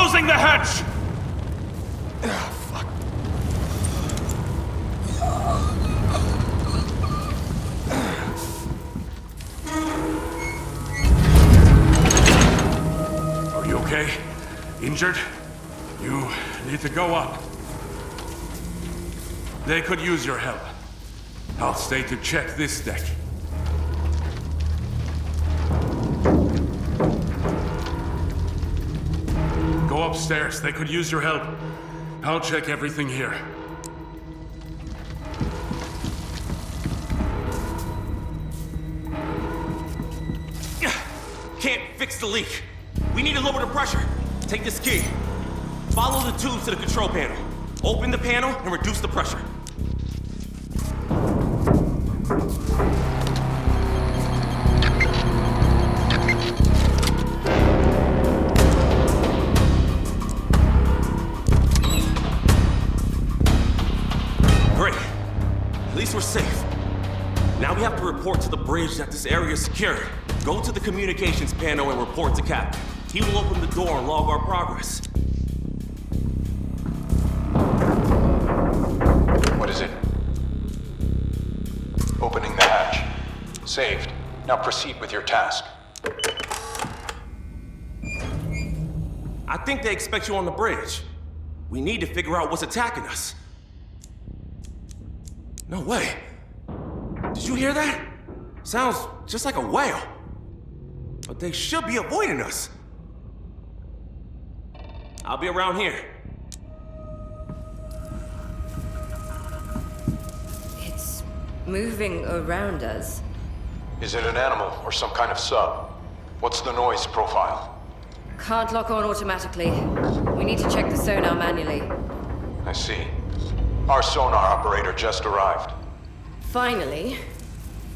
Closing the hatch! Fuck. Are you okay? Injured? You need to go up. They could use your help. I'll stay to check this deck. Go upstairs. They could use your help. I'll check everything here. Can't fix the leak. We need to lower the pressure. Take this key. Follow the tubes to the control panel. Open the panel and reduce the pressure. Great. At least we're safe. Now we have to report to the bridge that this area is secure. Go to the communications panel and report to Captain. He will open the door and log our progress. What is it? Opening the hatch. Saved. Now proceed with your task. I think they expect you on the bridge. We need to figure out what's attacking us. No way. Did you hear that? Sounds just like a whale. But they should be avoiding us. I'll be around here. It's moving around us. Is it an animal or some kind of sub? What's the noise profile? Can't lock on automatically. We need to check the sonar manually. I see. Our sonar operator just arrived. Finally.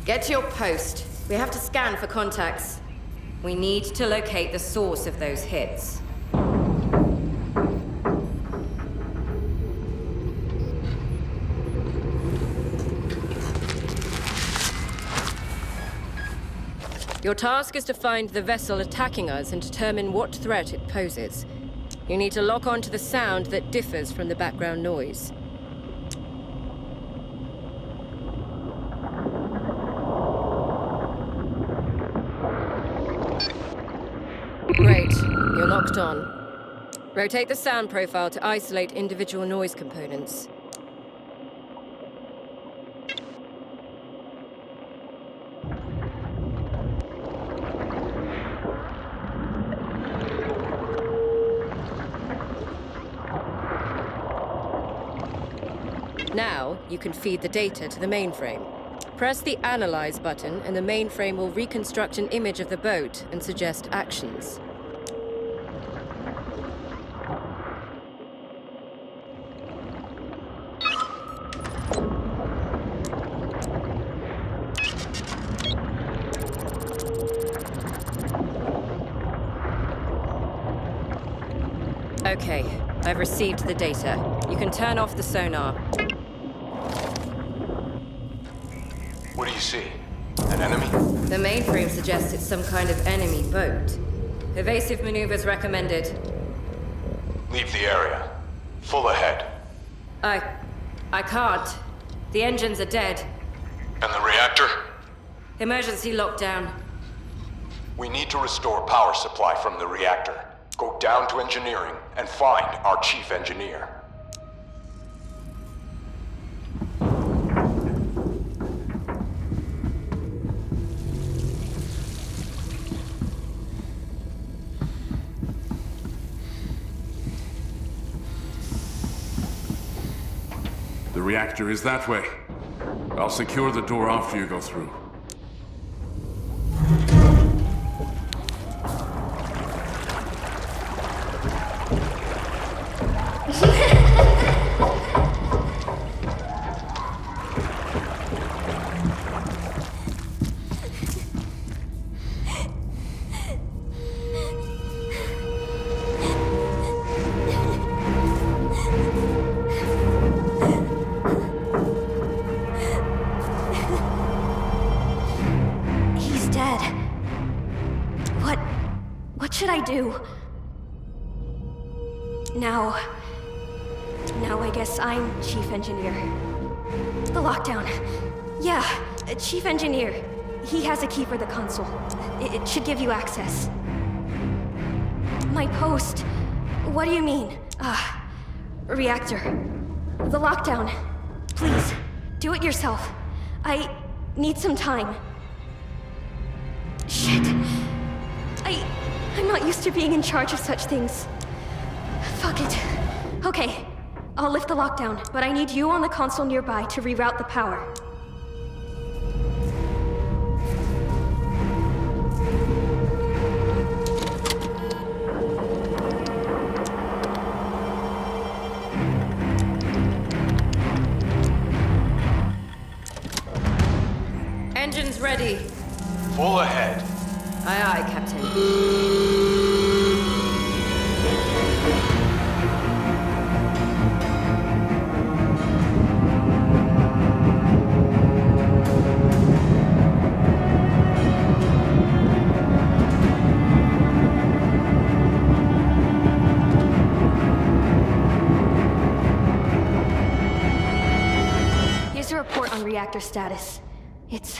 Get to your post. We have to scan for contacts. We need to locate the source of those hits. Your task is to find the vessel attacking us and determine what threat it poses. You need to lock on to the sound that differs from the background noise. Great. You're locked on. Rotate the sound profile to isolate individual noise components. Now, you can feed the data to the mainframe. Press the Analyze button, and the mainframe will reconstruct an image of the boat and suggest actions. Okay, I've received the data. You can turn off the sonar. What do you see? An enemy? The mainframe suggests it's some kind of enemy boat. Evasive maneuvers recommended. Leave the area. Full ahead. I can't. The engines are dead. And the reactor? Emergency lockdown. We need to restore power supply from the reactor. Go down to engineering and find our chief engineer. The reactor is that way. I'll secure the door after you go through. What should I do? Now I guess I'm Chief Engineer. The lockdown. Yeah, Chief Engineer. He has a key for the console. It should give you access. My post. What do you mean? Reactor. The lockdown. Please, do it yourself. I need some time. Shit. I'm not used to being in charge of such things. Fuck it. Okay, I'll lift the lockdown, but I need you on the console nearby to reroute the power. Engines ready. Full ahead. Aye, aye, Captain. Here's a report on reactor status. It's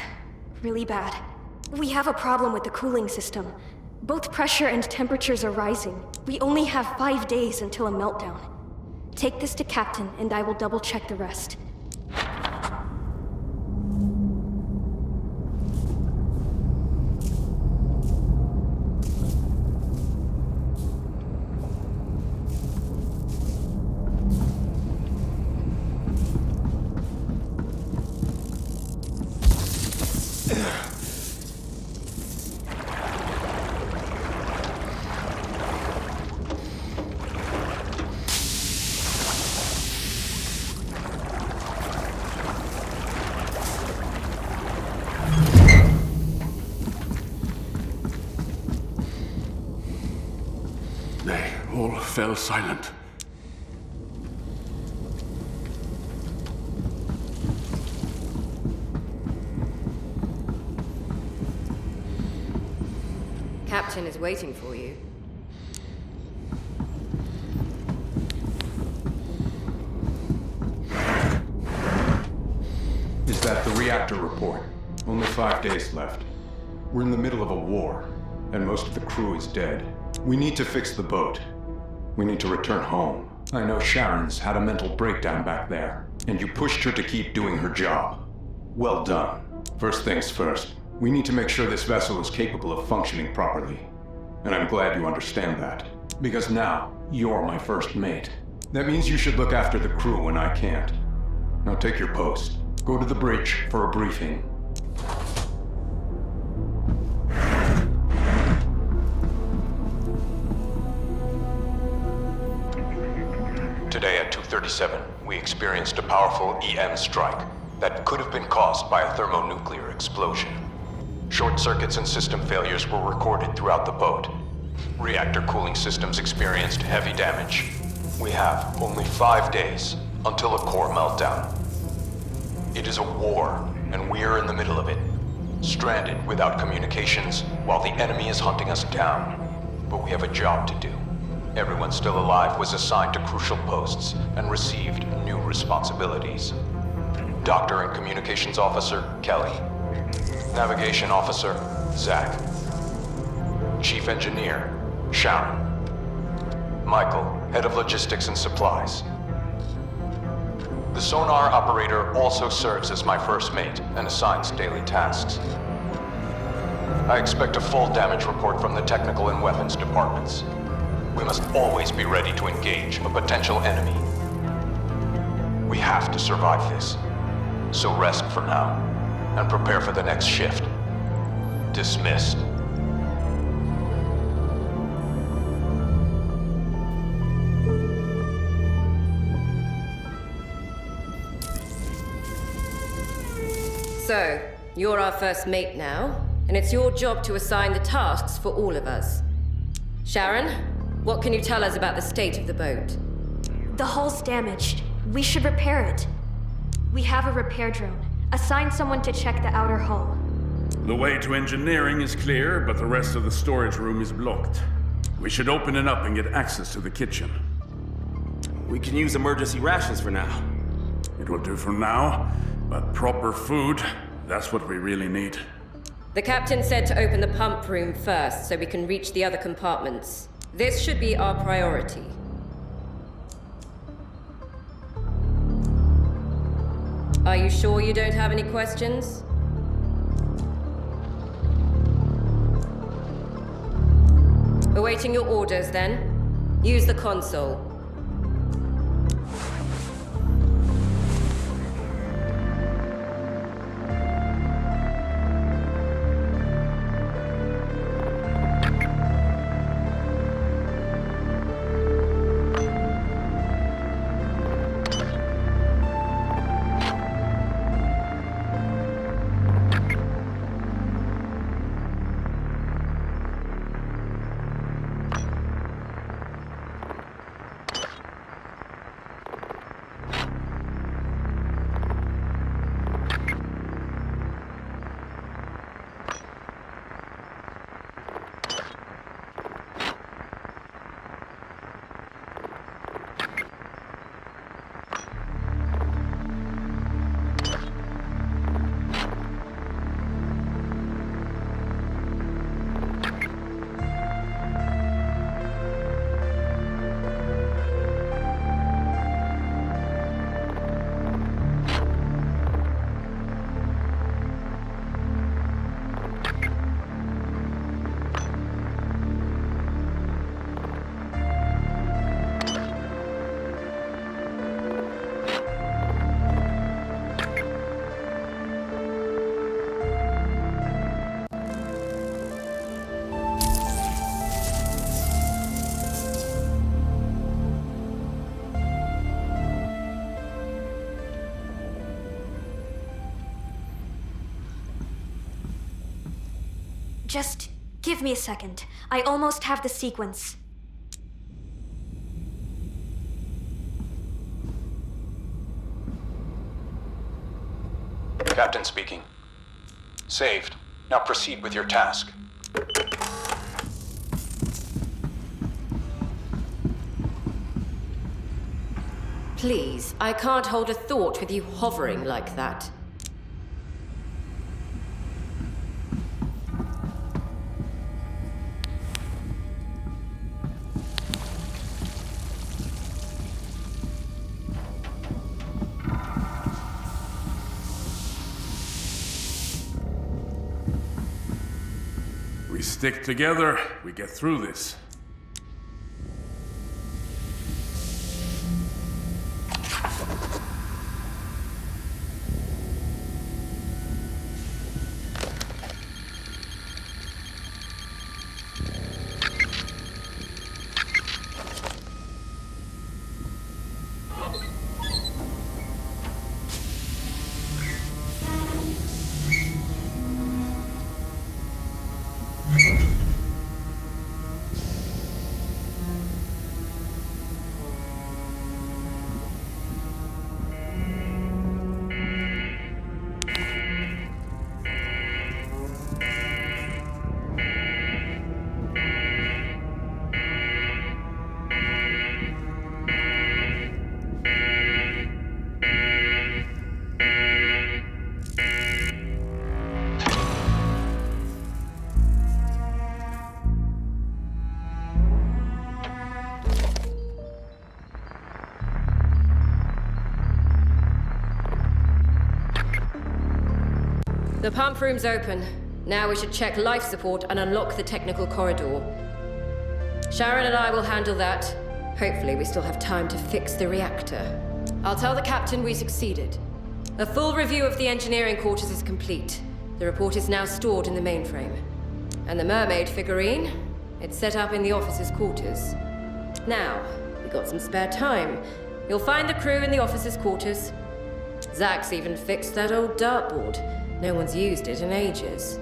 really bad. We have a problem with the cooling system. Both pressure and temperatures are rising. We only have 5 days until a meltdown. Take this to Captain, and I will double-check the rest. They all fell silent. Captain is waiting for you. Is that the reactor report? Only 5 days left. We're in the middle of a war, and most of the crew is dead. We need to fix the boat. We need to return home. I know Sharon's had a mental breakdown back there, and you pushed her to keep doing her job. Well done. First things first, we need to make sure this vessel is capable of functioning properly. And I'm glad you understand that, because now you're my first mate. That means you should look after the crew when I can't. Now take your post. Go to the bridge for a briefing. Today at 2:37, we experienced a powerful EM strike that could have been caused by a thermonuclear explosion. Short circuits and system failures were recorded throughout the boat. Reactor cooling systems experienced heavy damage. We have only 5 days until a core meltdown. It is a war, and we're in the middle of it. Stranded without communications, while the enemy is hunting us down. But we have a job to do. Everyone still alive was assigned to crucial posts and received new responsibilities. Doctor and Communications Officer, Kelly. Navigation Officer, Zach. Chief Engineer, Sharon. Michael, Head of Logistics and Supplies. The sonar operator also serves as my first mate and assigns daily tasks. I expect a full damage report from the technical and weapons departments. We must always be ready to engage a potential enemy. We have to survive this. So rest for now, and prepare for the next shift. Dismissed. So, you're our first mate now, and it's your job to assign the tasks for all of us. Sharon, what can you tell us about the state of the boat? The hull's damaged. We should repair it. We have a repair drone. Assign someone to check the outer hull. The way to engineering is clear, but the rest of the storage room is blocked. We should open it up and get access to the kitchen. We can use emergency rations for now. It will do for now, but proper food, that's what we really need. The captain said to open the pump room first so we can reach the other compartments. This should be our priority. Are you sure you don't have any questions? Awaiting your orders, then. Use the console. Just give me a second. I almost have the sequence. Captain speaking. Saved. Now proceed with your task. Please, I can't hold a thought with you hovering like that. We stick together, we get through this. The pump room's open. Now we should check life support and unlock the technical corridor. Sharon and I will handle that. Hopefully we still have time to fix the reactor. I'll tell the captain we succeeded. A full review of the engineering quarters is complete. The report is now stored in the mainframe. And the mermaid figurine? It's set up in the officers' quarters. Now, we got some spare time. You'll find the crew in the officers' quarters. Zach's even fixed that old dartboard. No one's used it in ages.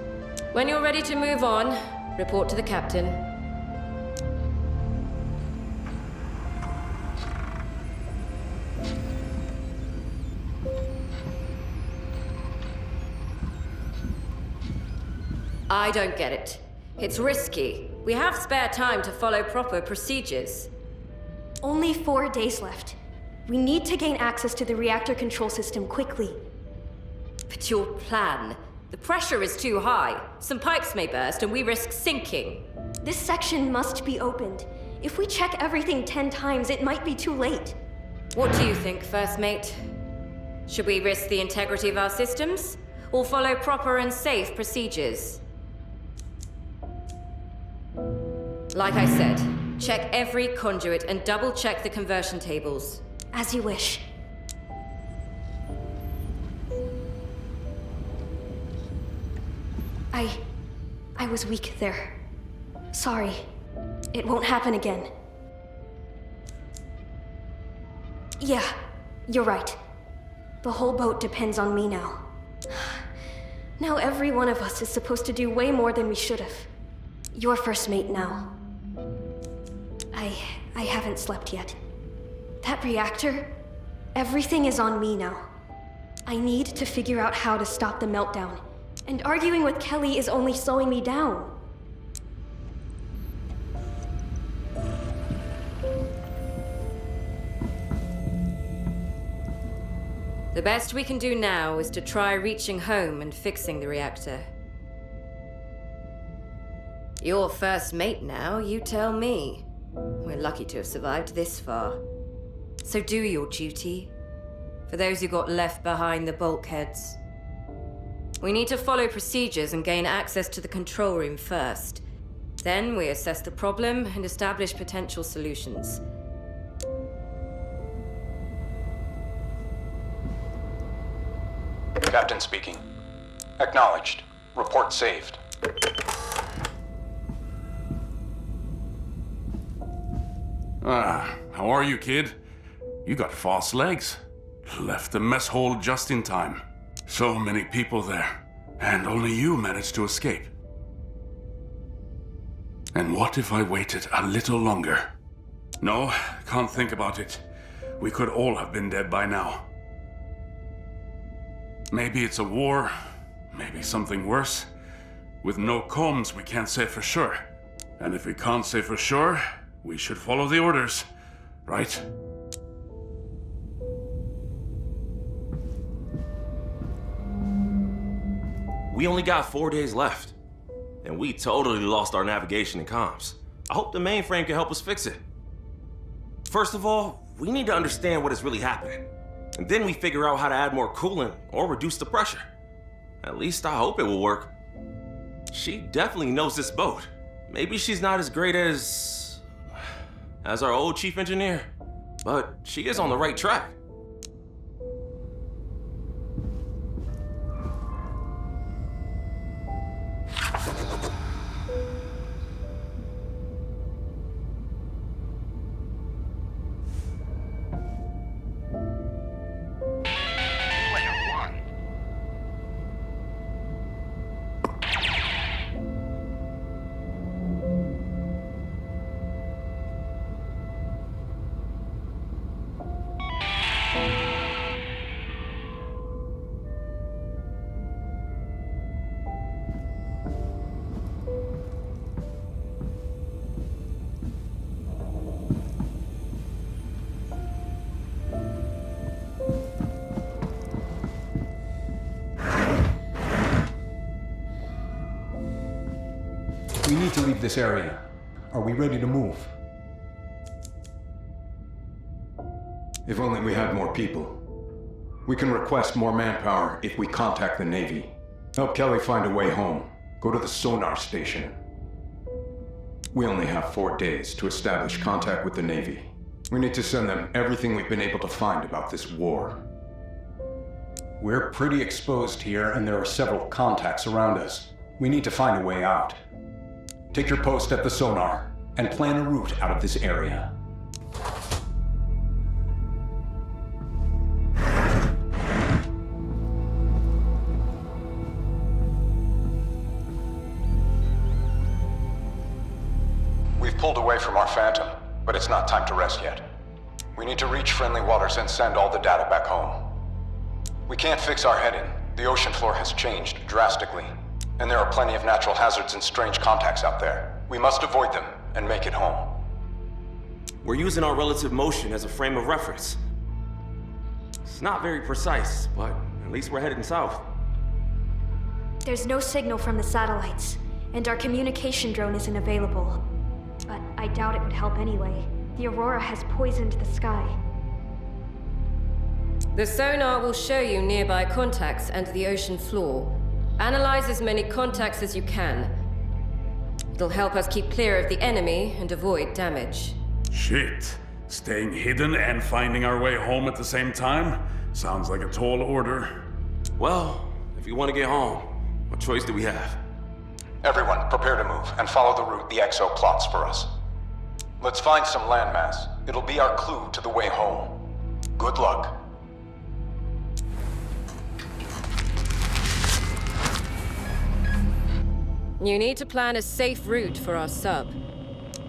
When you're ready to move on, report to the captain. I don't get it. It's risky. We have spare time to follow proper procedures. Only 4 days left. We need to gain access to the reactor control system quickly. But your plan? The pressure is too high. Some pipes may burst and we risk sinking. This section must be opened. If we check everything 10 times, it might be too late. What do you think, First Mate? Should we risk the integrity of our systems? Or follow proper and safe procedures? Like I said, check every conduit and double-check the conversion tables. As you wish. I was weak there. Sorry. It won't happen again. Yeah, you're right. The whole boat depends on me now. Now every one of us is supposed to do way more than we should have. You're First Mate now. I haven't slept yet. That reactor? Everything is on me now. I need to figure out how to stop the meltdown. And arguing with Kelly is only slowing me down. The best we can do now is to try reaching home and fixing the reactor. You're First Mate now, you tell me. We're lucky to have survived this far. So do your duty. For those who got left behind the bulkheads. We need to follow procedures and gain access to the control room first. Then we assess the problem and establish potential solutions. Captain speaking. Acknowledged. Report saved. How are you, kid? You got false legs. Left the mess hall just in time. So many people there, and only you managed to escape. And what if I waited a little longer? No, can't think about it. We could all have been dead by now. Maybe it's a war, maybe something worse. With no comms, we can't say for sure. And if we can't say for sure, we should follow the orders, right? We only got 4 days left, and we totally lost our navigation and comms. I hope the mainframe can help us fix it. First of all, we need to understand what is really happening, and then we figure out how to add more coolant or reduce the pressure. At least I hope it will work. She definitely knows this boat. Maybe she's not as great as our old chief engineer, but she is on the right track. We need to leave this area. Are we ready to move? If only we had more people. We can request more manpower if we contact the Navy. Help Kelly find a way home. Go to the sonar station. We only have 4 days to establish contact with the Navy. We need to send them everything we've been able to find about this war. We're pretty exposed here, and there are several contacts around us. We need to find a way out. Take your post at the sonar, and plan a route out of this area. We've pulled away from our Phantom, but it's not time to rest yet. We need to reach friendly waters and send all the data back home. We can't fix our heading. The ocean floor has changed drastically, and there are plenty of natural hazards and strange contacts out there. We must avoid them and make it home. We're using our relative motion as a frame of reference. It's not very precise, but at least we're heading south. There's no signal from the satellites, and our communication drone isn't available. But I doubt it would help anyway. The aurora has poisoned the sky. The sonar will show you nearby contacts and the ocean floor. Analyze as many contacts as you can. It'll help us keep clear of the enemy and avoid damage. Shit. Staying hidden and finding our way home at the same time? Sounds like a tall order. Well, if you want to get home, what choice do we have? Everyone, prepare to move and follow the route the XO plots for us. Let's find some landmass. It'll be our clue to the way home. Good luck. You need to plan a safe route for our sub.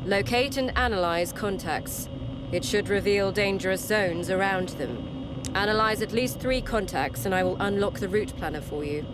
Locate and analyze contacts. It should reveal dangerous zones around them. Analyze at least 3 contacts and I will unlock the route planner for you.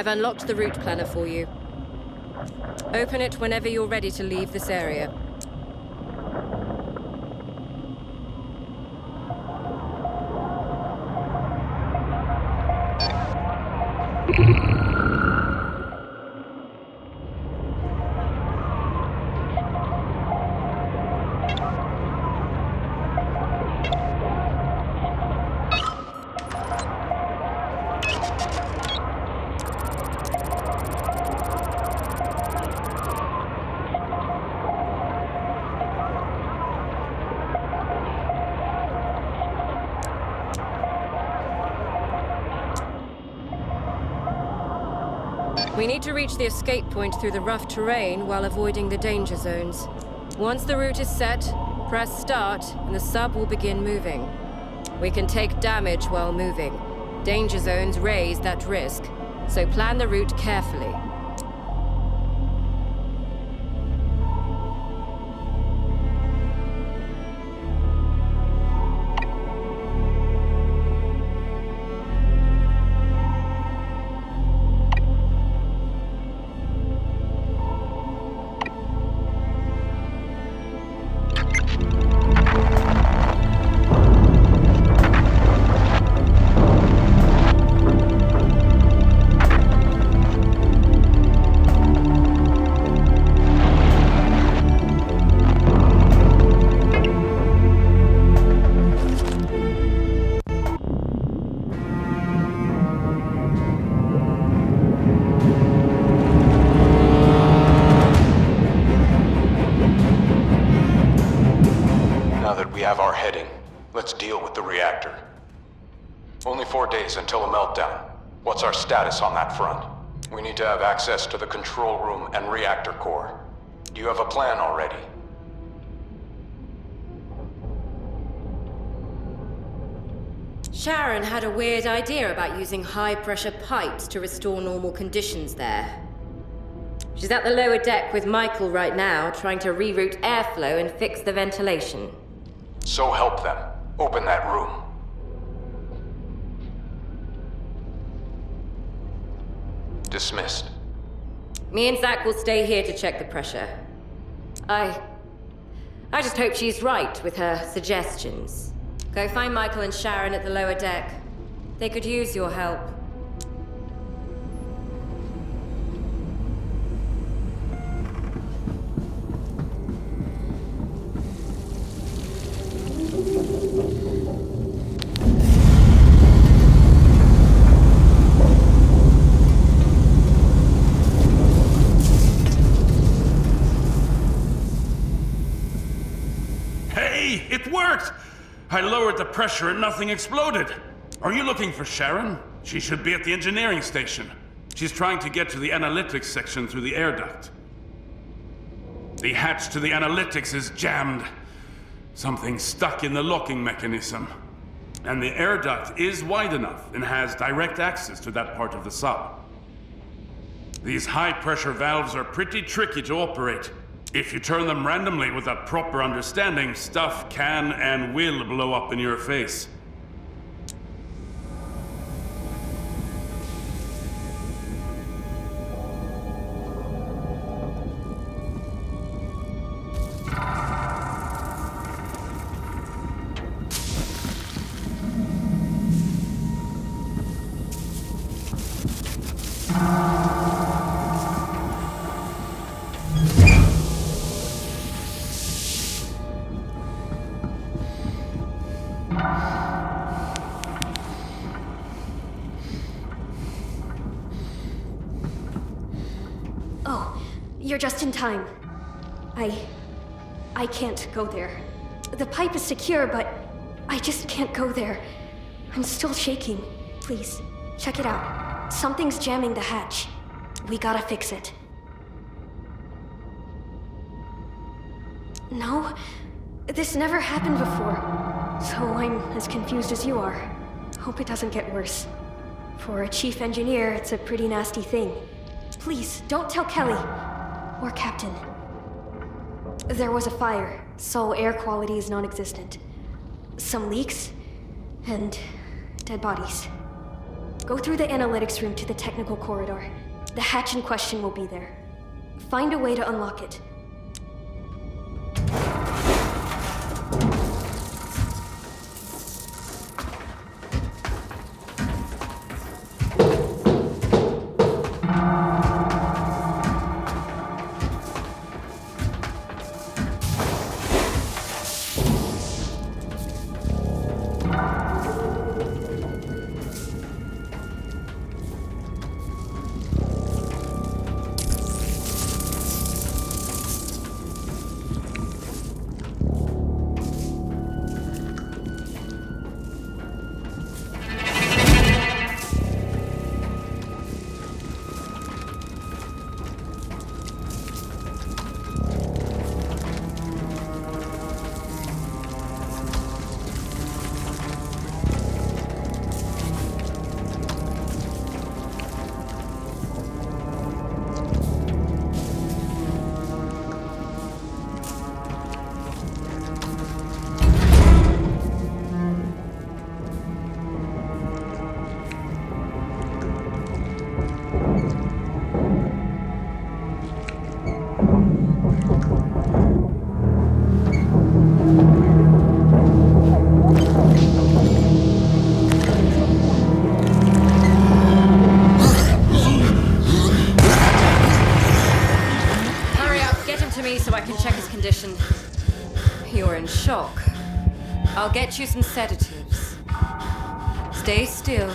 I've unlocked the route planner for you. Open it whenever you're ready to leave this area. We need to reach the escape point through the rough terrain while avoiding the danger zones. Once the route is set, press start, and the sub will begin moving. We can take damage while moving. Danger zones raise that risk, so plan the route carefully. Let's deal with the reactor. Only 4 days until a meltdown. What's our status on that front? We need to have access to the control room and reactor core. Do you have a plan already? Sharon had a weird idea about using high-pressure pipes to restore normal conditions there. She's at the lower deck with Michael right now, trying to reroute airflow and fix the ventilation. So help them. Open that room. Dismissed. Me and Zach will stay here to check the pressure. I just hope she's right with her suggestions. Go find Michael and Sharon at the lower deck. They could use your help. It worked! I lowered the pressure and nothing exploded. Are you looking for Sharon? She should be at the engineering station. She's trying to get to the analytics section through the air duct. The hatch to the analytics is jammed. Something's stuck in the locking mechanism. And the air duct is wide enough and has direct access to that part of the sub. These high-pressure valves are pretty tricky to operate. If you turn them randomly without proper understanding, stuff can and will blow up in your face. You're just in time. I can't go there. The pipe is secure, but I just can't go there. I'm still shaking. Please, check it out. Something's jamming the hatch. We gotta fix it. No, this never happened before. So I'm as confused as you are. Hope it doesn't get worse. For a chief engineer, it's a pretty nasty thing. Please, don't tell Kelly. Or Captain. There was a fire, so air quality is non-existent. Some leaks, and dead bodies. Go through the analytics room to the technical corridor. The hatch in question will be there. Find a way to unlock it. me so I can check his condition. You're in shock. I'll get you some sedatives. Stay still,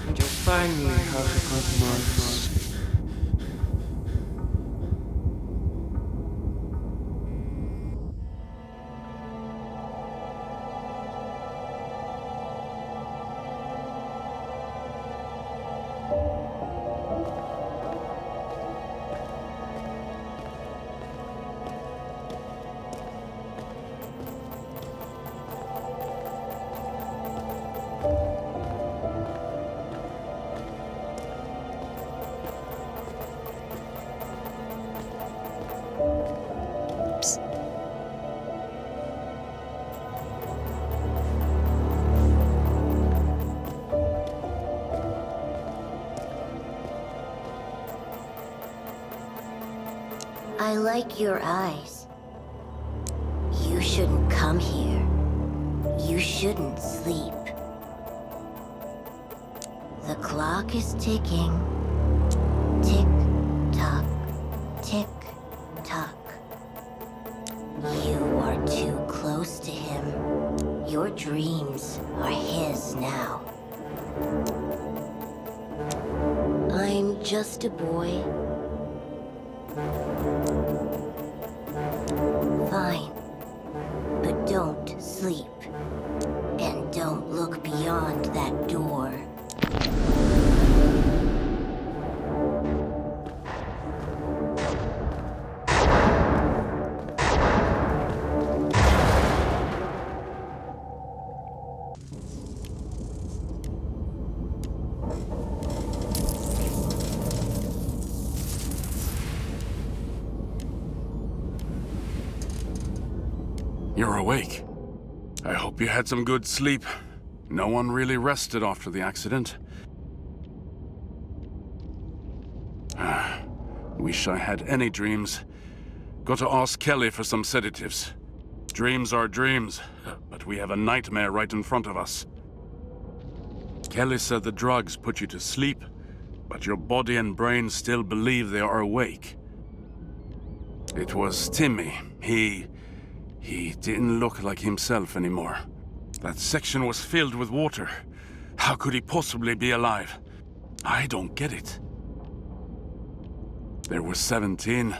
and you'll finally have a good night's. I like your eyes. You shouldn't come here. You shouldn't sleep. The clock is ticking. Tick tock, tick tock. You are too close to him. Your dreams are his now. I'm just a boy. Fine. But don't sleep. And don't look beyond that door. You're awake. I hope you had some good sleep. No one really rested after the accident. Wish I had any dreams. Got to ask Kelly for some sedatives. Dreams are dreams, but we have a nightmare right in front of us. Kelly said the drugs put you to sleep, but your body and brain still believe they are awake. It was Timmy. He didn't look like himself anymore. That section was filled with water. How could he possibly be alive? I don't get it. There were 17.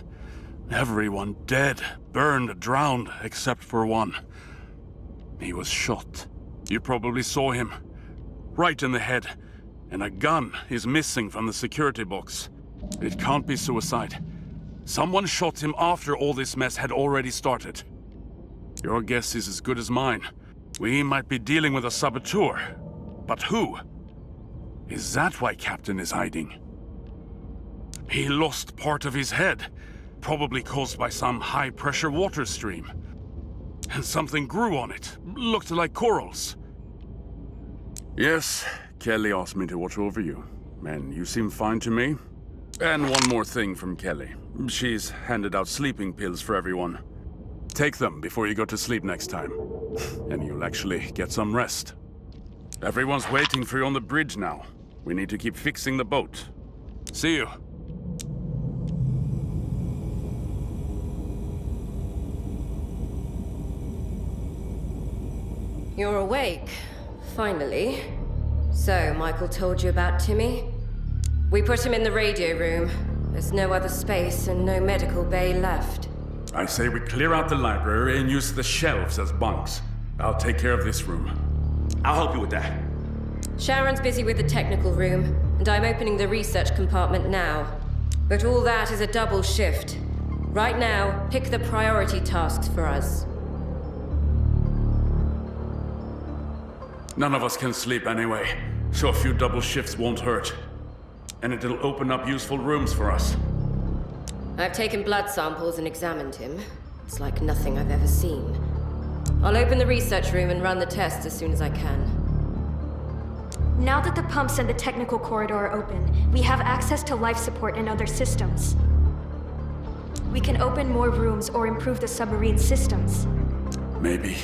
Everyone dead, burned, drowned, except for one. He was shot. You probably saw him. Right in the head. And a gun is missing from the security box. It can't be suicide. Someone shot him after all this mess had already started. Your guess is as good as mine. We might be dealing with a saboteur. But who? Is that why Captain is hiding? He lost part of his head, probably caused by some high-pressure water stream. And something grew on it, looked like corals. Yes, Kelly asked me to watch over you, and you seem fine to me. And one more thing from Kelly. She's handed out sleeping pills for everyone. Take them before you go to sleep next time, and you'll actually get some rest. Everyone's waiting for you on the bridge now. We need to keep fixing the boat. See you. You're awake, finally. So, Michael told you about Timmy? We put him in the radio room. There's no other space and no medical bay left. I say we clear out the library and use the shelves as bunks. I'll take care of this room. I'll help you with that. Sharon's busy with the technical room, and I'm opening the research compartment now. But all that is a double shift. Right now, pick the priority tasks for us. None of us can sleep anyway, so a few double shifts won't hurt. And it'll open up useful rooms for us. I've taken blood samples and examined him. It's like nothing I've ever seen. I'll open the research room and run the tests as soon as I can. Now that the pumps and the technical corridor are open, we have access to life support and other systems. We can open more rooms or improve the submarine systems. Maybe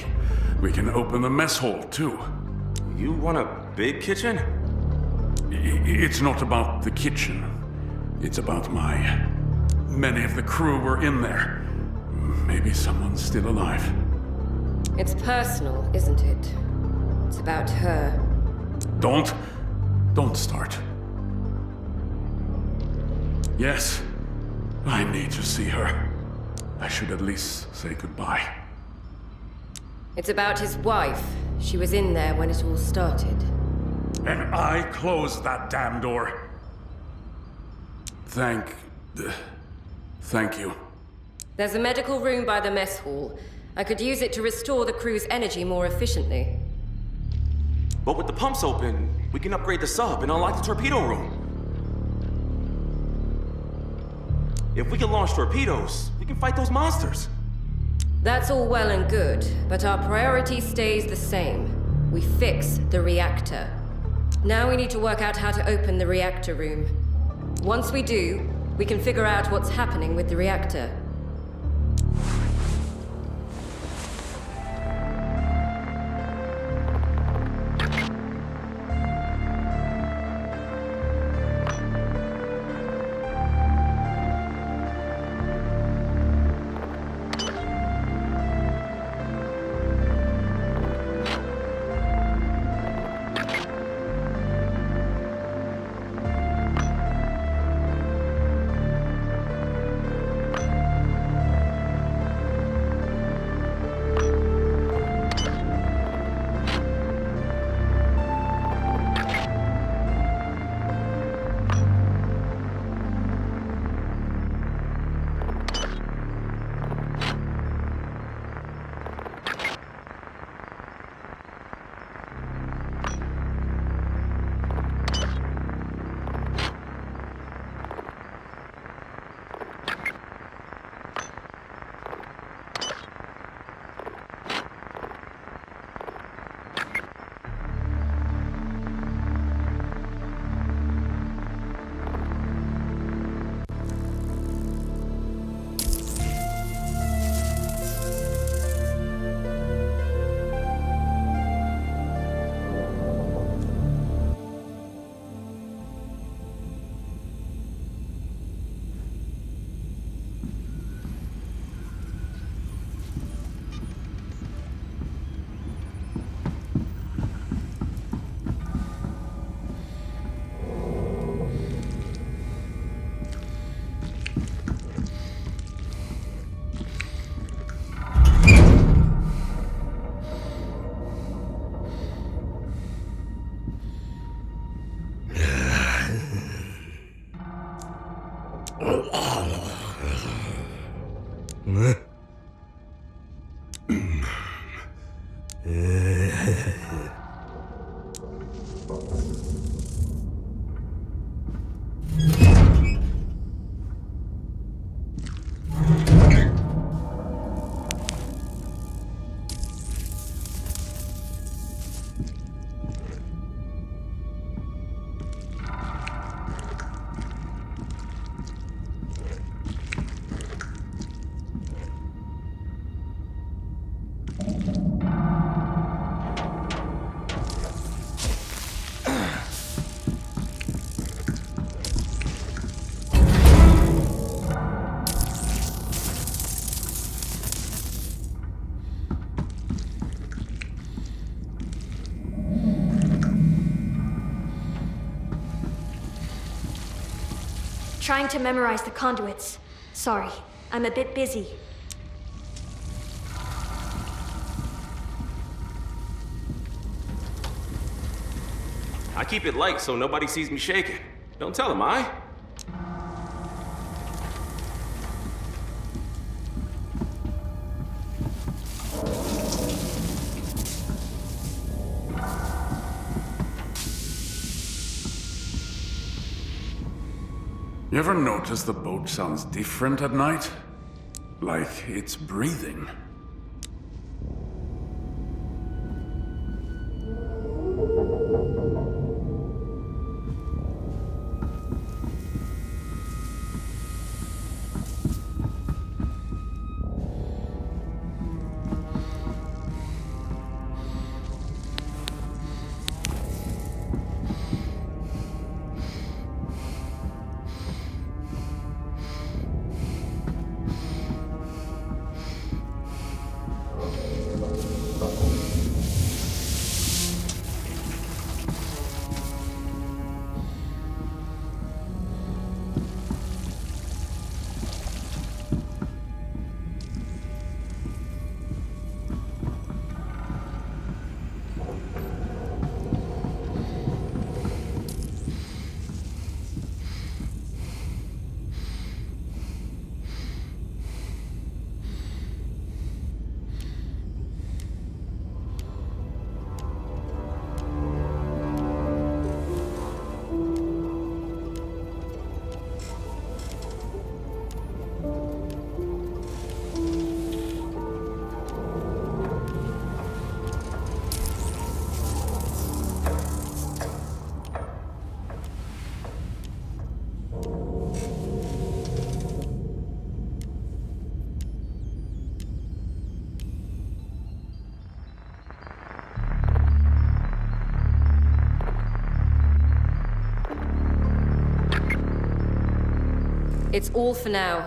we can open the mess hall, too. You want a big kitchen? It's not about the kitchen. It's about Many of the crew were in there. Maybe someone's still alive. It's personal, isn't it? It's about her. Don't start. Yes, I need to see her. I should at least say goodbye. It's about his wife. She was in there when it all started. And I closed that damn door. Thank you. There's a medical room by the mess hall. I could use it to restore the crew's energy more efficiently. But with the pumps open, we can upgrade the sub and unlock the torpedo room. If we can launch torpedoes, we can fight those monsters. That's all well and good, but our priority stays the same. We fix the reactor. Now we need to work out how to open the reactor room. Once we do, we can figure out what's happening with the reactor. Trying to memorize the conduits. Sorry, I'm a bit busy. I keep it light so nobody sees me shaking. Don't tell him, I. You ever notice the boat sounds different at night? Like it's breathing. It's all for now.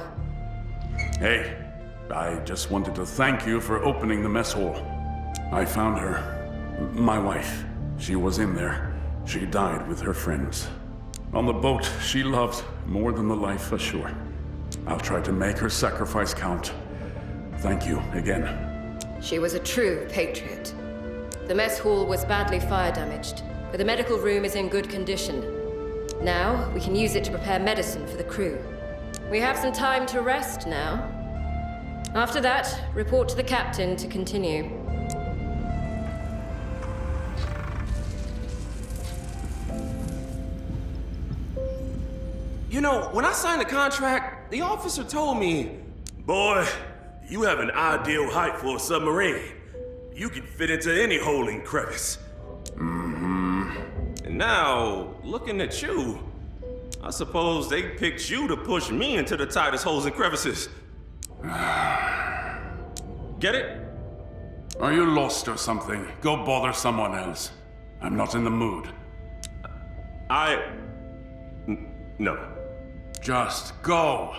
Hey, I just wanted to thank you for opening the mess hall. I found her. My wife. She was in there. She died with her friends. On the boat she loved more than the life ashore. I'll try to make her sacrifice count. Thank you again. She was a true patriot. The mess hall was badly fire damaged, but the medical room is in good condition. Now, we can use it to prepare medicine for the crew. We have some time to rest now. After that, report to the captain to continue. You know, when I signed the contract, the officer told me, "Boy, you have an ideal height for a submarine. You can fit into any hole and crevice." And now, looking at you, I suppose they picked you to push me into the tightest holes and crevices. Get it? Are you lost or something? Go bother someone else. I'm not in the mood. No. Just go.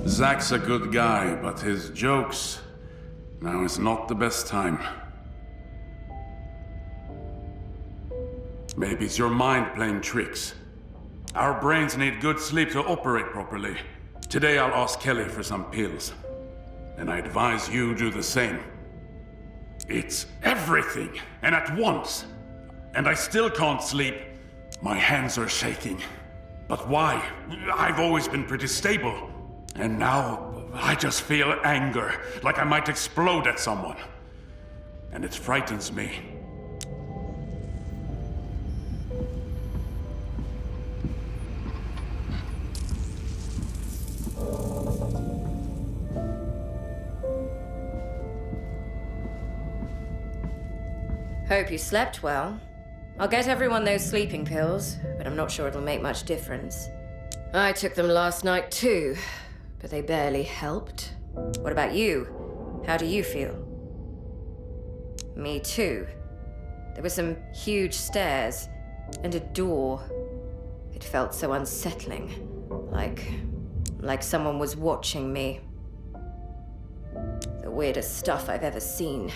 Zach's a good guy, but his jokes... Now is not the best time. Maybe it's your mind playing tricks. Our brains need good sleep to operate properly. Today I'll ask Kelly for some pills. And I advise you do the same. It's everything, and at once. And I still can't sleep. My hands are shaking. But why? I've always been pretty stable. And now, I just feel anger, like I might explode at someone. And it frightens me. Hope you slept well. I'll get everyone those sleeping pills, but I'm not sure it'll make much difference. I took them last night too, but they barely helped. What about you? How do you feel? Me too. There were some huge stairs and a door. It felt so unsettling, like someone was watching me. The weirdest stuff I've ever seen.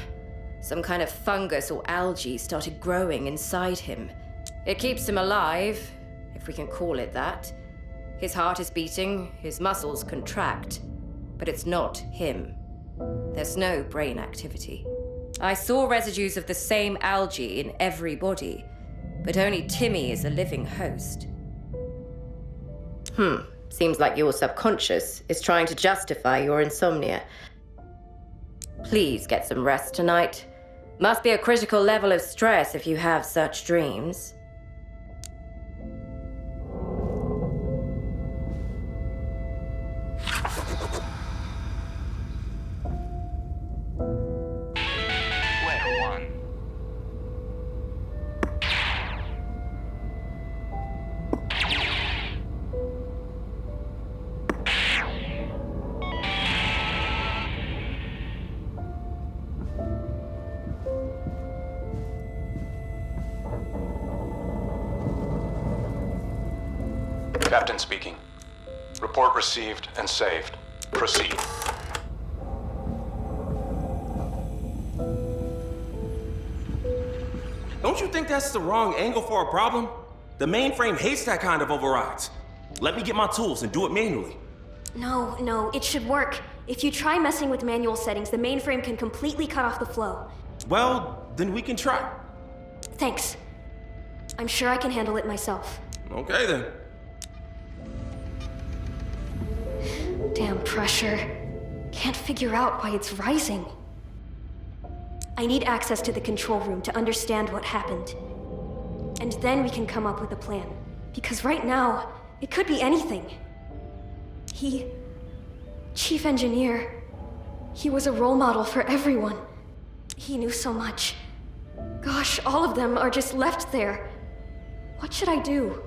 Some kind of fungus or algae started growing inside him. It keeps him alive, if we can call it that. His heart is beating, his muscles contract, but it's not him. There's no brain activity. I saw residues of the same algae in every body, but only Timmy is a living host. Seems like your subconscious is trying to justify your insomnia. Please get some rest tonight. Must be a critical level of stress if you have such dreams. Captain speaking. Report received and saved. Proceed. Don't you think that's the wrong angle for a problem? The mainframe hates that kind of overrides. Let me get my tools and do it manually. No, it should work. If you try messing with manual settings, the mainframe can completely cut off the flow. Well, then we can try. Thanks. I'm sure I can handle it myself. Okay then. Damn pressure. Can't figure out why it's rising. I need access to the control room to understand what happened. And then we can come up with a plan. Because right now, it could be anything. Chief Engineer, he was a role model for everyone. He knew so much. Gosh, all of them are just left there. What should I do?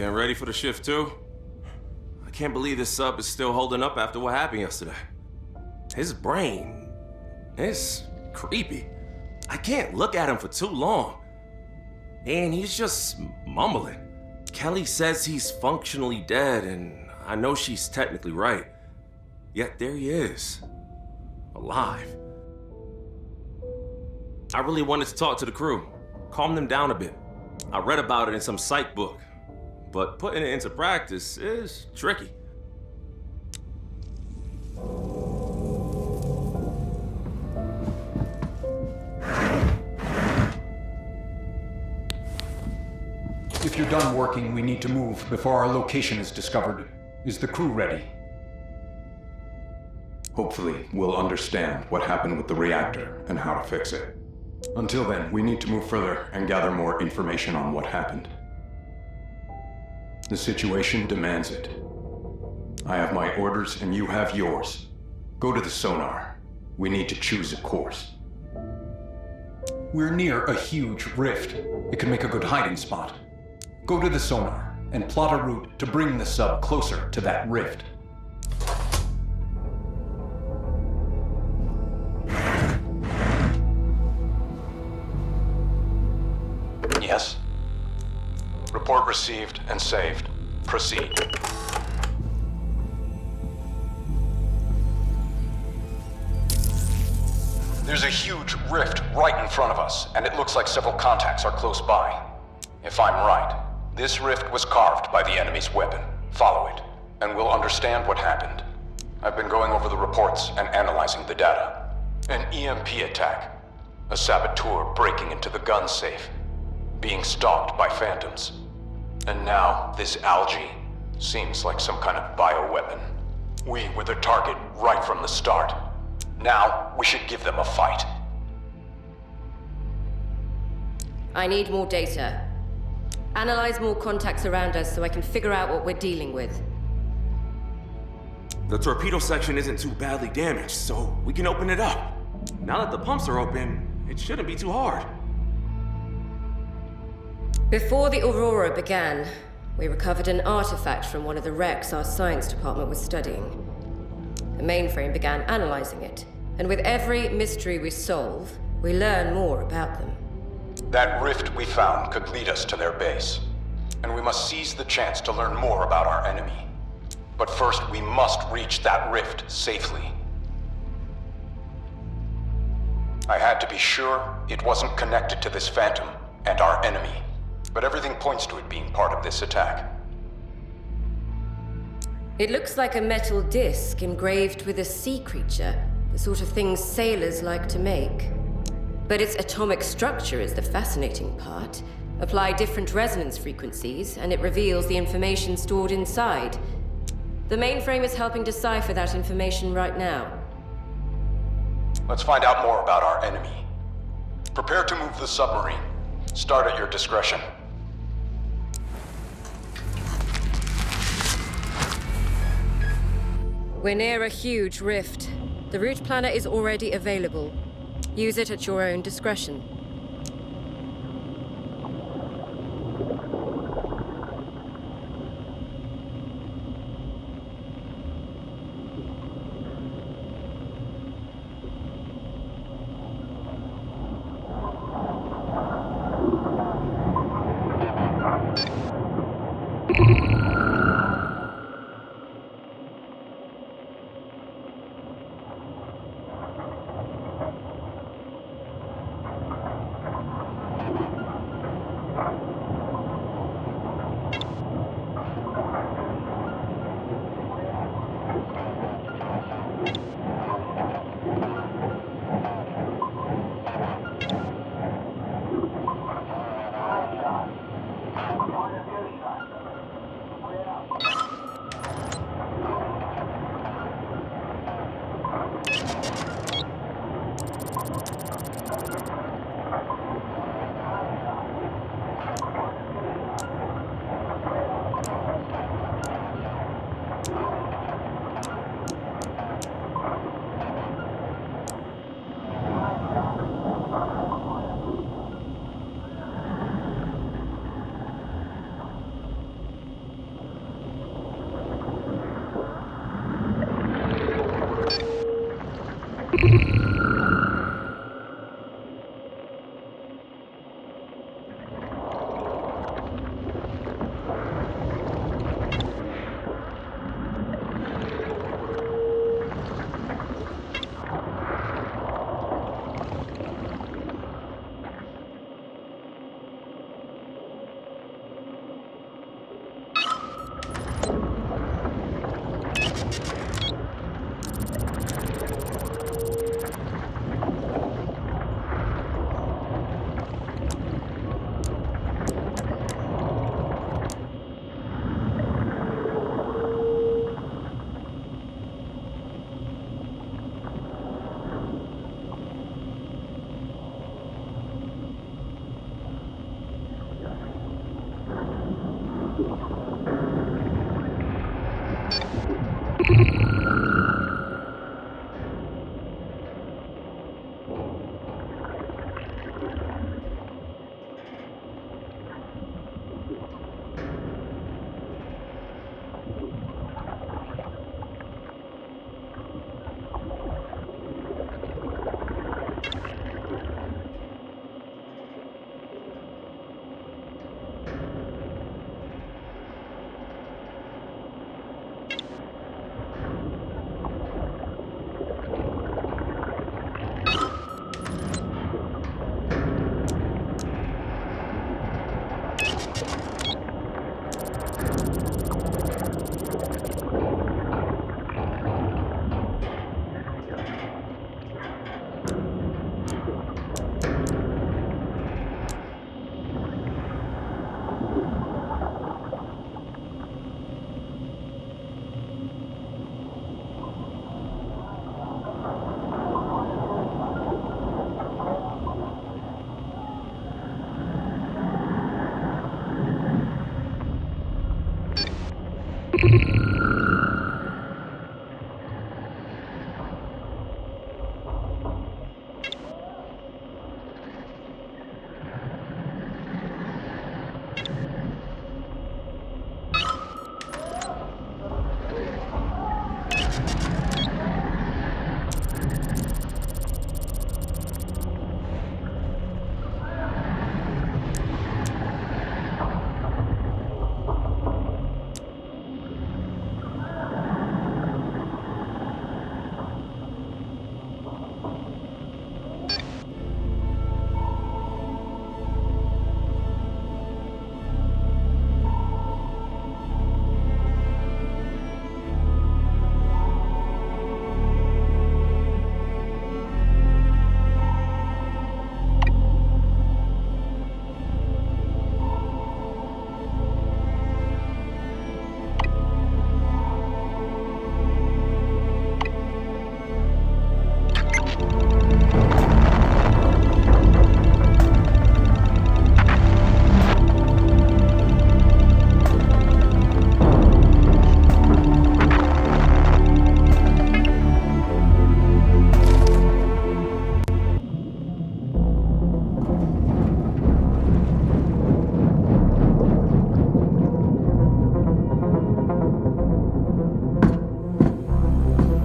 Getting ready for the shift too? I can't believe this sub is still holding up after what happened yesterday. His brain is creepy. I can't look at him for too long. And he's just mumbling. Kelly says he's functionally dead, and I know she's technically right. Yet there he is, alive. I really wanted to talk to the crew, calm them down a bit. I read about it in some psych book, but putting it into practice is tricky. If you're done working, we need to move before our location is discovered. Is the crew ready? Hopefully, we'll understand what happened with the reactor and how to fix it. Until then, we need to move further and gather more information on what happened. The situation demands it. I have my orders and you have yours. Go to the sonar. We need to choose a course. We're near a huge rift. It can make a good hiding spot. Go to the sonar and plot a route to bring the sub closer to that rift. Yes. Report received and saved. Proceed. There's a huge rift right in front of us, and it looks like several contacts are close by. If I'm right, this rift was carved by the enemy's weapon. Follow it, and we'll understand what happened. I've been going over the reports and analyzing the data. An EMP attack. A saboteur breaking into the gun safe. Being stalked by phantoms. And now, this algae seems like some kind of bioweapon. We were the target right from the start. Now, we should give them a fight. I need more data. Analyze more contacts around us so I can figure out what we're dealing with. The torpedo section isn't too badly damaged, so we can open it up. Now that the pumps are open, it shouldn't be too hard. Before the Aurora began, we recovered an artifact from one of the wrecks our science department was studying. The Mainframe began analyzing it, and with every mystery we solve, we learn more about them. That rift we found could lead us to their base. And we must seize the chance to learn more about our enemy. But first, we must reach that rift safely. I had to be sure it wasn't connected to this phantom and our enemy. But everything points to it being part of this attack. It looks like a metal disc engraved with a sea creature, the sort of thing sailors like to make. But its atomic structure is the fascinating part. Apply different resonance frequencies, and it reveals the information stored inside. The Mainframe is helping decipher that information right now. Let's find out more about our enemy. Prepare to move the submarine. Start at your discretion. We're near a huge rift. The route planner is already available. Use it at your own discretion.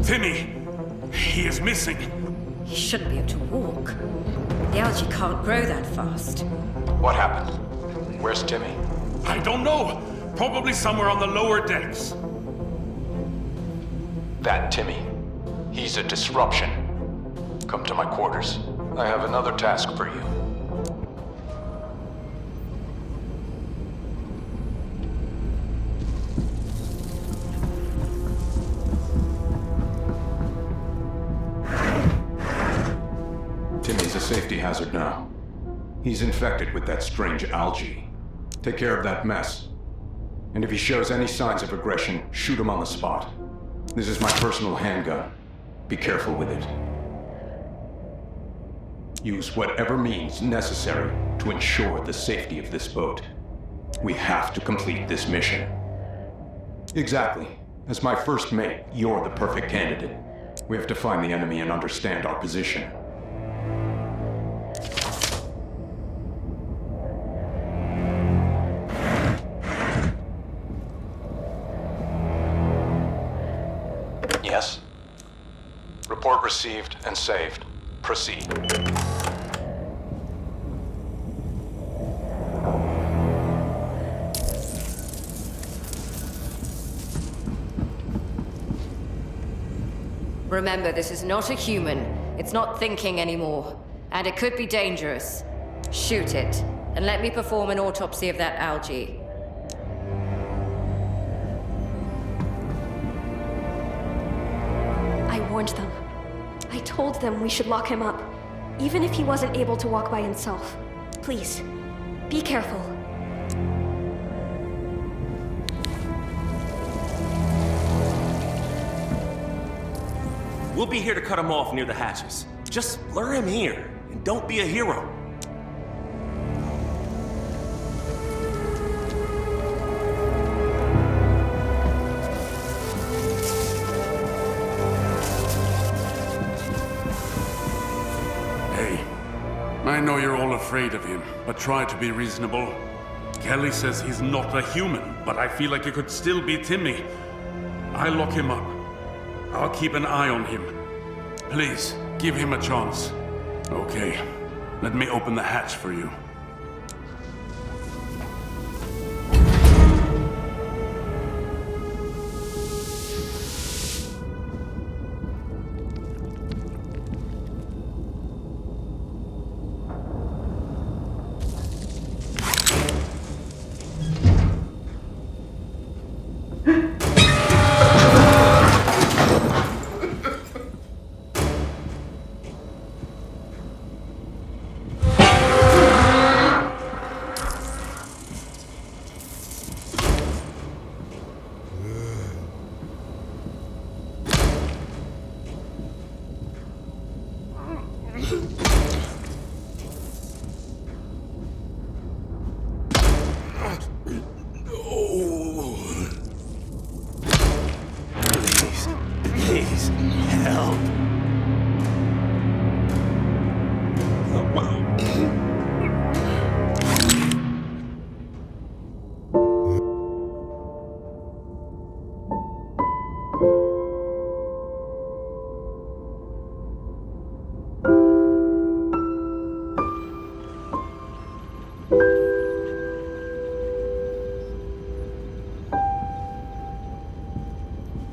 Timmy! He is missing. He shouldn't be able to walk. The algae can't grow that fast. What happened? Where's Timmy? I don't know. Probably somewhere on the lower decks. That Timmy. He's a disruption. Come to my quarters. I have another task for you. Timmy's a safety hazard now. He's infected with that strange algae. Take care of that mess. And if he shows any signs of aggression, shoot him on the spot. This is my personal handgun. Be careful with it. Use whatever means necessary to ensure the safety of this boat. We have to complete this mission. Exactly. As my first mate, you're the perfect candidate. We have to find the enemy and understand our position. Yes? Report received and saved. Proceed. Remember, this is not a human. It's not thinking anymore. And it could be dangerous. Shoot it, and let me perform an autopsy of that algae. I warned them. I told them we should lock him up, even if he wasn't able to walk by himself. Please, be careful. We'll be here to cut him off near the hatches. Just lure him here, and don't be a hero. Hey, I know you're all afraid of him, but try to be reasonable. Kelly says he's not a human, but I feel like it could still be Timmy. I lock him up. I'll keep an eye on him. Please, give him a chance. Okay, let me open the hatch for you. Please, help.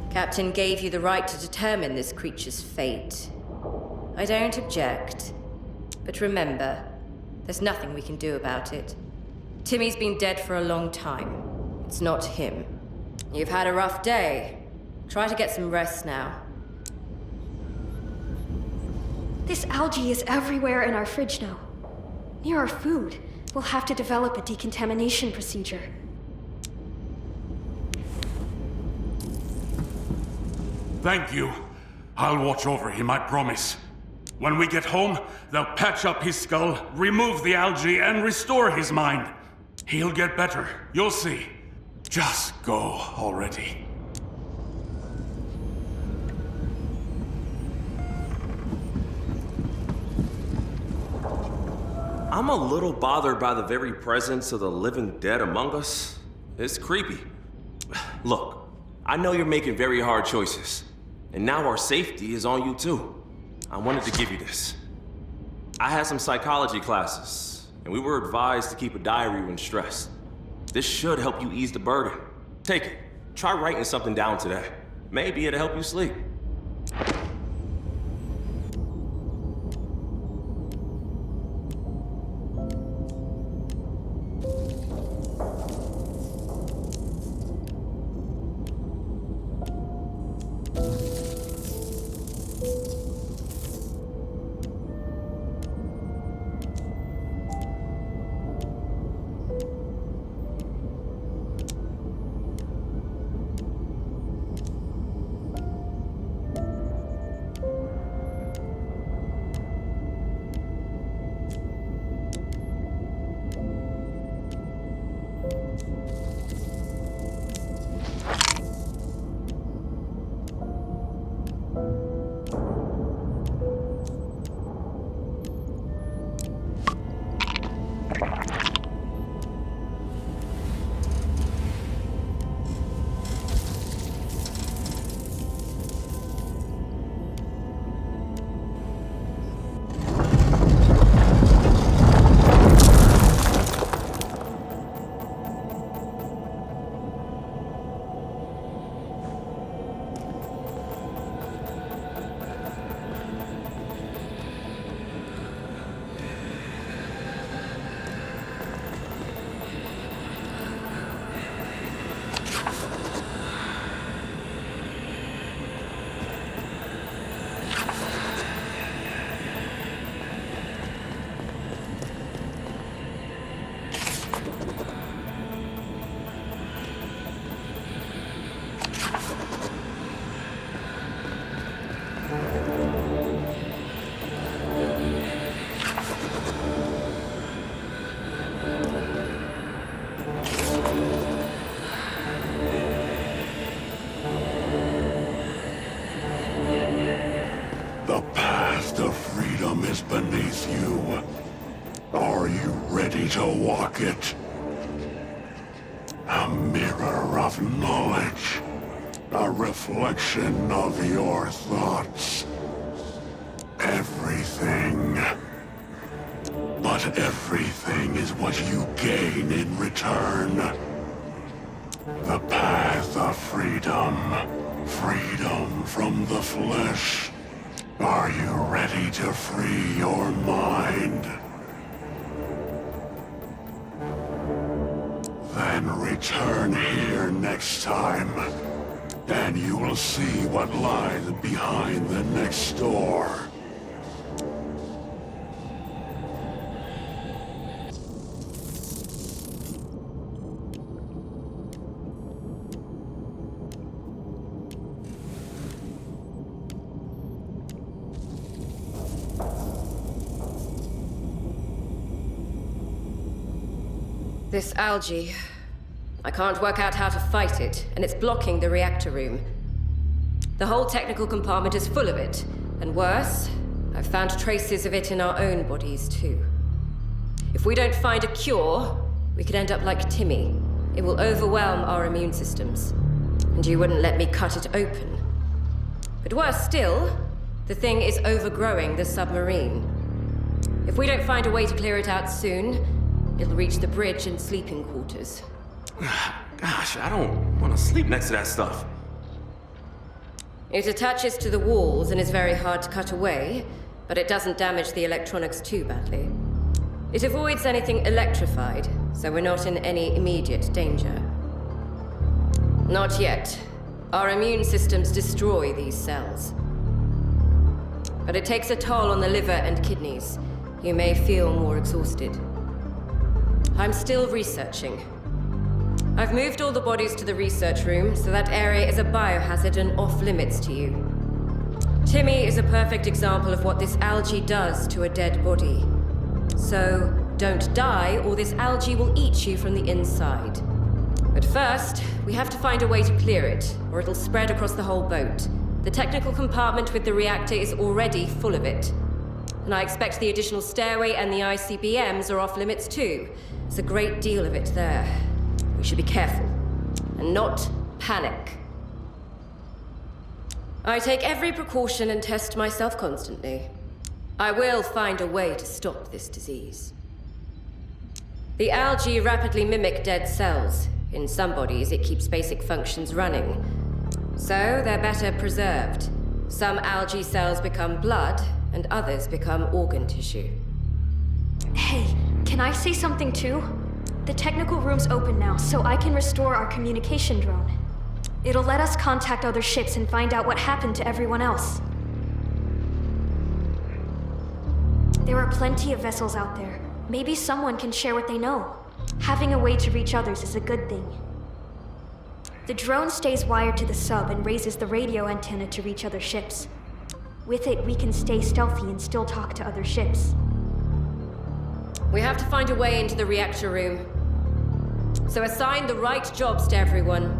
Captain gave you the right to determine this creature's fate. I don't object. But remember, there's nothing we can do about it. Timmy's been dead for a long time. It's not him. You've had a rough day. Try to get some rest now. This algae is everywhere in our fridge now. Near our food. We'll have to develop a decontamination procedure. Thank you. I'll watch over him, I promise. When we get home, they'll patch up his skull, remove the algae, and restore his mind. He'll get better. You'll see. Just go already. I'm a little bothered by the very presence of the living dead among us. It's creepy. Look, I know you're making very hard choices. And now our safety is on you too. I wanted to give you this. I had some psychology classes, and we were advised to keep a diary when stressed. This should help you ease the burden. Take it. Try writing something down today. Maybe it'll help you sleep. is beneath you. Are you ready to walk it? A mirror of knowledge. A reflection of your thoughts. Everything. But everything is what you gain in return. The path of freedom. Freedom from the flesh. Are you ready to free your mind? Then return here next time, and you will see what lies behind the next door. This algae, I can't work out how to fight it, and it's blocking the reactor room. The whole technical compartment is full of it, and worse, I've found traces of it in our own bodies too. If we don't find a cure, we could end up like Timmy. It will overwhelm our immune systems, and you wouldn't let me cut it open. But worse still, the thing is overgrowing the submarine. If we don't find a way to clear it out soon, it'll reach the bridge and sleeping quarters. Gosh, I don't want to sleep next to that stuff. It attaches to the walls and is very hard to cut away, but it doesn't damage the electronics too badly. It avoids anything electrified, so we're not in any immediate danger. Not yet. Our immune systems destroy these cells. But it takes a toll on the liver and kidneys. You may feel more exhausted. I'm still researching. I've moved all the bodies to the research room, so that area is a biohazard and off-limits to you. Timmy is a perfect example of what this algae does to a dead body. So, don't die, or this algae will eat you from the inside. But first, we have to find a way to clear it, or it'll spread across the whole boat. The technical compartment with the reactor is already full of it. And I expect the additional stairway and the ICBMs are off-limits too. There's a great deal of it there. We should be careful, and not panic. I take every precaution and test myself constantly. I will find a way to stop this disease. The algae rapidly mimic dead cells. In some bodies, it keeps basic functions running. So they're better preserved. Some algae cells become blood, and others become organ tissue. Hey, can I say something too? The technical room's open now, so I can restore our communication drone. It'll let us contact other ships and find out what happened to everyone else. There are plenty of vessels out there. Maybe someone can share what they know. Having a way to reach others is a good thing. The drone stays wired to the sub and raises the radio antenna to reach other ships. With it, we can stay stealthy and still talk to other ships. We have to find a way into the reactor room. So assign the right jobs to everyone.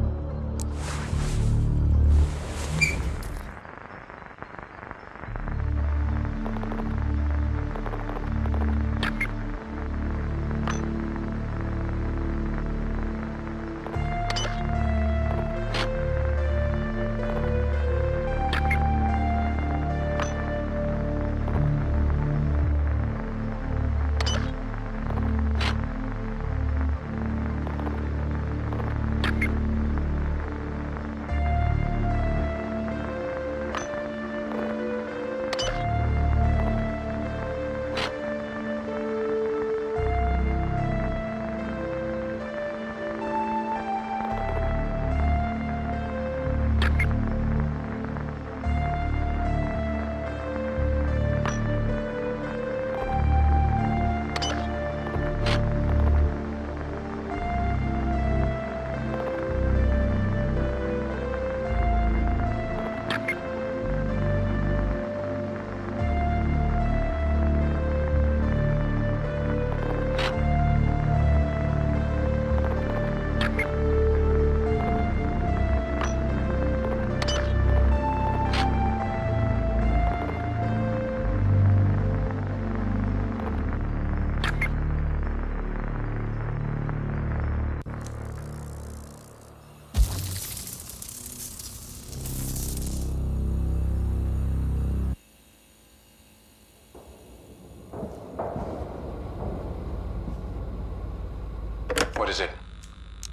visit.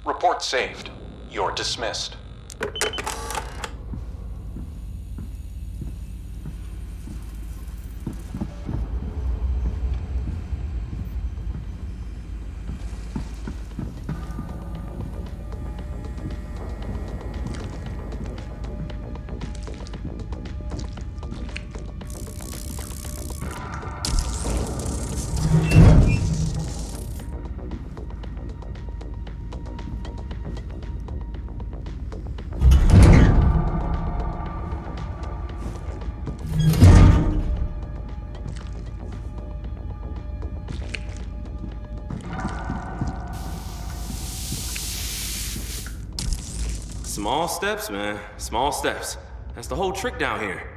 Report saved. You're dismissed. Small steps, man. Small steps. That's the whole trick down here.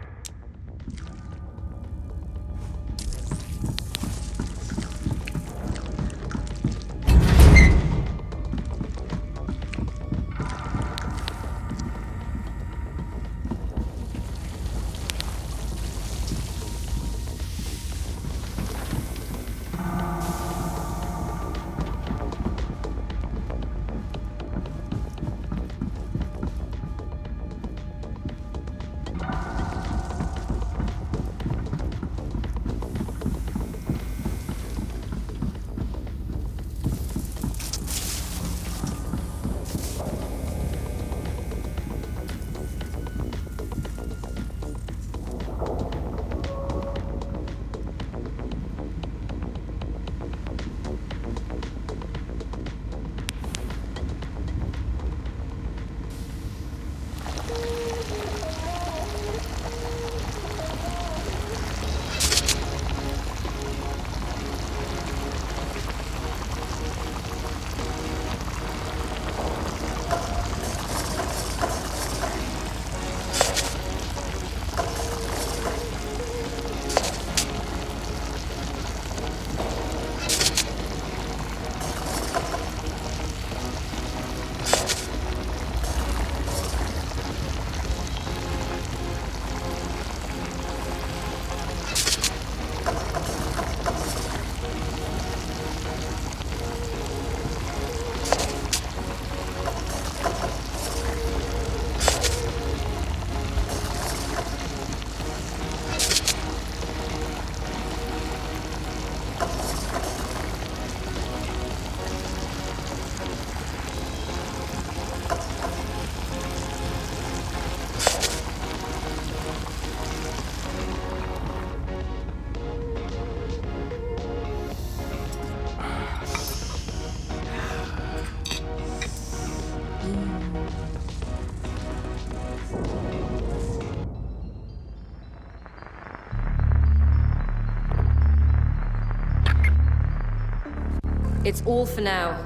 It's all for now.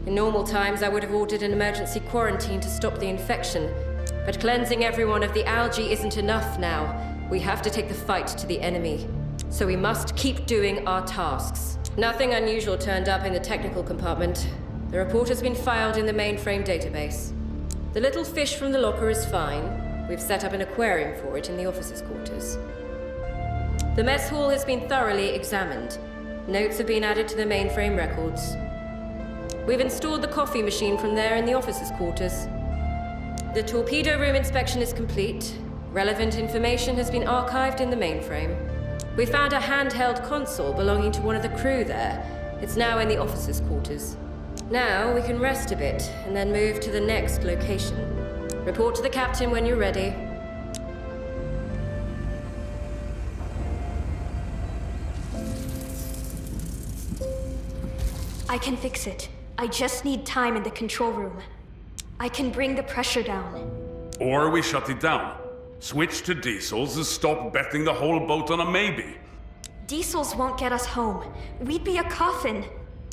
In normal times, I would have ordered an emergency quarantine to stop the infection. But cleansing everyone of the algae isn't enough now. We have to take the fight to the enemy. So we must keep doing our tasks. Nothing unusual turned up in the technical compartment. The report has been filed in the mainframe database. The little fish from the locker is fine. We've set up an aquarium for it in the officers' quarters. The mess hall has been thoroughly examined. Notes have been added to the mainframe records. We've installed the coffee machine from there in the officers' quarters. The torpedo room inspection is complete. Relevant information has been archived in the mainframe. We found a handheld console belonging to one of the crew there. It's now in the officers' quarters. Now we can rest a bit and then move to the next location. Report to the captain when you're ready. I can fix it. I just need time in the control room. I can bring the pressure down. Or we shut it down. Switch to diesels and stop betting the whole boat on a maybe. Diesels won't get us home. We'd be a coffin.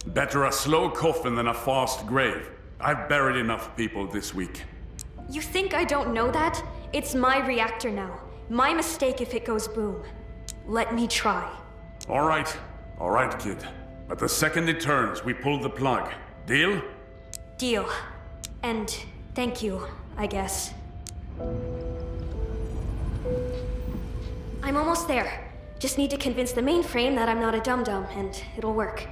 Better a slow coffin than a fast grave. I've buried enough people this week. You think I don't know that? It's my reactor now. My mistake if it goes boom. Let me try. All right, kid. But the second it turns, we pull the plug. Deal? Deal. And thank you, I guess. I'm almost there. Just need to convince the mainframe that I'm not a dum-dum, and it'll work.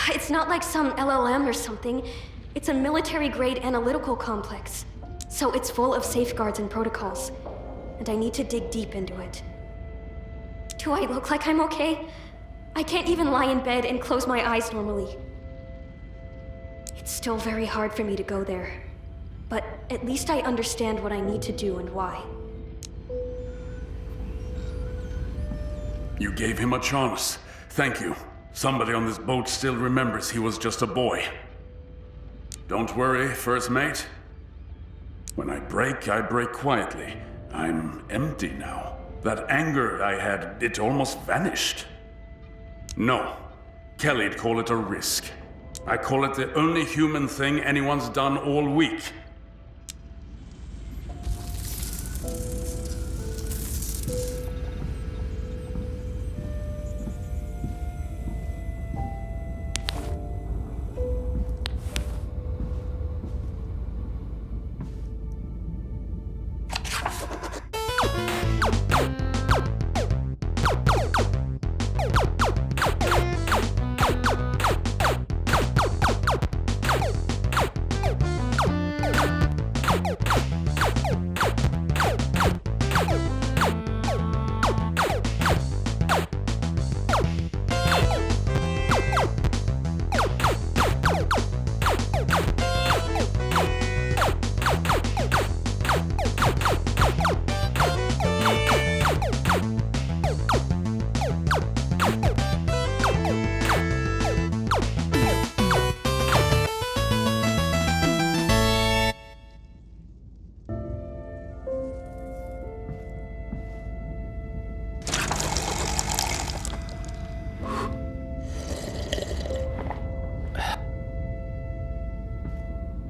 It's not like some LLM or something. It's a military-grade analytical complex. So it's full of safeguards and protocols. And I need to dig deep into it. Do I look like I'm okay? I can't even lie in bed and close my eyes normally. It's still very hard for me to go there. But at least I understand what I need to do and why. You gave him a chance. Thank you. Somebody on this boat still remembers he was just a boy. Don't worry, first mate. When I break quietly. I'm empty now. That anger I had, it almost vanished. No. Kelly'd call it a risk. I call it the only human thing anyone's done all week.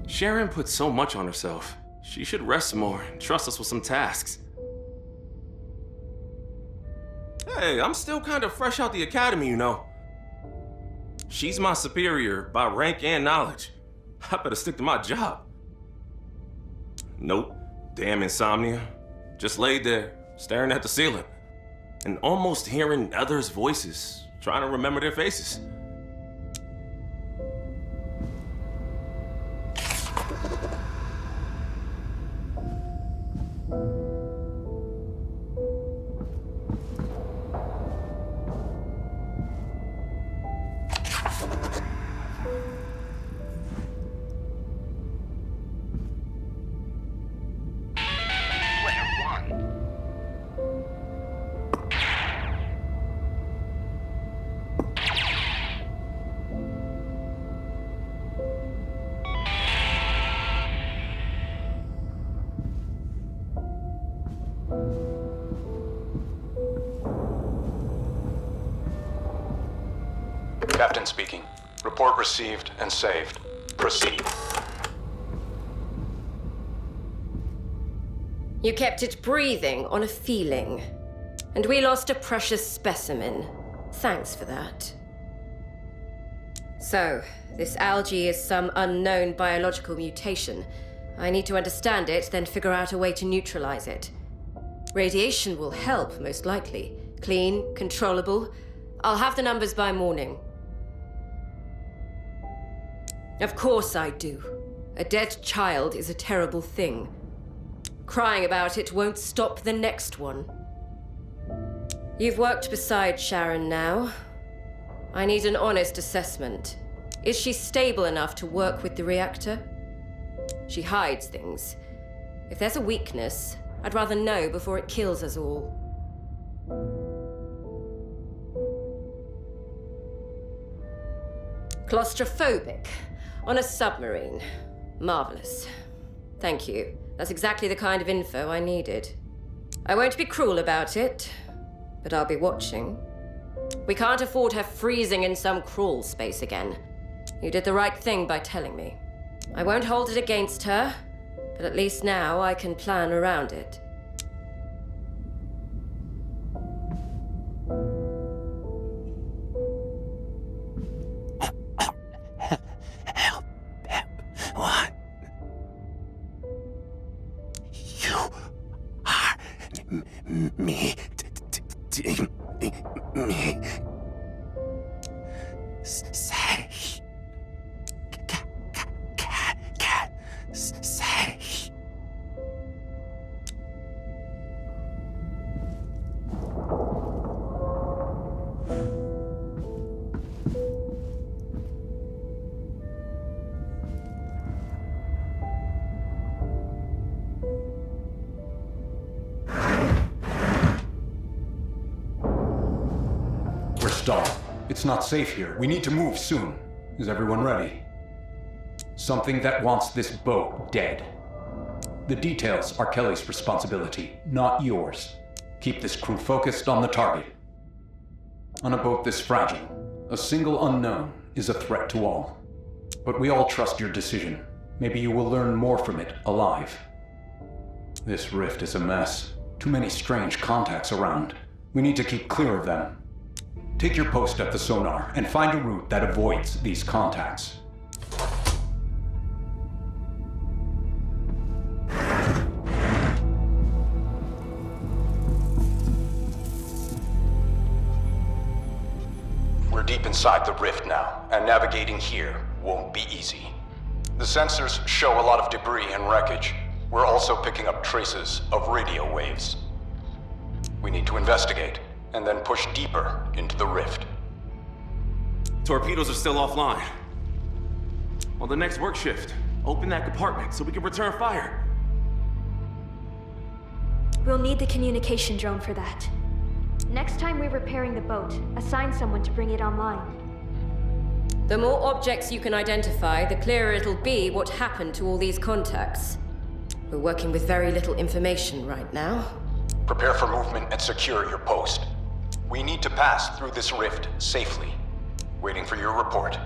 Sharon put so much on herself. She should rest more and trust us with some tasks. Hey, I'm still kind of fresh out the academy, you know. She's my superior by rank and knowledge. I better stick to my job. Nope. Damn insomnia. Just laid there, staring at the ceiling, and almost hearing others' voices, trying to remember their faces. Captain speaking. Report received and saved. Proceed. You kept it breathing on a feeling. And we lost a precious specimen. Thanks for that. So, this algae is some unknown biological mutation. I need to understand it, then figure out a way to neutralize it. Radiation will help, most likely. Clean, controllable. I'll have the numbers by morning. Of course I do. A dead child is a terrible thing. Crying about it won't stop the next one. You've worked beside Sharon now. I need an honest assessment. Is she stable enough to work with the reactor? She hides things. If there's a weakness, I'd rather know before it kills us all. Claustrophobic. On a submarine. Marvelous. Thank you. That's exactly the kind of info I needed. I won't be cruel about it, but I'll be watching. We can't afford her freezing in some crawl space again. You did the right thing by telling me. I won't hold it against her, but at least now I can plan around it. What? You are me. Me. Say stall. It's not safe here. We need to move soon. Is everyone ready? Something that wants this boat dead. The details are Kelly's responsibility, not yours. Keep this crew focused on the target. On a boat this fragile, a single unknown is a threat to all. But we all trust your decision. Maybe you will learn more from it alive. This rift is a mess. Too many strange contacts around. We need to keep clear of them. Take your post at the sonar and find a route that avoids these contacts. We're deep inside the rift now, and navigating here won't be easy. The sensors show a lot of debris and wreckage. We're also picking up traces of radio waves. We need to investigate, and then push deeper into the rift. Torpedoes are still offline. On the next work shift, open that compartment so we can return fire. We'll need the communication drone for that. Next time we're repairing the boat, assign someone to bring it online. The more objects you can identify, the clearer it'll be what happened to all these contacts. We're working with very little information right now. Prepare for movement and secure your post. We need to pass through this rift safely. Waiting for your report.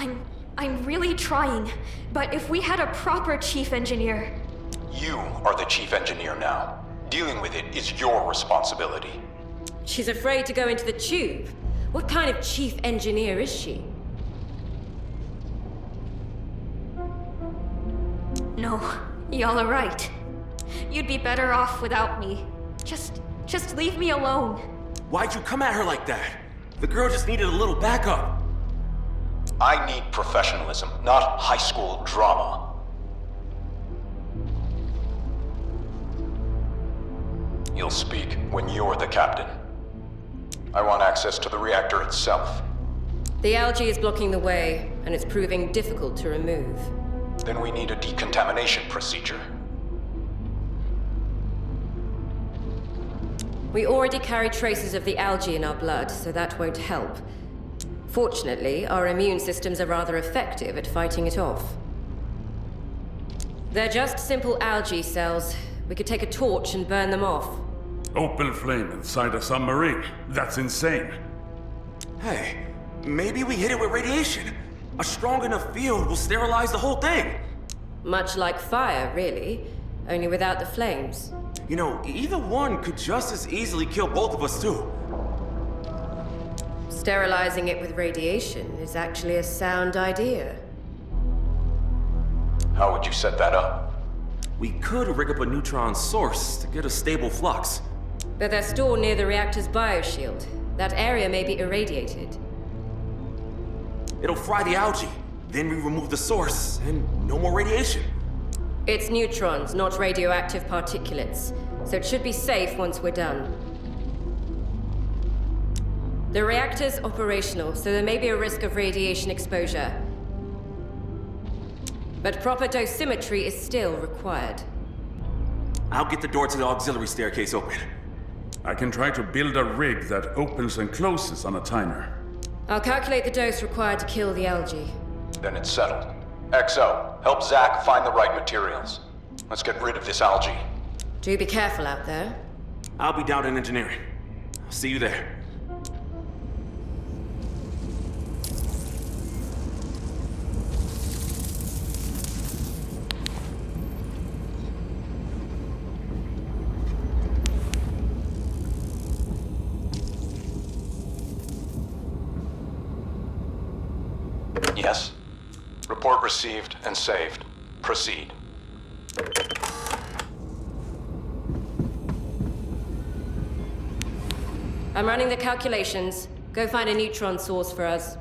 I'm really trying. But if we had a proper chief engineer... You are the chief engineer now. Dealing with it is your responsibility. She's afraid to go into the tube. What kind of chief engineer is she? No, y'all are right. You'd be better off without me. Just leave me alone. Why'd you come at her like that? The girl just needed a little backup. I need professionalism, not high school drama. You'll speak when you're the captain. I want access to the reactor itself. The algae is blocking the way, and it's proving difficult to remove. Then we need a decontamination procedure. We already carry traces of the algae in our blood, so that won't help. Fortunately, our immune systems are rather effective at fighting it off. They're just simple algae cells. We could take a torch and burn them off. Open flame inside a submarine. That's insane. Hey, maybe we hit it with radiation. A strong enough field will sterilize the whole thing. Much like fire, really, only without the flames. You know, either one could just as easily kill both of us, too. Sterilizing it with radiation is actually a sound idea. How would you set that up? We could rig up a neutron source to get a stable flux. But they're stored near the reactor's bioshield. That area may be irradiated. It'll fry the algae. Then we remove the source, and no more radiation. It's neutrons, not radioactive particulates, so it should be safe once we're done. The reactor's operational, so there may be a risk of radiation exposure. But proper dosimetry is still required. I'll get the door to the auxiliary staircase open. I can try to build a rig that opens and closes on a timer. I'll calculate the dose required to kill the algae. Then it's settled. XO, help Zach find the right materials. Let's get rid of this algae. Do be careful out there. I'll be down in engineering. I'll see you there. Yes. Report received and saved. Proceed. I'm running the calculations. Go find a neutron source for us.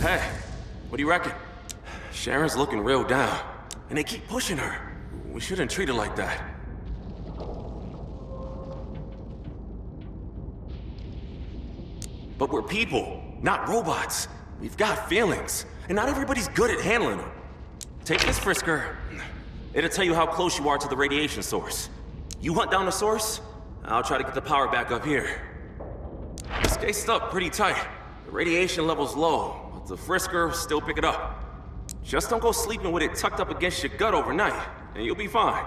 Hey, what do you reckon? Sharon's looking real down, and they keep pushing her. We shouldn't treat it like that. But we're people, not robots. We've got feelings, and not everybody's good at handling them. Take this Frisker. It'll tell you how close you are to the radiation source. You hunt down the source, I'll try to get the power back up here. It's cased up pretty tight. The radiation level's low, but the Frisker will still pick it up. Just don't go sleeping with it tucked up against your gut overnight, and you'll be fine.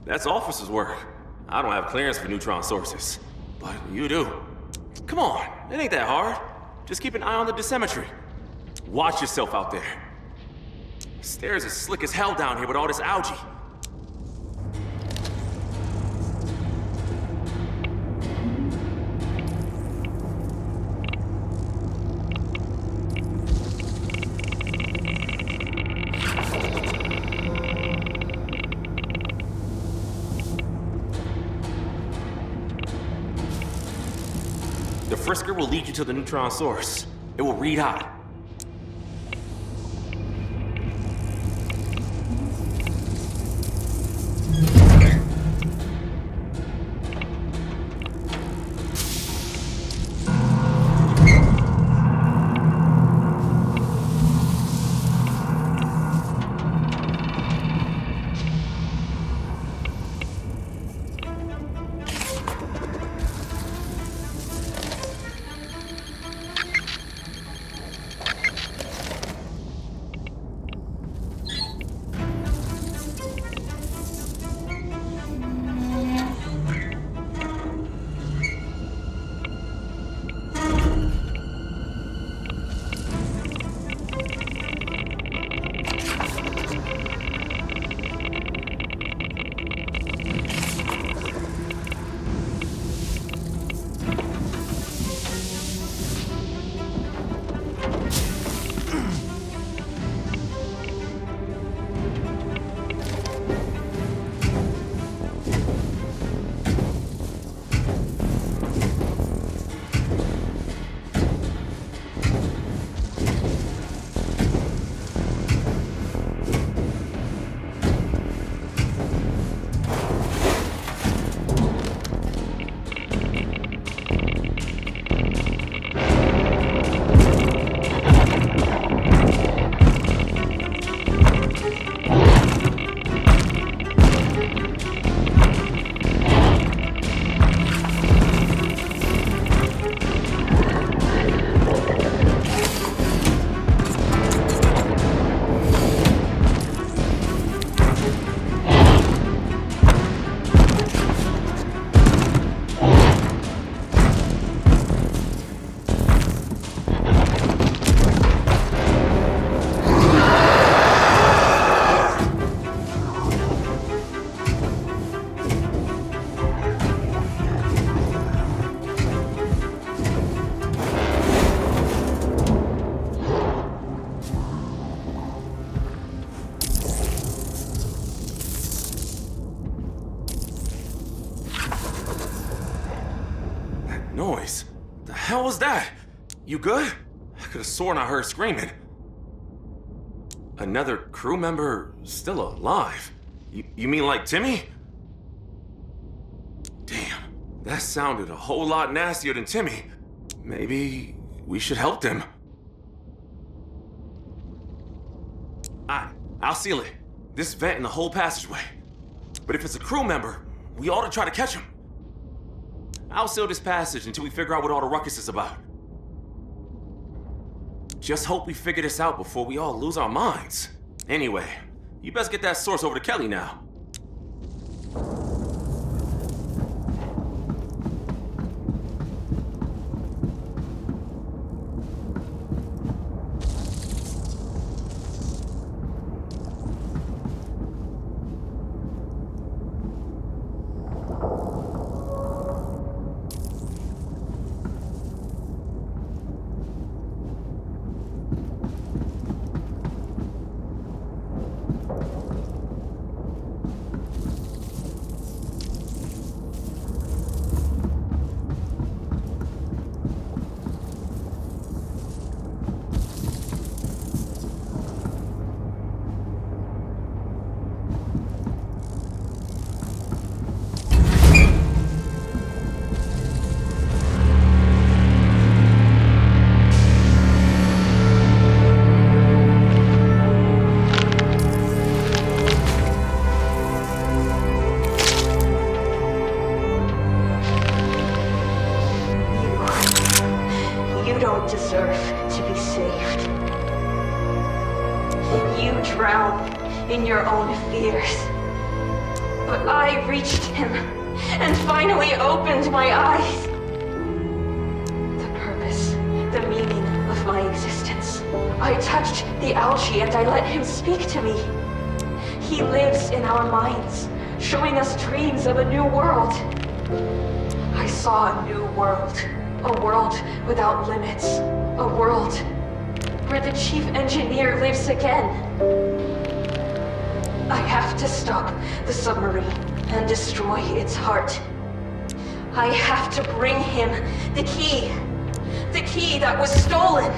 That's officer's work. I don't have clearance for neutron sources, but you do. Come on, it ain't that hard. Just keep an eye on the dosimetry. Watch yourself out there. Stairs is slick as hell down here with all this algae. The Frisker will lead you to the neutron source. It will read hot. Noise? The hell was that? You good? I could have sworn I heard screaming. Another crew member still alive? You mean like Timmy? Damn, that sounded a whole lot nastier than Timmy. Maybe we should help them. I'll seal it. This vent and the whole passageway. But if it's a crew member, we ought to try to catch him. I'll seal this passage until we figure out what all the ruckus is about. Just hope we figure this out before we all lose our minds. Anyway, you best get that source over to Kelly now. don't deserve to be saved. You drown in your own fears. But I reached him and finally opened my eyes. The purpose, the meaning of my existence. I touched the algae and I let him speak to me. He lives in our minds, showing us dreams of a new world. I saw a new world. A world without limits. A world where the chief engineer lives again. I have to stop the submarine and destroy its heart. I have to bring him the key. The key that was stolen.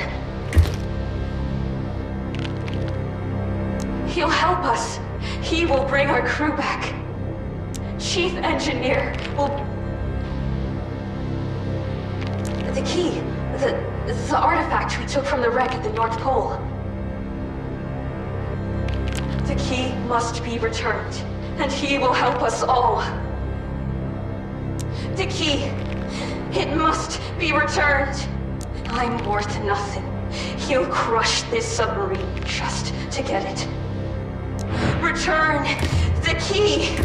He'll help us. He will bring our crew back. Chief Engineer will... The key. The artifact we took from the wreck at the North Pole. The key must be returned, and he will help us all. The key. It must be returned. I'm worth nothing. He'll crush this submarine just to get it. Return the key!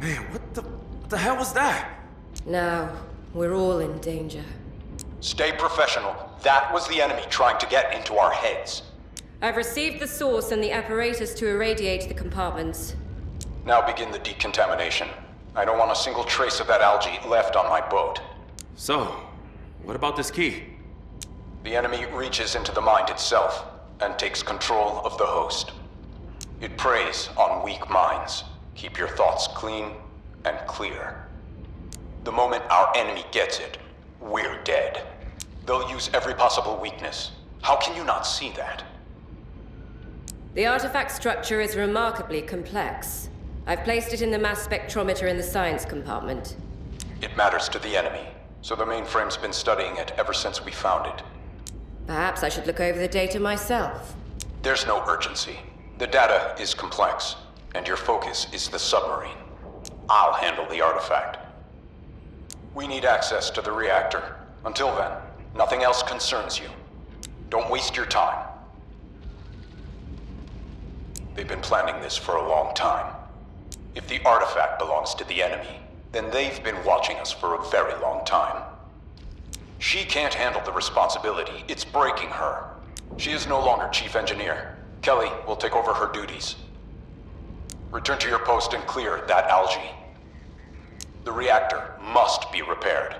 Man, what the hell was that? Now, we're all in danger. Stay professional. That was the enemy trying to get into our heads. I've received the source and the apparatus to irradiate the compartments. Now begin the decontamination. I don't want a single trace of that algae left on my boat. So, what about this key? The enemy reaches into the mind itself and takes control of the host. It preys on weak minds. Keep your thoughts clean and clear. The moment our enemy gets it, we're dead. They'll use every possible weakness. How can you not see that? The artifact structure is remarkably complex. I've placed it in the mass spectrometer in the science compartment. It matters to the enemy, so the mainframe's been studying it ever since we found it. Perhaps I should look over the data myself. There's no urgency. The data is complex, and your focus is the submarine. I'll handle the artifact. We need access to the reactor. Until then, nothing else concerns you. Don't waste your time. They've been planning this for a long time. If the artifact belongs to the enemy, then they've been watching us for a very long time. She can't handle the responsibility. It's breaking her. She is no longer chief engineer. Kelly will take over her duties. Return to your post and clear that algae. The reactor must be repaired.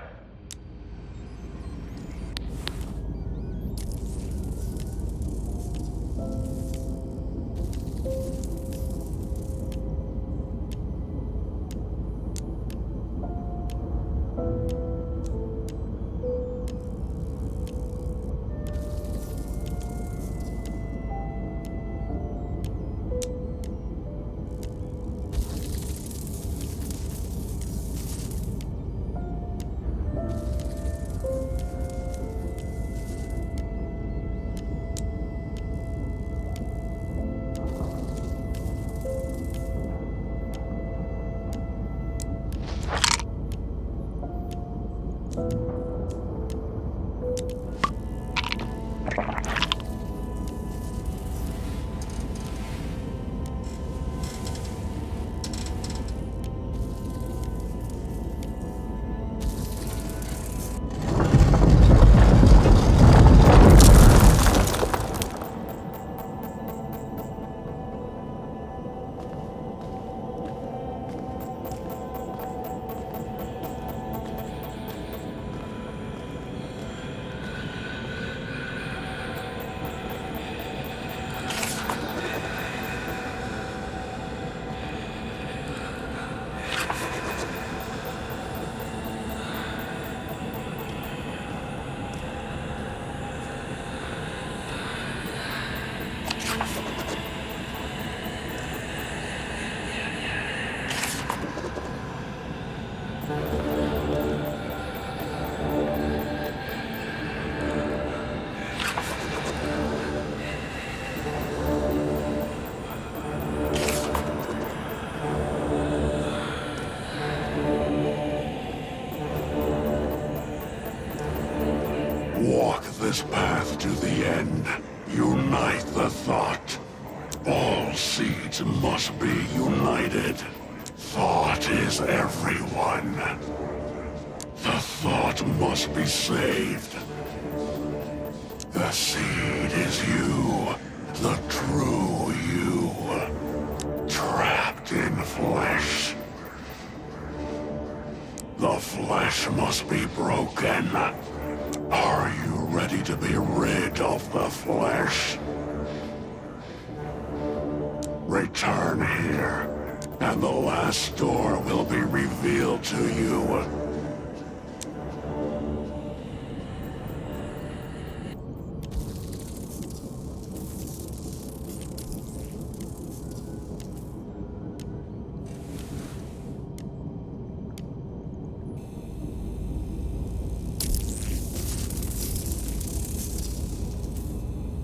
this path to the end. Unite the thought. All seeds must be united. Thought is everyone. The thought must be saved. The seed is you, the true you, trapped in flesh. The flesh must be broken. Are you ready to be rid of the flesh? Return here, and the last door will be revealed to you.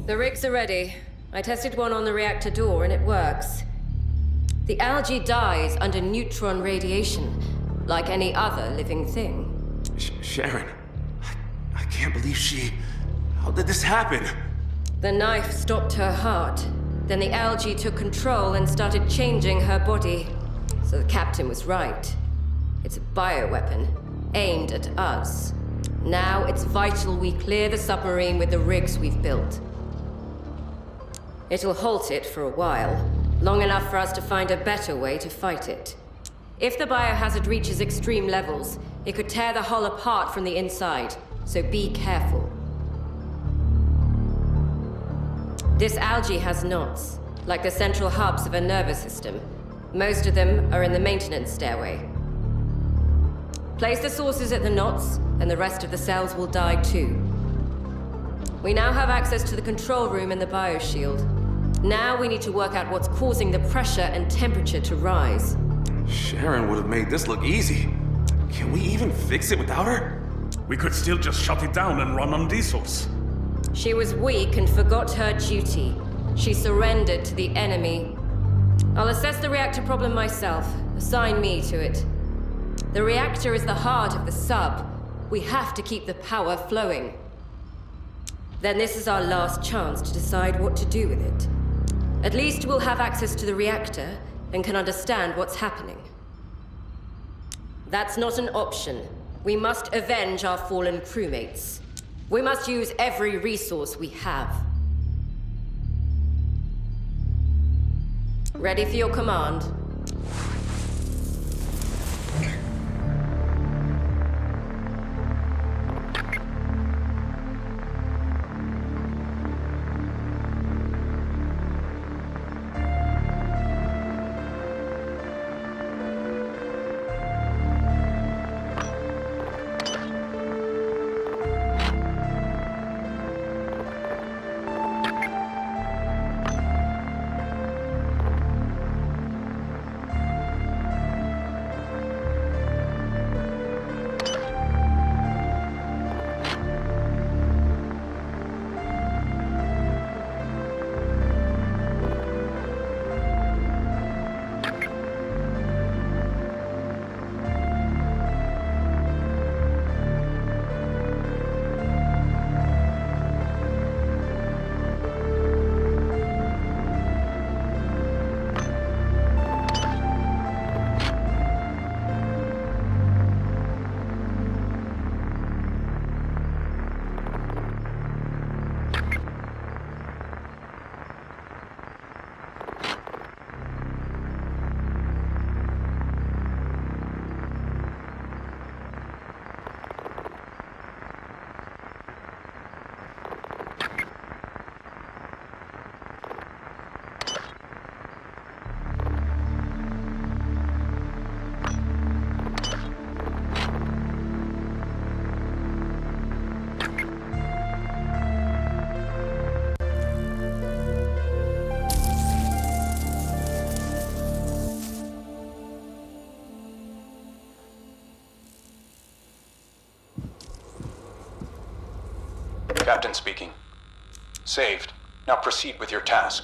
The rigs are ready. I tested one on the reactor door and it works. The algae dies under neutron radiation, like any other living thing. Sharon, I can't believe she... How did this happen? The knife stopped her heart. Then the algae took control and started changing her body. So the captain was right. It's a bioweapon, aimed at us. Now it's vital we clear the submarine with the rigs we've built. It'll halt it for a while, long enough for us to find a better way to fight it. If the biohazard reaches extreme levels, it could tear the hull apart from the inside, so be careful. This algae has knots, like the central hubs of a nervous system. Most of them are in the maintenance stairway. Place the sources at the knots, and the rest of the cells will die too. We now have access to the control room and the bioshield. Now we need to work out what's causing the pressure and temperature to rise. Sharon would have made this look easy. Can we even fix it without her? We could still just shut it down and run on diesels. She was weak and forgot her duty. She surrendered to the enemy. I'll assess the reactor problem myself. Assign me to it. The reactor is the heart of the sub. We have to keep the power flowing. Then this is our last chance to decide what to do with it. At least we'll have access to the reactor and can understand what's happening. That's not an option. We must avenge our fallen crewmates. We must use every resource we have. Ready for your command? Captain speaking. Saved. Now proceed with your task.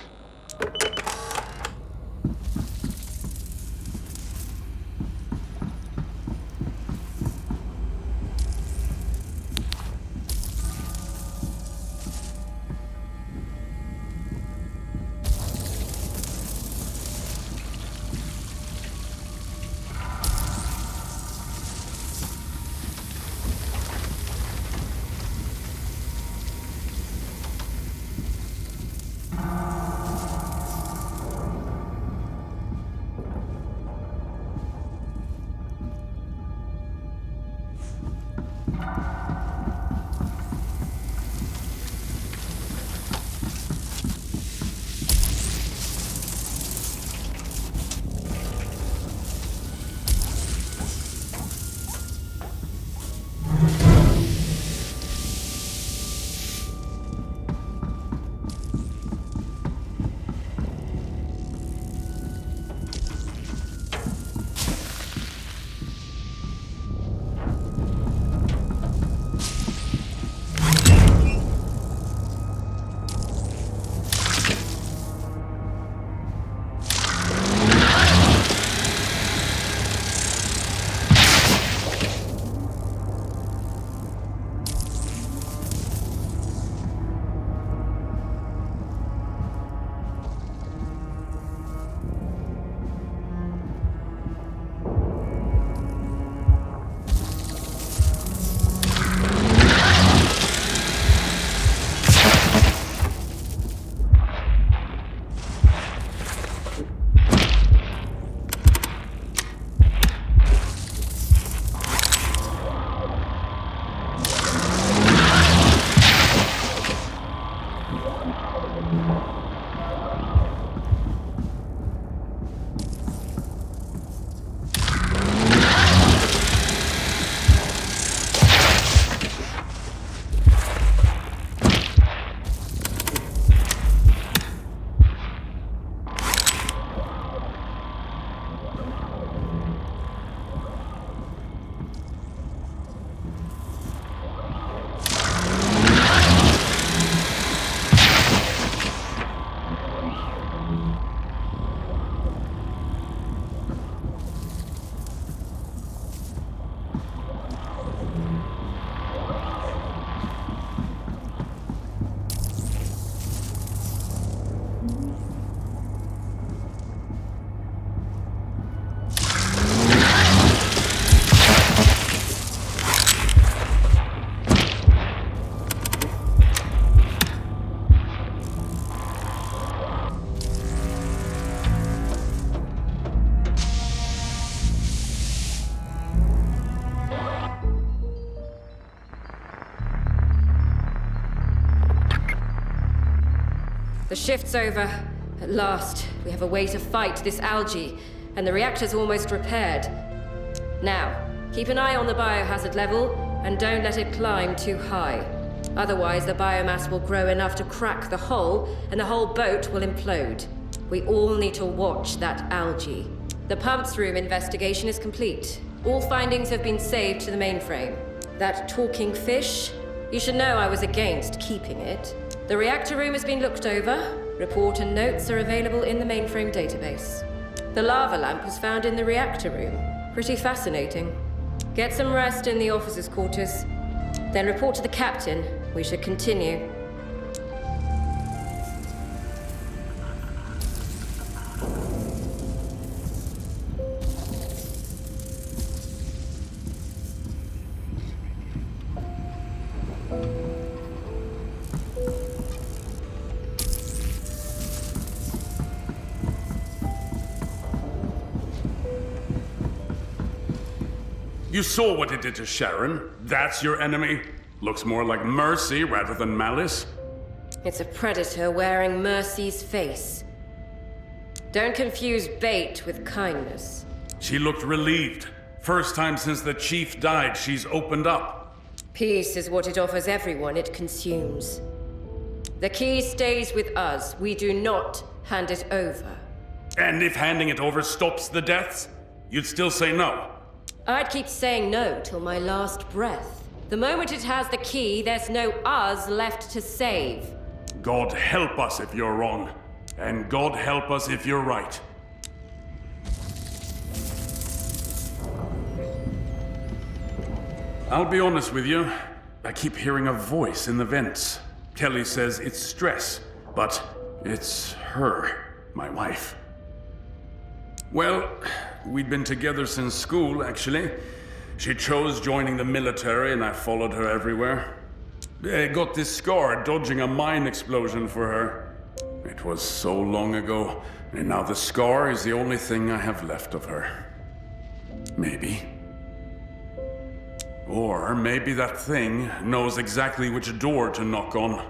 The shift's over. At last, we have a way to fight this algae, and the reactor's almost repaired. Now, keep an eye on the biohazard level, and don't let it climb too high. Otherwise, the biomass will grow enough to crack the hull, and the whole boat will implode. We all need to watch that algae. The pumps room investigation is complete. All findings have been saved to the mainframe. That talking fish? You should know I was against keeping it. The reactor room has been looked over. Report and notes are available in the mainframe database. The lava lamp was found in the reactor room. Pretty fascinating. Get some rest in the officers' quarters. Then report to the captain. We should continue. You saw what it did to Sharon. That's your enemy? Looks more like mercy rather than malice. It's a predator wearing Mercy's face. Don't confuse bait with kindness. She looked relieved. First time since the chief died, she's opened up. Peace is what it offers everyone it consumes. The key stays with us. We do not hand it over. And if handing it over stops the deaths, you'd still say no? I'd keep saying no till my last breath. The moment it has the key, there's no us left to save. God help us if you're wrong. And God help us if you're right. I'll be honest with you. I keep hearing a voice in the vents. Kelly says it's stress, but it's her, my wife. Well, we'd been together since school, actually. She chose joining the military, and I followed her everywhere. I got this scar dodging a mine explosion for her. It was so long ago, and now the scar is the only thing I have left of her. Maybe. Or maybe that thing knows exactly which door to knock on.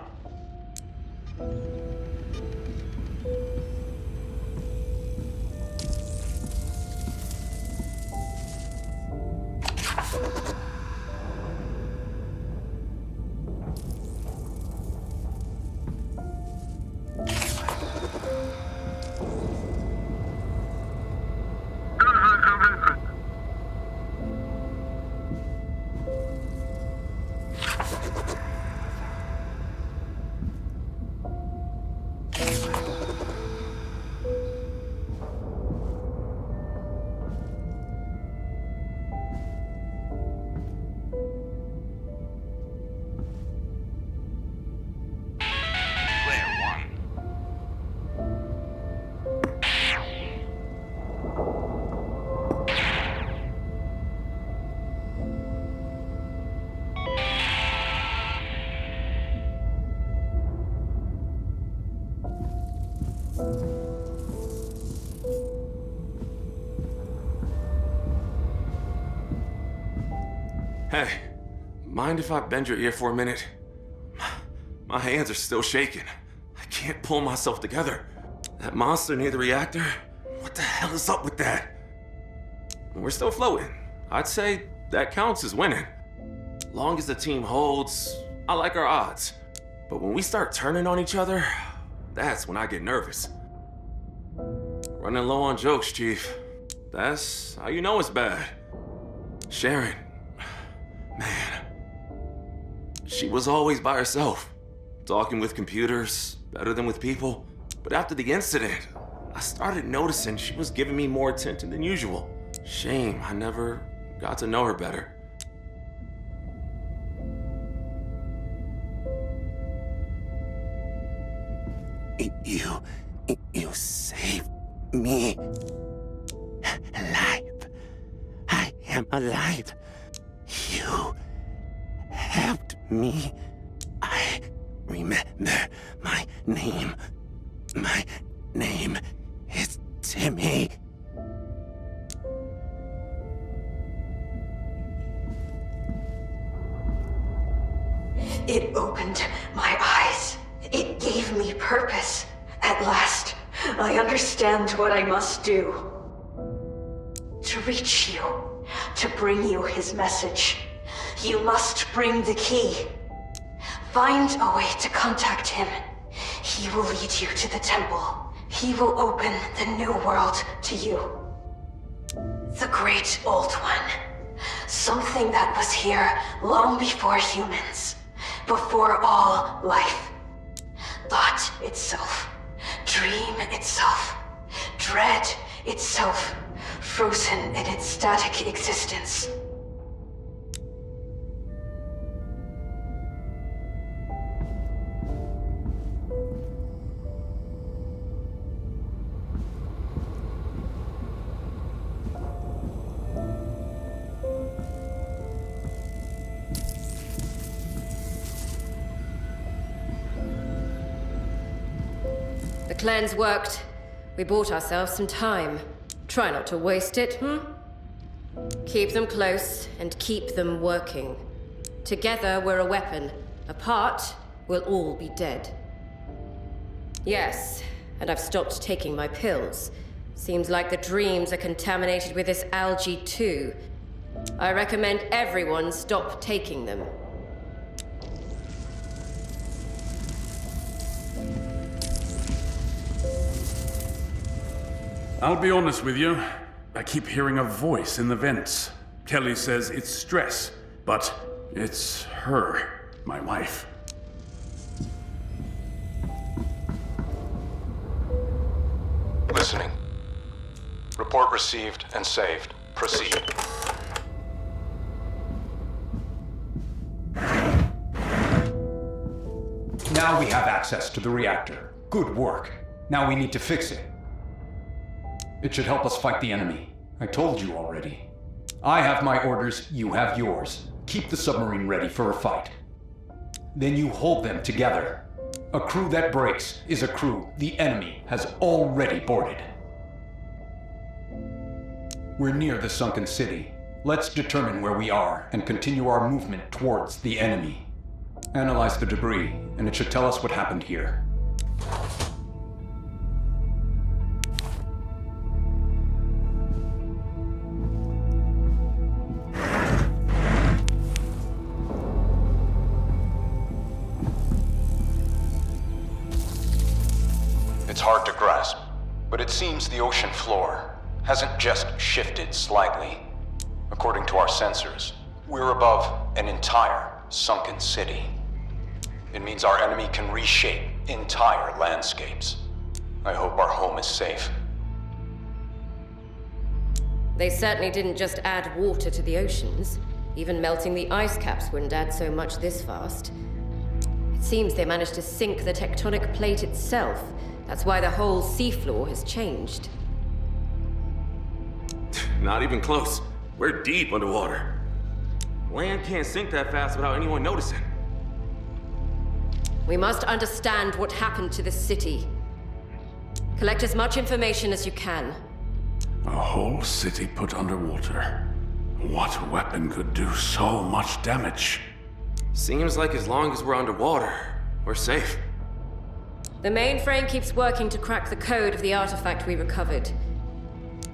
Hey, mind if I bend your ear for a minute? My hands are still shaking. I can't pull myself together. That monster near the reactor? What the hell is up with that? We're still floating. I'd say that counts as winning. Long as the team holds, I like our odds. But when we start turning on each other, that's when I get nervous. Running low on jokes, Chief. That's how you know it's bad. Sharon, man, she was always by herself, talking with computers better than with people. But after the incident, I started noticing she was giving me more attention than usual. Shame I never got to know her better. You saved me. Alive. I am alive. You helped me. I remember my name. My name is Timmy. It opened my eyes. It gave me purpose. At last, I understand what I must do. To reach you, to bring you his message, you must bring the key. Find a way to contact him. He will lead you to the temple. He will open the new world to you. The great old one. Something that was here long before humans. Before all life. Thought itself. Dream itself. Dread itself. Frozen in its static existence. The cleanse worked. We bought ourselves some time. Try not to waste it, Keep them close and keep them working. Together, we're a weapon. Apart, we'll all be dead. Yes, and I've stopped taking my pills. Seems like the dreams are contaminated with this algae too. I recommend everyone stop taking them. I'll be honest with you. I keep hearing a voice in the vents. Kelly says it's stress, but it's her, my wife. Listening. Report received and saved. Proceed. Now we have access to the reactor. Good work. Now we need to fix it. It should help us fight the enemy. I told you already. I have my orders, you have yours. Keep the submarine ready for a fight. Then you hold them together. A crew that breaks is a crew the enemy has already boarded. We're near the sunken city. Let's determine where we are and continue our movement towards the enemy. Analyze the debris, and it should tell us what happened here. It's hard to grasp, but it seems the ocean floor hasn't just shifted slightly. According to our sensors, we're above an entire sunken city. It means our enemy can reshape entire landscapes. I hope our home is safe. They certainly didn't just add water to the oceans. Even melting the ice caps wouldn't add so much this fast. It seems they managed to sink the tectonic plate itself. That's why the whole seafloor has changed. Not even close. We're deep underwater. Land can't sink that fast without anyone noticing. We must understand what happened to this city. Collect as much information as you can. A whole city put underwater. What weapon could do so much damage? Seems like as long as we're underwater, We're safe. The mainframe keeps working to crack the code of the artifact we recovered.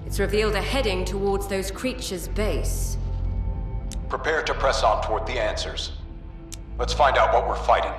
It's revealed a heading towards those creatures' base. Prepare to press on toward the answers. Let's find out what we're fighting.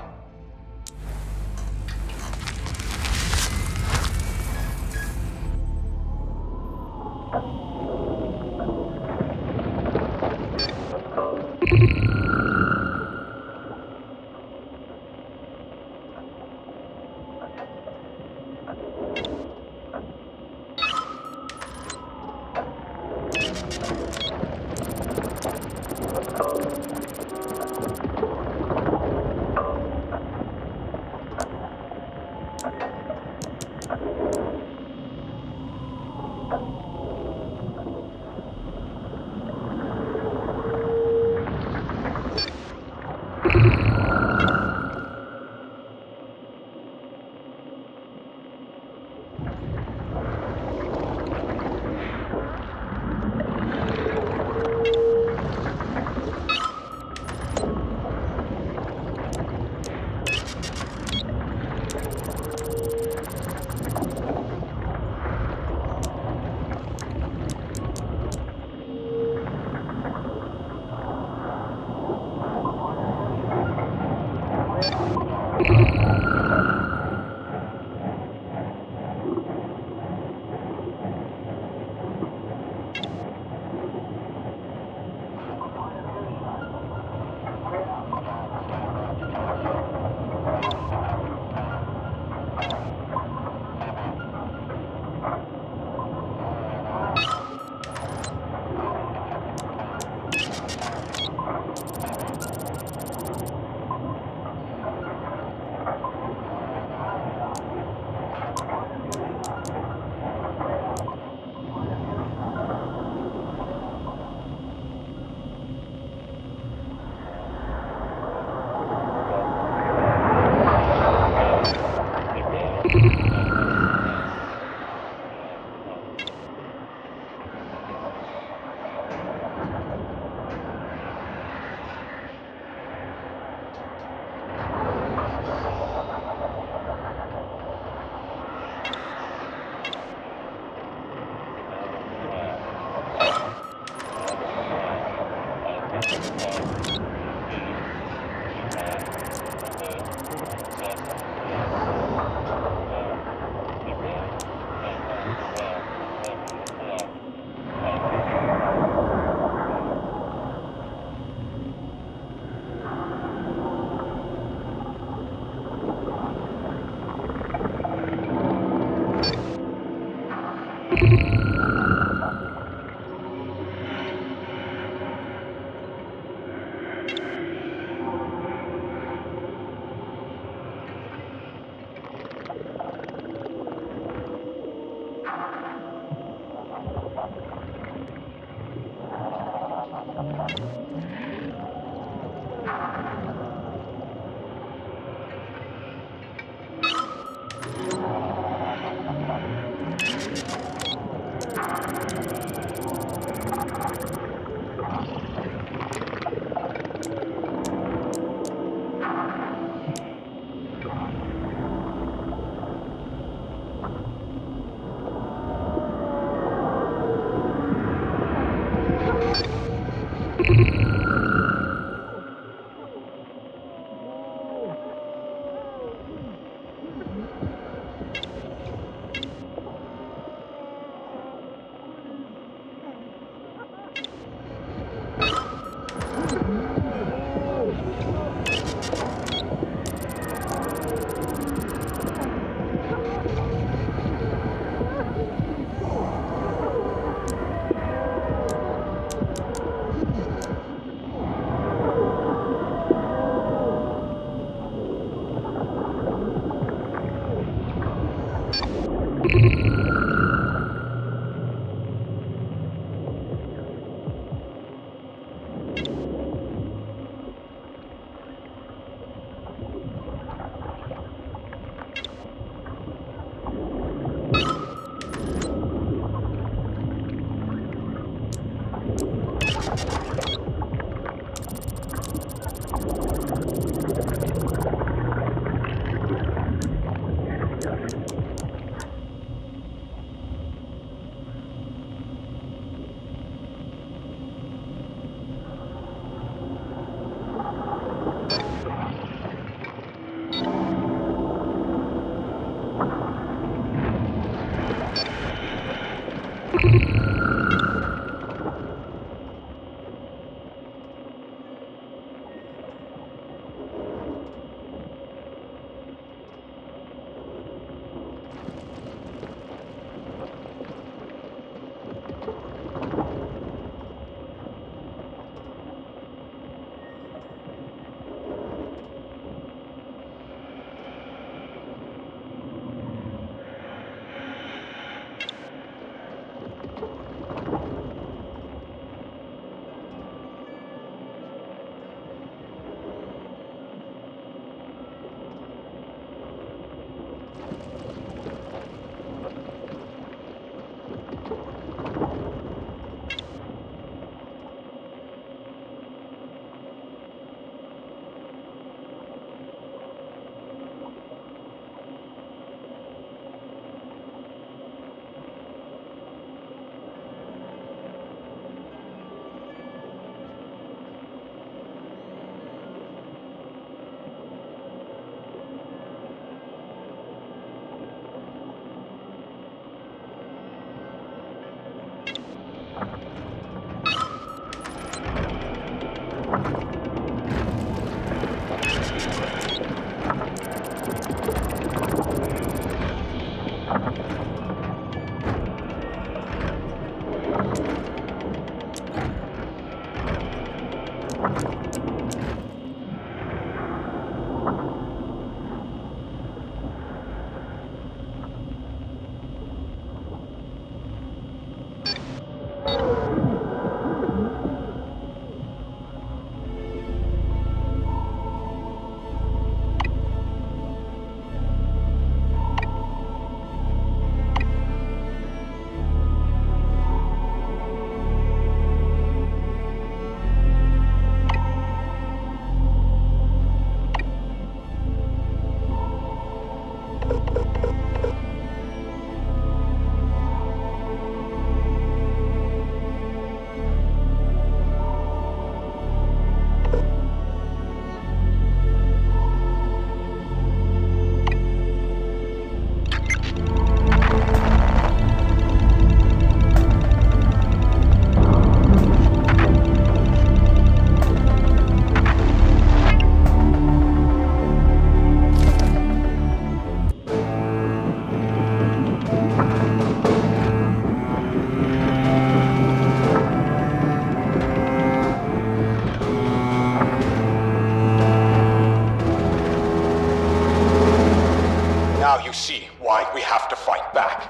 Now you see why we have to fight back.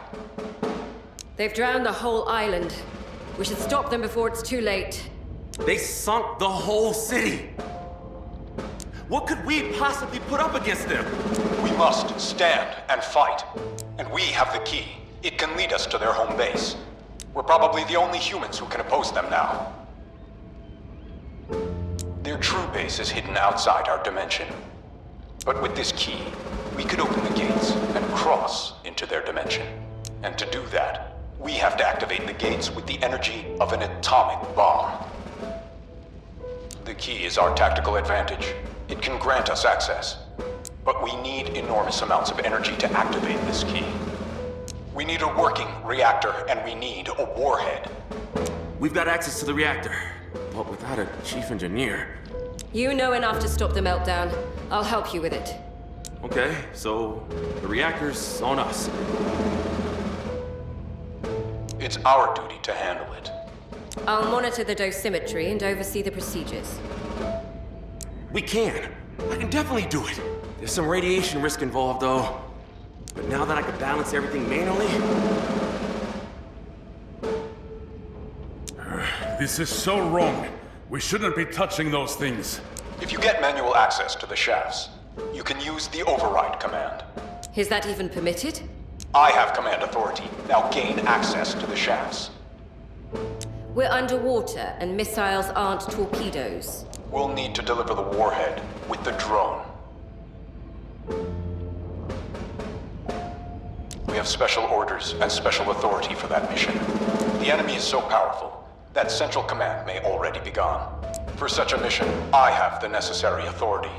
They've drowned the whole island. We should stop them before it's too late. They sunk the whole city. What could we possibly put up against them? We must stand and fight. And we have the key. It can lead us to their home base. We're probably the only humans who can oppose them now. Their true base is hidden outside our dimension. But with this key, we could open the gates and cross into their dimension. And to do that, we have to activate the gates with the energy of an atomic bomb. The key is our tactical advantage. It can grant us access. But we need enormous amounts of energy to activate this key. We need a working reactor, and we need a warhead. We've got access to the reactor, but without a chief engineer. You know enough to stop the meltdown. I'll help you with it. Okay, so the reactor's on us. It's our duty to handle it. I'll monitor the dosimetry and oversee the procedures. We can. I can definitely do it. There's some radiation risk involved, though. But now that I can balance everything manually... This is so wrong. We shouldn't be touching those things. If you get manual access to the shafts, you can use the override command. Is that even permitted? I have command authority. Now gain access to the shafts. We're underwater, and missiles aren't torpedoes. We'll need to deliver the warhead with the drone. We have special orders and special authority for that mission. The enemy is so powerful that Central Command may already be gone. For such a mission, I have the necessary authority.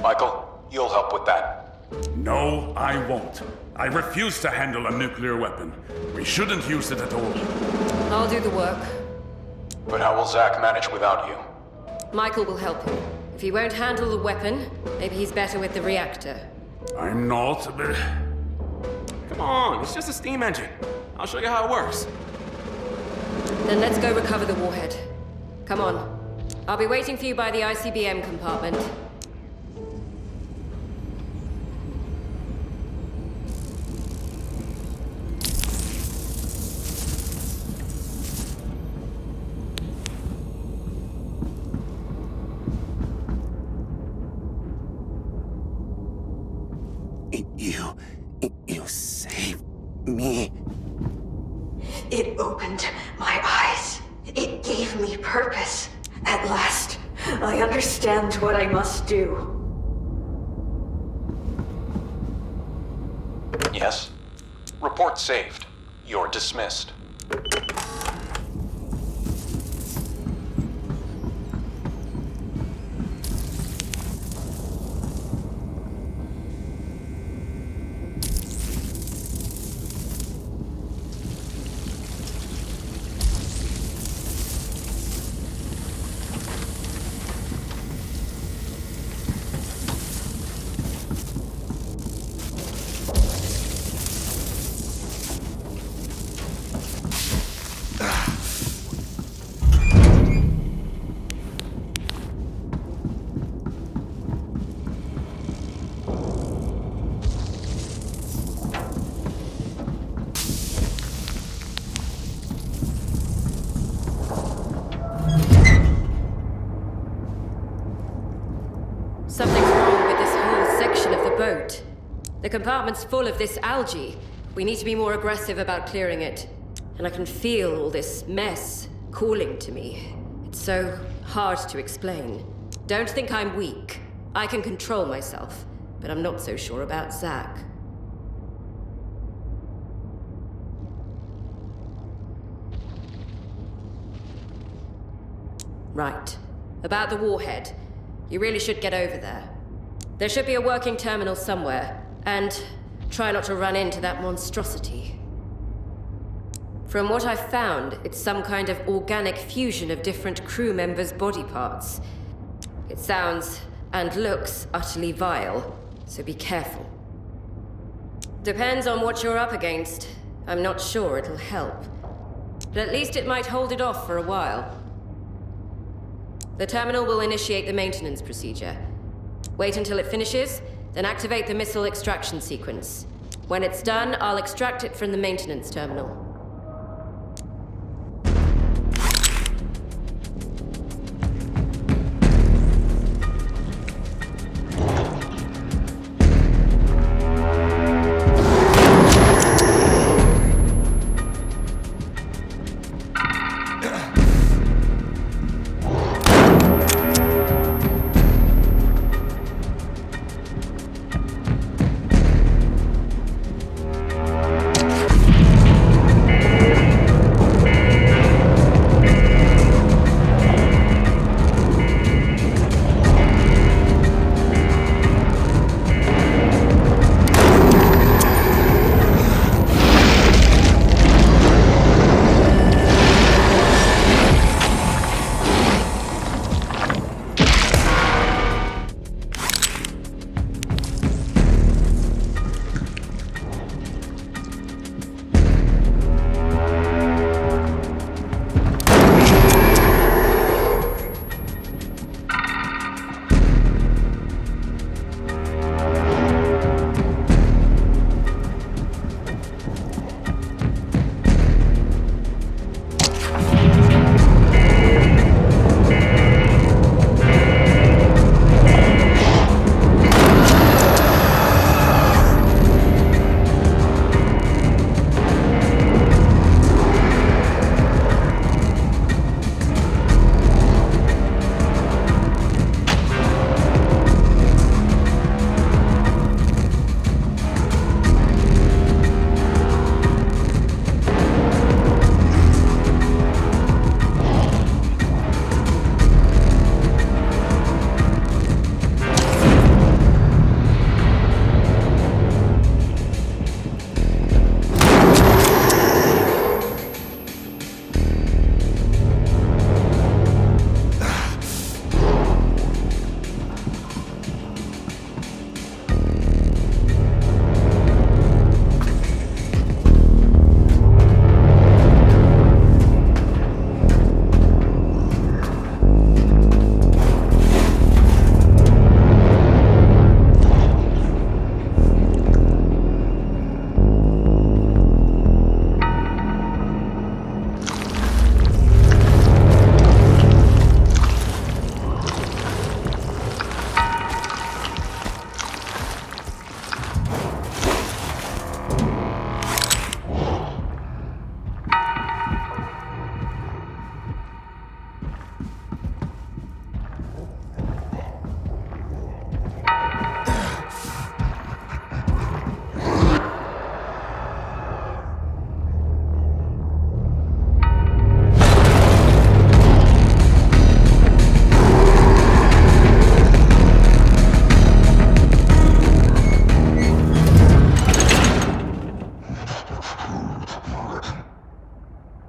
Michael, you'll help with that. No, I won't. I refuse to handle a nuclear weapon. We shouldn't use it at all. I'll do the work. But how will Zack manage without you? Michael will help him. If he won't handle the weapon, maybe he's better with the reactor. I'm not, but... Come on, it's just a steam engine. I'll show you how it works. Then let's go recover the warhead. Come on. I'll be waiting for you by the ICBM compartment. You saved me. It opened my eyes. It gave me purpose. At last, I understand what I must do. Yes? Report saved. You're dismissed. Something's wrong with this whole section of the boat. The compartment's full of this algae. We need to be more aggressive about clearing it. And I can feel all this mess calling to me. It's so hard to explain. Don't think I'm weak. I can control myself, but I'm not so sure about Zack. Right. About the warhead. You really should get over there. There should be a working terminal somewhere, and try not to run into that monstrosity. From what I've found, it's some kind of organic fusion of different crew members' body parts. It sounds and looks utterly vile, so be careful. Depends on what you're up against. I'm not sure it'll help. But at least it might hold it off for a while. The terminal will initiate the maintenance procedure. Wait until it finishes, then activate the missile extraction sequence. When it's done, I'll extract it from the maintenance terminal.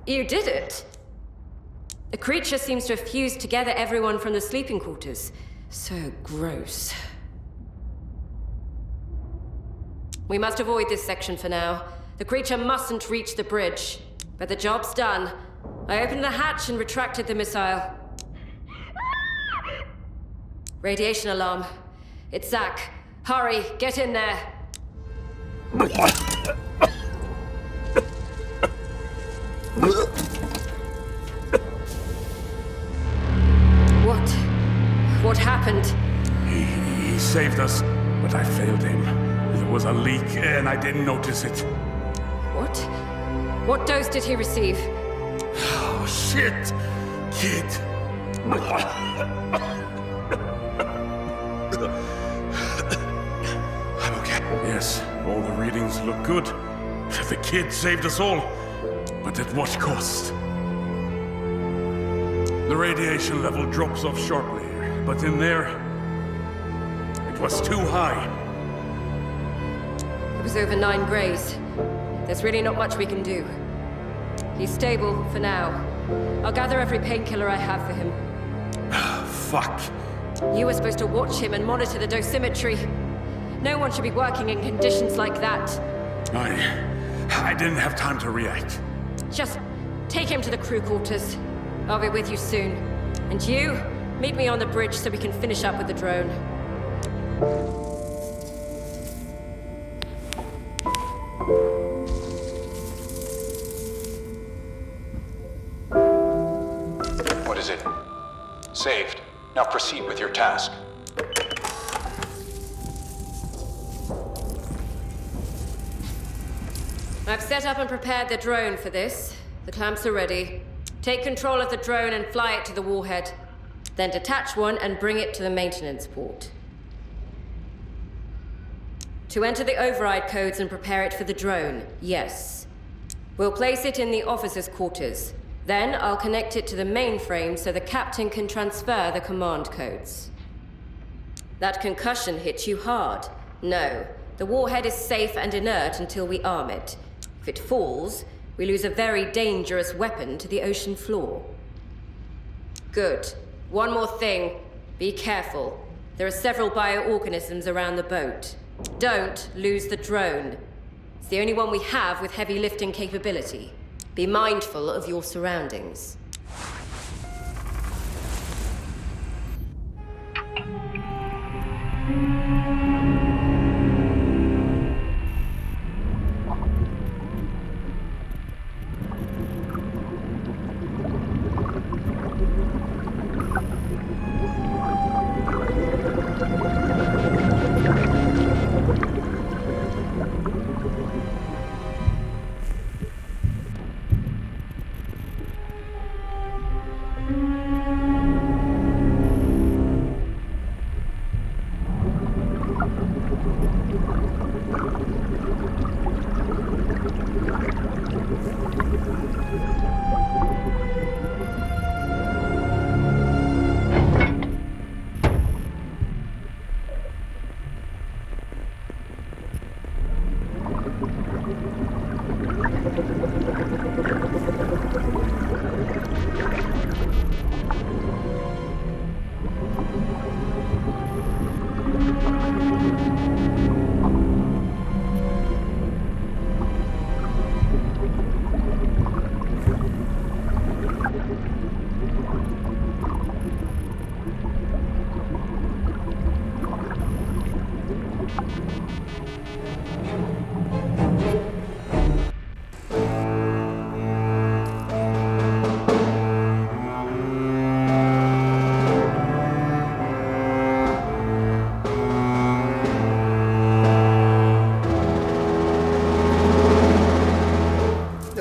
You did it! The creature seems to have fused together everyone from the sleeping quarters. So gross. We must avoid this section for now. The creature mustn't reach the bridge. But the job's done. I opened the hatch and retracted the missile. Radiation alarm. It's Zach. Hurry, get in there. What happened? He saved us, but I failed him. There was a leak, and I didn't notice it. What? What dose did he receive? Oh, shit! Kid! I'm okay. Yes, all the readings look good. The kid saved us all, but at what cost? The radiation level drops off sharply, but in there, it was too high. It was over 9 grays. There's really not much we can do. He's stable for now. I'll gather every painkiller I have for him. Fuck. You were supposed to watch him and monitor the dosimetry. No one should be working in conditions like that. I didn't have time to react. Just take him to the crew quarters. I'll be with you soon. And you, meet me on the bridge so we can finish up with the drone. What is it? Saved. Now proceed with your task. I've set up and prepared the drone for this. The clamps are ready. Take control of the drone and fly it to the warhead. Then detach one and bring it to the maintenance port. To enter the override codes and prepare it for the drone, yes. We'll place it in the officers' quarters. Then I'll connect it to the mainframe so the captain can transfer the command codes. That concussion hit you hard. No, the warhead is safe and inert until we arm it. If it falls, we lose a very dangerous weapon to the ocean floor. Good. One more thing. Be careful. There are several bioorganisms around the boat. Don't lose the drone. It's the only one we have with heavy lifting capability. Be mindful of your surroundings.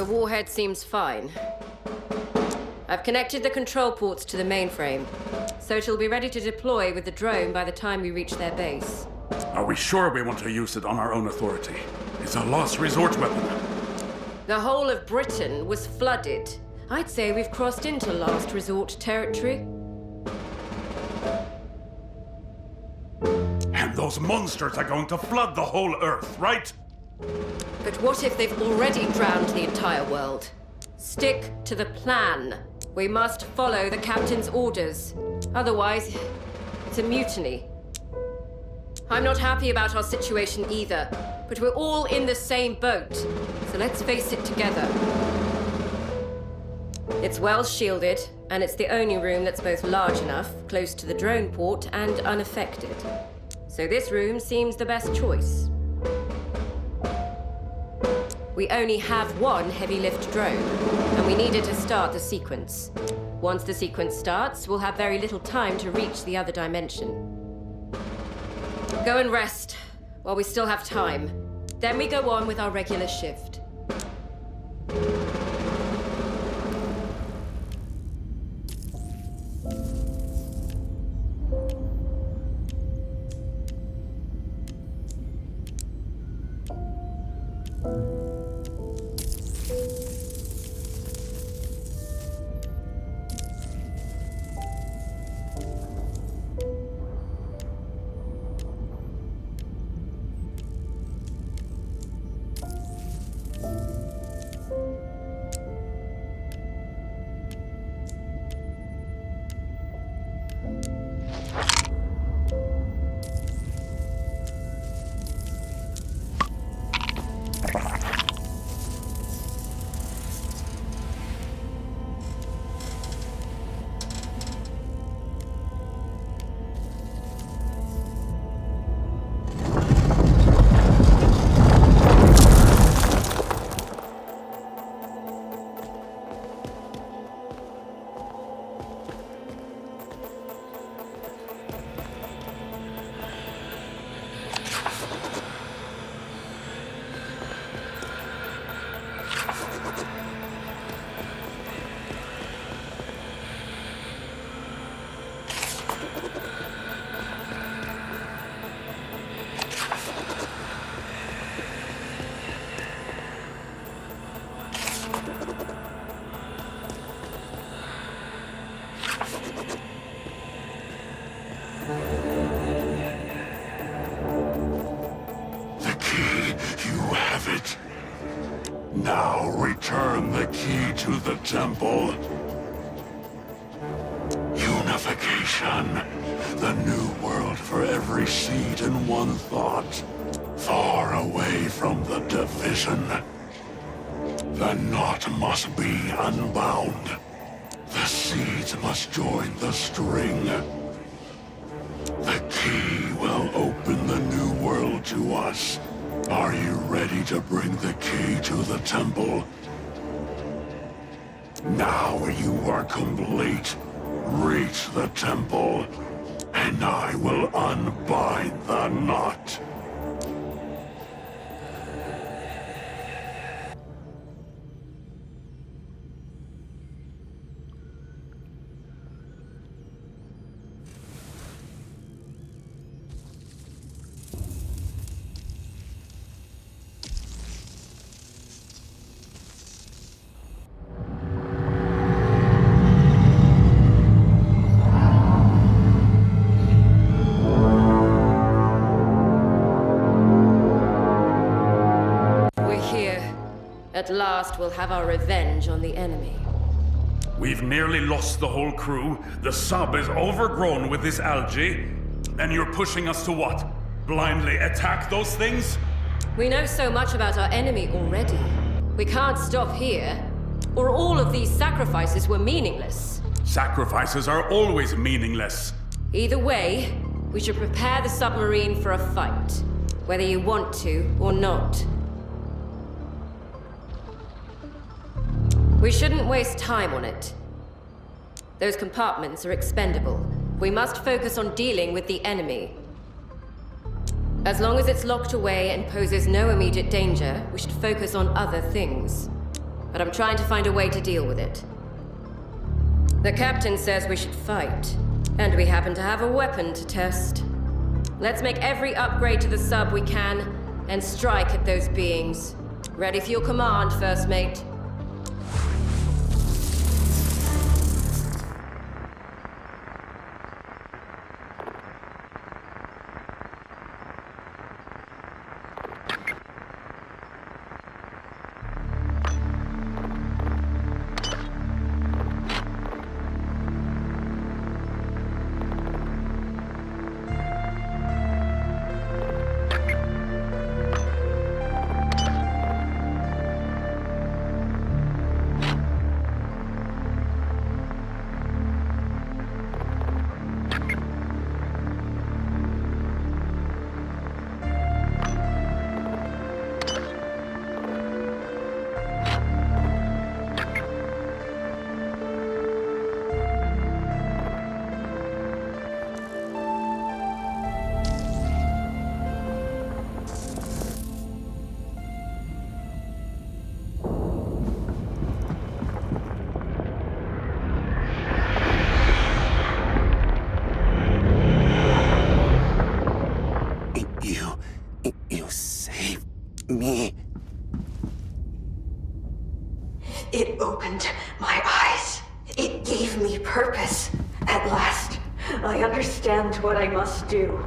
Warhead seems fine. I've connected the control ports to the mainframe, so it'll be ready to deploy with the drone by the time we reach their base. Are we sure we want to use it on our own authority? It's a last resort weapon. The whole of Britain was flooded. I'd say we've crossed into last resort territory. And those monsters are going to flood the whole Earth, right? But what if they've already drowned the entire world? Stick to the plan. We must follow the captain's orders. Otherwise, it's a mutiny. I'm not happy about our situation either, but we're all in the same boat, so let's face it together. It's well shielded, and it's the only room that's both large enough, close to the drone port, and unaffected. So this room seems the best choice. We only have one heavy lift drone, and we need it to start the sequence. Once the sequence starts, we'll have very little time to reach the other dimension. Go and rest while we still have time. Then we go on with our regular shift. Now return the key to the temple. Unification. The new world for every seed and one thought. Far away from the division. The knot must be unbound. The seeds must join the string. The key will open the new world to us. Are you ready to bring the key to the temple? Now you are complete. Reach the temple, and I will unbind the knot. At last, we'll have our revenge on the enemy. We've nearly lost the whole crew. The sub is overgrown with this algae. And you're pushing us to what? Blindly attack those things? We know so much about our enemy already. We can't stop here, or all of these sacrifices were meaningless. Sacrifices are always meaningless. Either way, we should prepare the submarine for a fight, whether you want to or not. We shouldn't waste time on it. Those compartments are expendable. We must focus on dealing with the enemy. As long as it's locked away and poses no immediate danger, we should focus on other things. But I'm trying to find a way to deal with it. The captain says we should fight, and we happen to have a weapon to test. Let's make every upgrade to the sub we can, and strike at those beings. Ready for your command, First Mate. me. It opened my eyes. It gave me purpose. At last, I understand what I must do.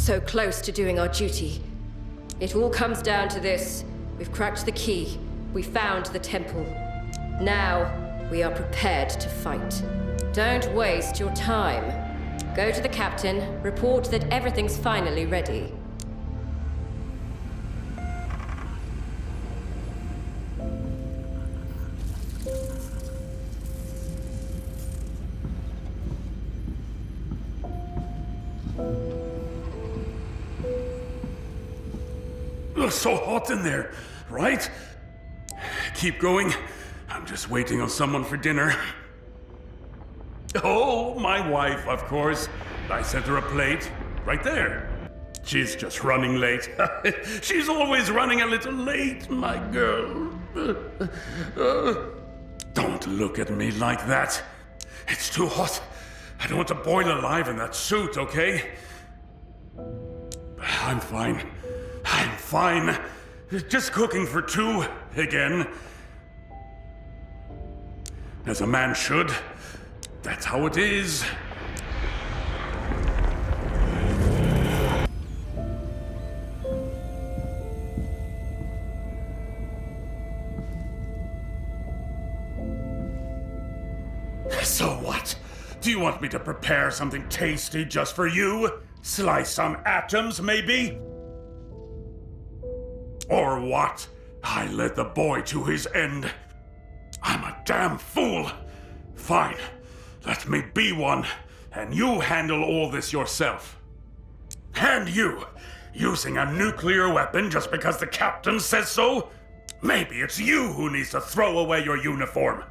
so close to doing our duty. It all comes down to this. We've cracked the key. We found the temple. Now, we are prepared to fight. Don't waste your time. Go to the captain, report that everything's finally ready. It's so hot in there, right? Keep going. I'm just waiting on someone for dinner. Oh, my wife, of course. I sent her a plate. Right there. She's just running late. She's always running a little late, my girl. Don't look at me like that. It's too hot. I don't want to boil alive in that suit, okay? I'm fine. I'm fine. Just cooking for two again. As a man should. That's how it is. So what? Do you want me to prepare something tasty just for you? Slice some atoms, maybe? Or what? I led the boy to his end. I'm a damn fool. Fine. Let me be one, and you handle all this yourself. And you, using a nuclear weapon just because the captain says so? Maybe it's you who needs to throw away your uniform.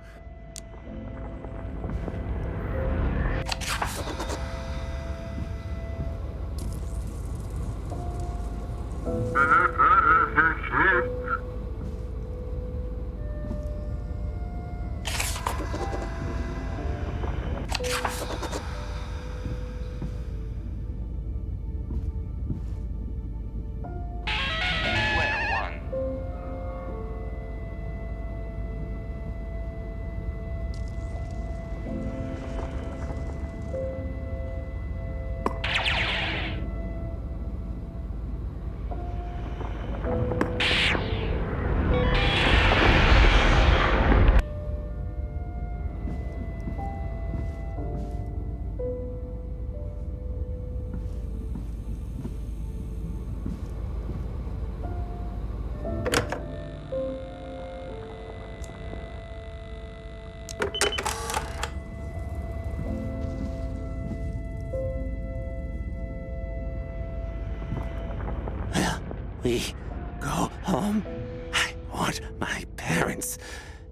We go home. I want my parents.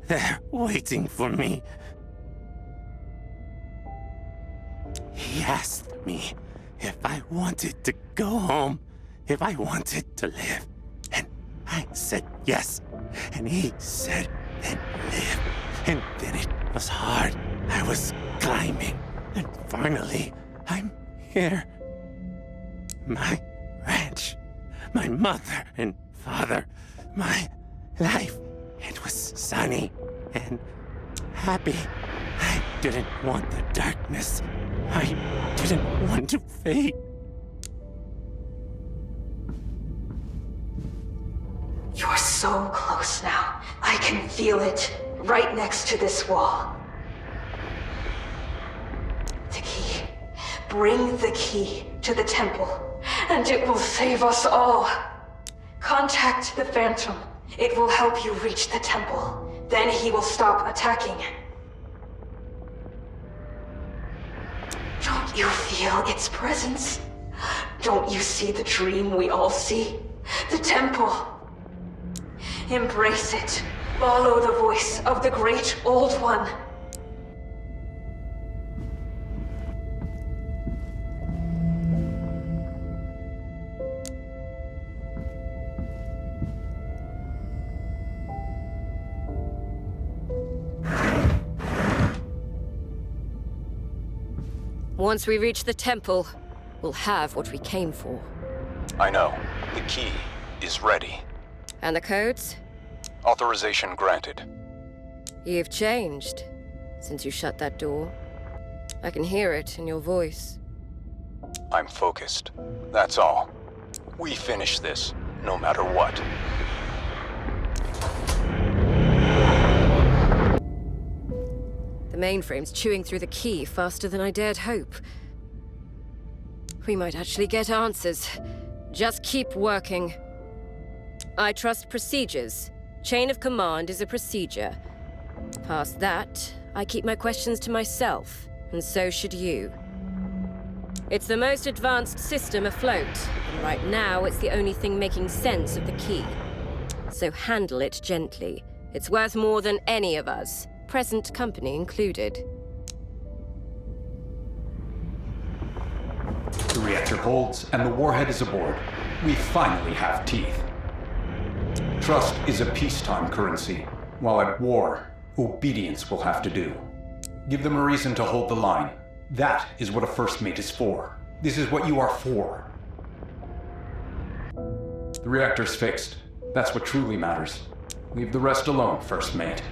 They're waiting for me. He asked me if I wanted to go home, if I wanted to live. And I said yes. And he said, then live. And then it was hard. I was climbing. And finally, I'm here. My ranch. My mother and father, my life. It was sunny and happy. I didn't want the darkness. I didn't want to fade. You're so close now. I can feel it, right next to this wall. The key. Bring the key to the temple. And it will save us all. Contact the Phantom. It will help you reach the temple. Then he will stop attacking. Don't you feel its presence? Don't you see the dream we all see? The temple. Embrace it. Follow the voice of the Great Old One. Once we reach the temple, we'll have what we came for. I know. The key is ready. And the codes? Authorization granted. You've changed since you shut that door. I can hear it in your voice. I'm focused. That's all. We finish this, no matter what. The mainframe's chewing through the key faster than I dared hope. We might actually get answers. Just keep working. I trust procedures. Chain of command is a procedure. Past that, I keep my questions to myself, and so should you. It's the most advanced system afloat, and right now it's the only thing making sense of the key. So handle it gently. It's worth more than any of us, present company included. The reactor holds, and the warhead is aboard. We finally have teeth. Trust is a peacetime currency, while at war, obedience will have to do. Give them a reason to hold the line. That is what a first mate is for. This is what you are for. The reactor's fixed. That's what truly matters. Leave the rest alone, first mate.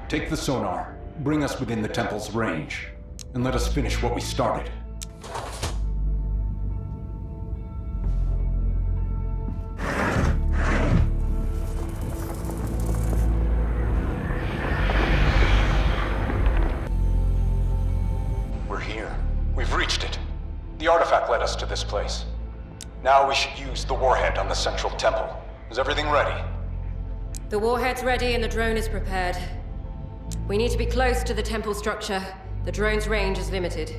Take the sonar, bring us within the temple's range, and let us finish what we started. The artifact led us to this place. Now we should use the warhead on the central temple. Is everything ready? The warhead's ready and the drone is prepared. We need to be close to the temple structure. The drone's range is limited.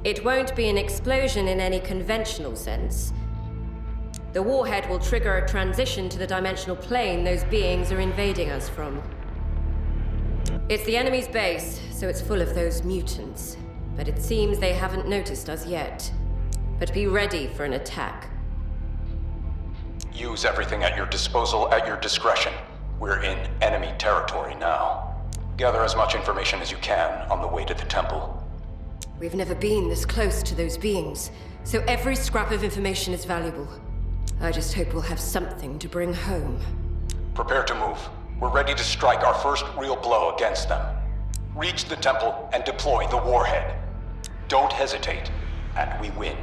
It won't be an explosion in any conventional sense. The warhead will trigger a transition to the dimensional plane those beings are invading us from. It's the enemy's base, so it's full of those mutants. But it seems they haven't noticed us yet. But be ready for an attack. Use everything at your disposal at your discretion. We're in enemy territory now. Gather as much information as you can on the way to the temple. We've never been this close to those beings, so every scrap of information is valuable. I just hope we'll have something to bring home. Prepare to move. We're ready to strike our first real blow against them. Reach the temple and deploy the warhead. Don't hesitate, and we win.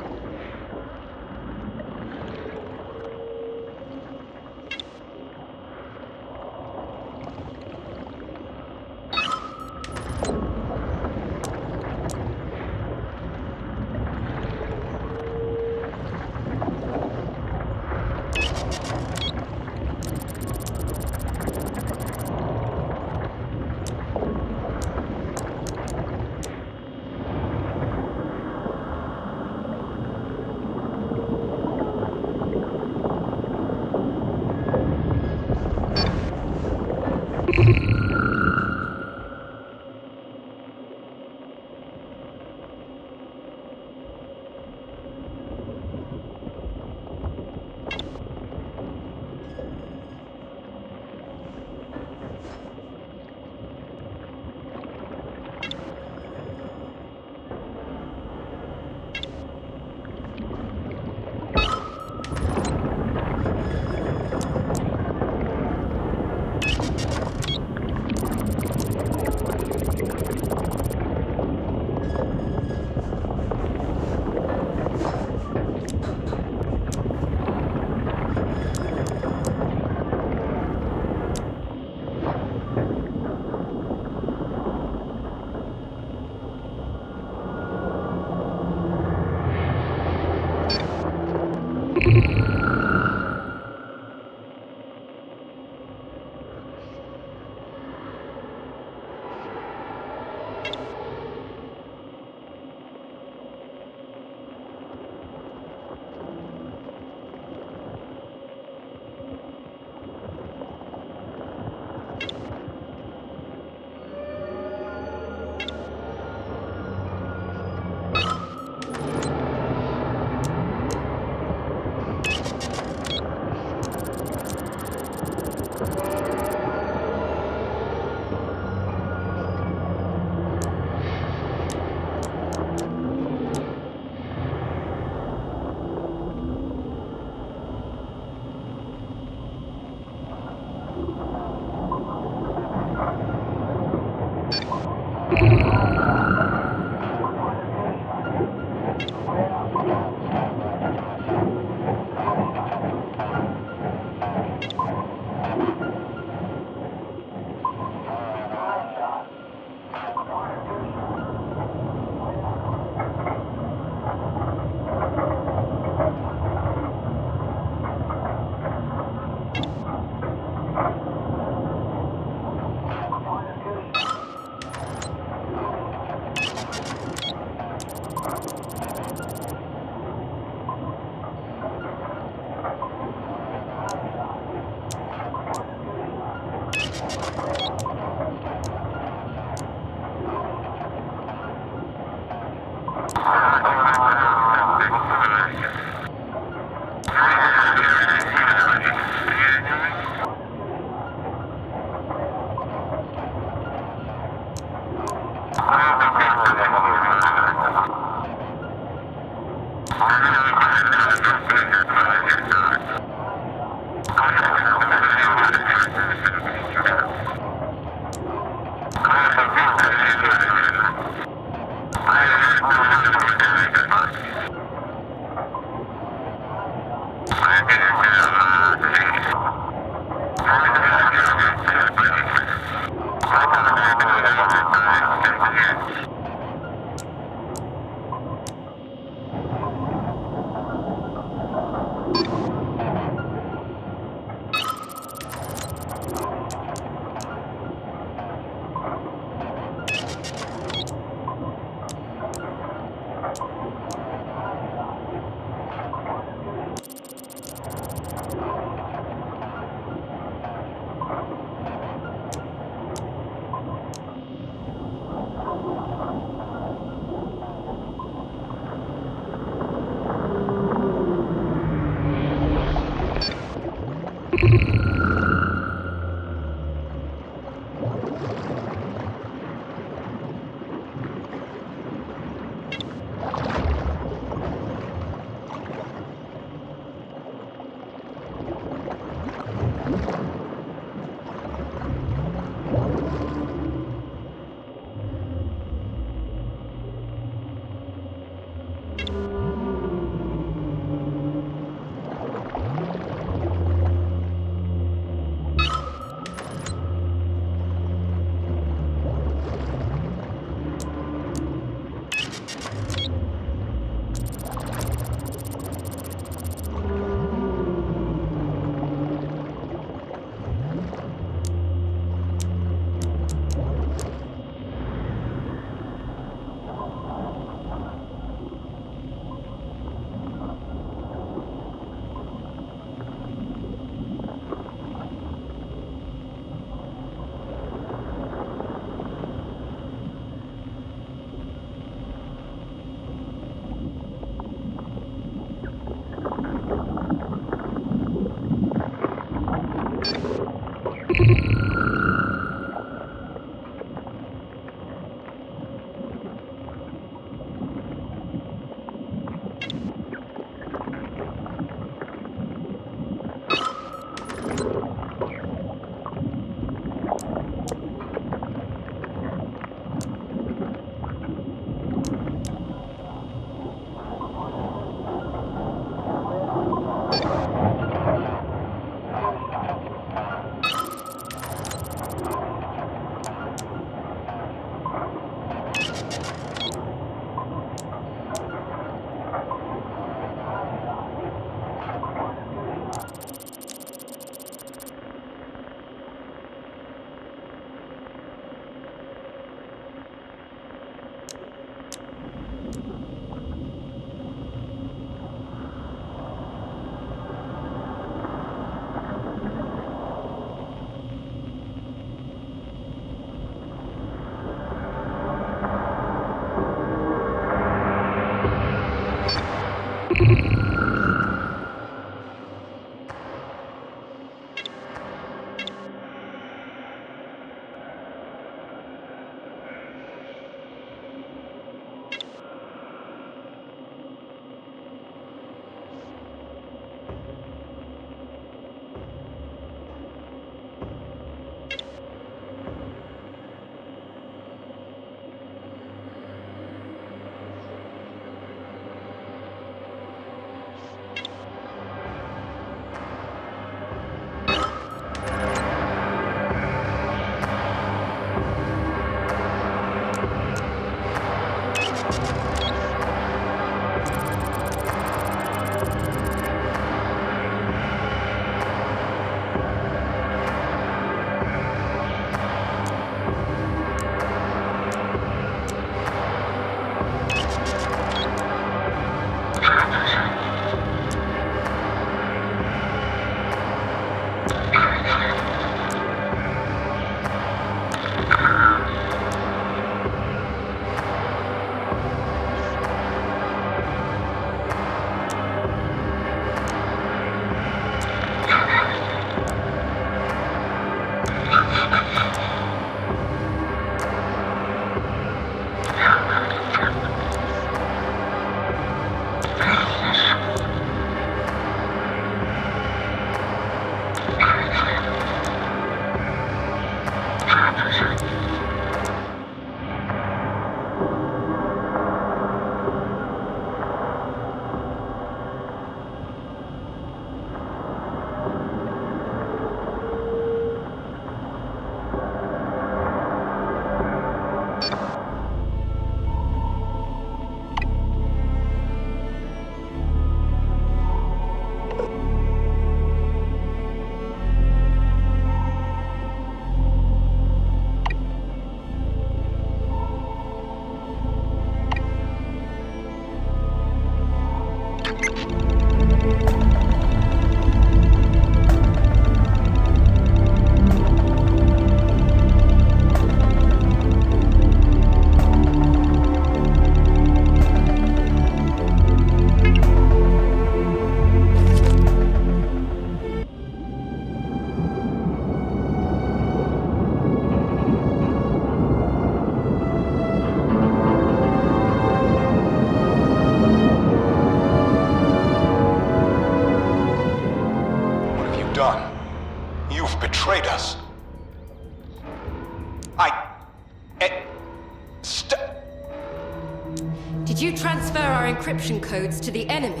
codes to the enemy.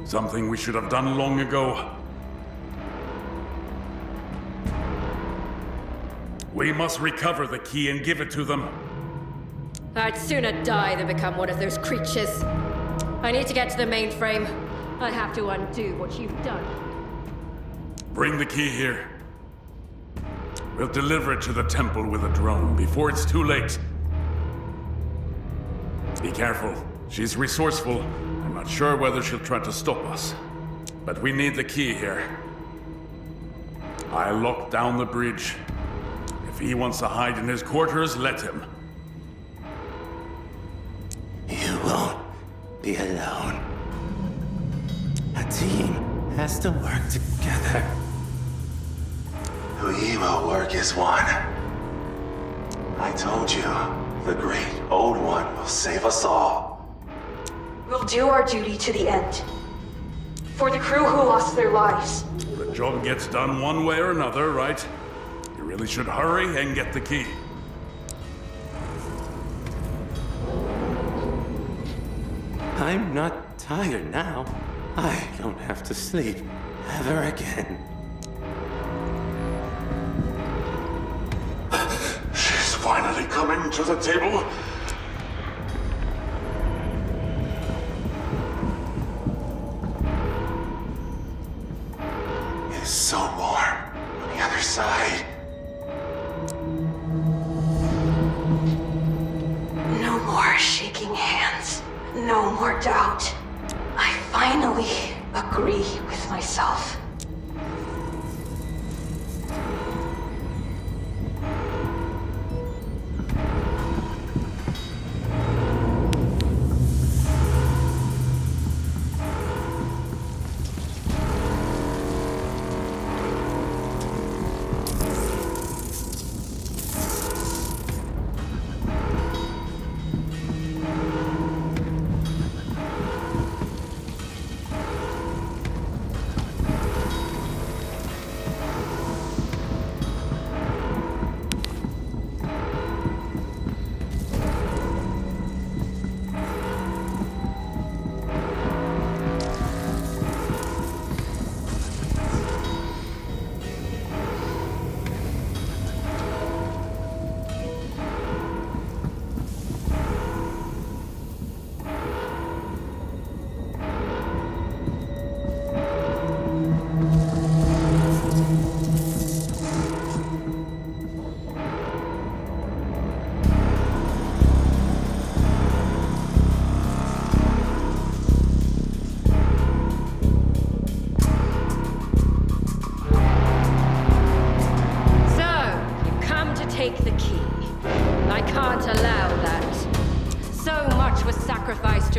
Something we should have done long ago. We must recover the key and give it to them. I'd sooner die than become one of those creatures. I need to get to the mainframe. I have to undo what you've done. Bring the key here. We'll deliver it to the temple with a drone before it's too late. Be careful. She's resourceful. I'm not sure whether she'll try to stop us. But we need the key here. I'll lock down the bridge. If he wants to hide in his quarters, let him. You won't be alone. A team has to work together. We will work as one. I told you, the great old one will save us all. We'll do our duty to the end. For the crew who lost their lives. The job gets done one way or another, right? You really should hurry and get the key. I'm not tired now. I don't have to sleep ever again. She's finally coming to the table. It's so warm on the other side. No more shaking hands. No more doubt. I finally agree with myself.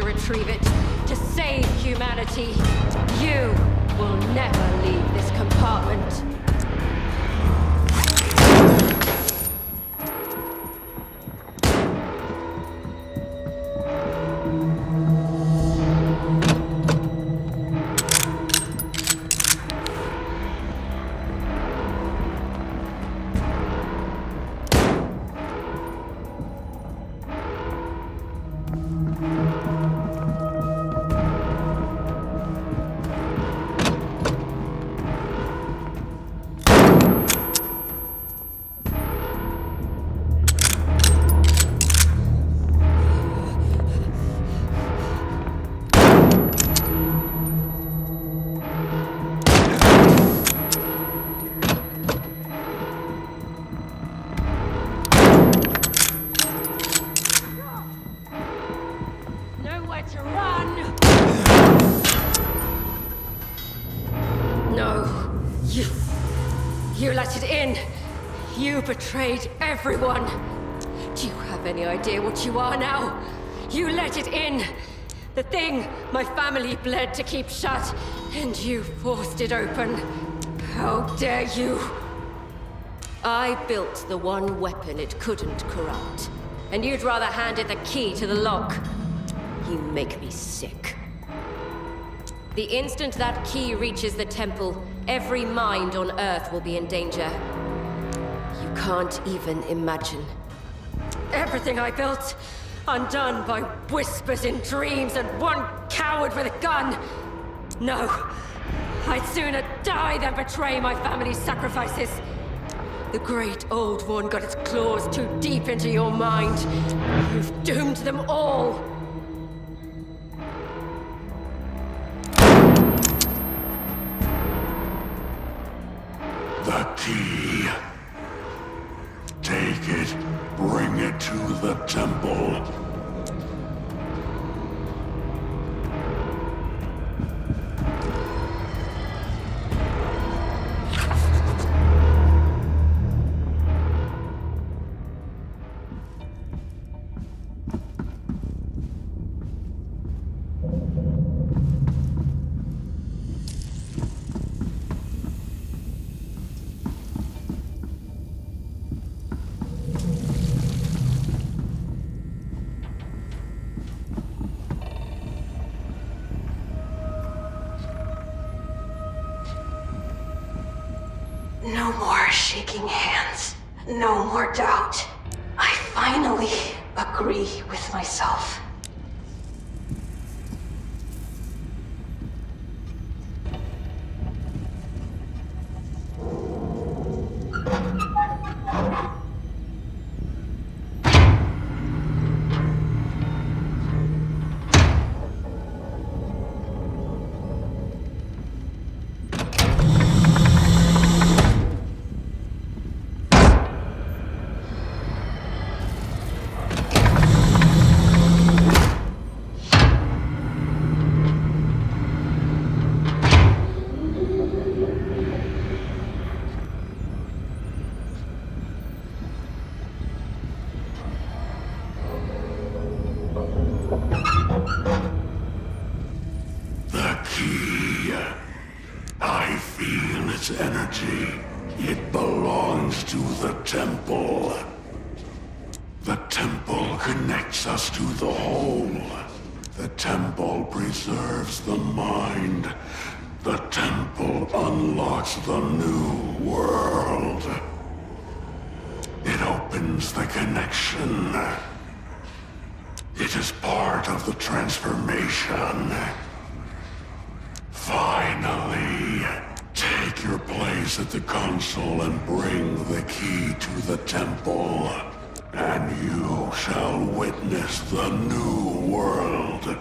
Retrieve it to save humanity. You will never leave this compartment. You let it in. You betrayed everyone. Do you have any idea what you are now? You let it in. The thing my family bled to keep shut, and you forced it open. How dare you? I built the one weapon it couldn't corrupt, and you'd rather hand it the key to the lock. You make me sick. The instant that key reaches the temple, every mind on Earth will be in danger. You can't even imagine. Everything I built, undone by whispers in dreams and one coward with a gun. No, I'd sooner die than betray my family's sacrifices. The Great Old One got its claws too deep into your mind. You've doomed them all. The key. Take it, bring it to the temple. No more shaking hands. No more doubt. I finally agree with myself. Energy. It belongs to the temple. The temple connects us to the whole. The temple preserves the mind. The temple unlocks the new world. It opens the connection. It is part of the transformation. Finally. Take your place at the console and bring the key to the temple, and you shall witness the new world.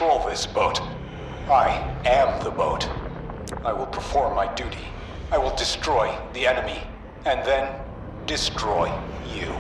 control this boat. I am the boat. I will perform my duty. I will destroy the enemy, and then destroy you.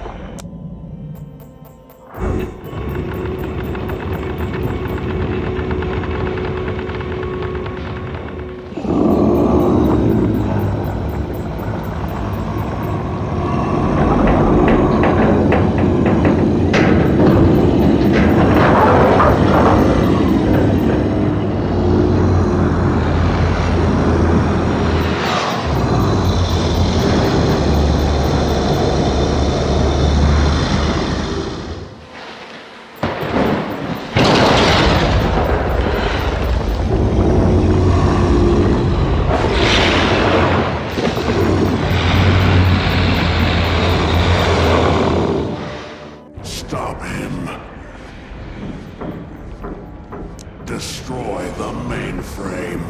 Destroy the mainframe.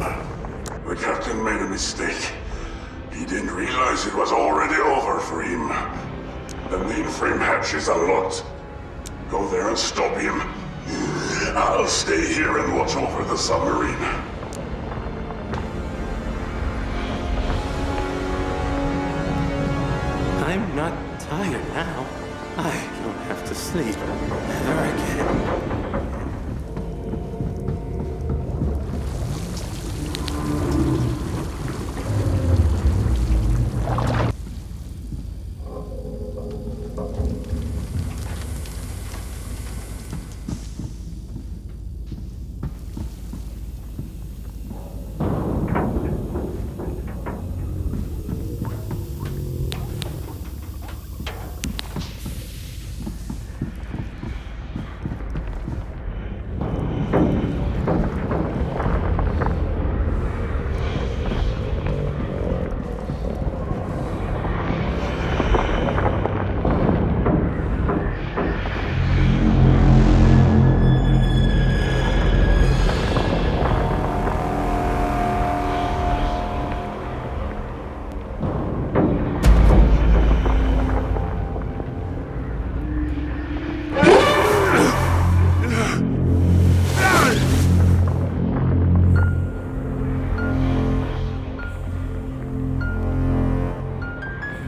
The captain made a mistake. He didn't realize it was already over for him. The mainframe hatch is unlocked. Go there and stop him. I'll stay here and watch over the submarine. I'm not tired now. I don't have to sleep ever again.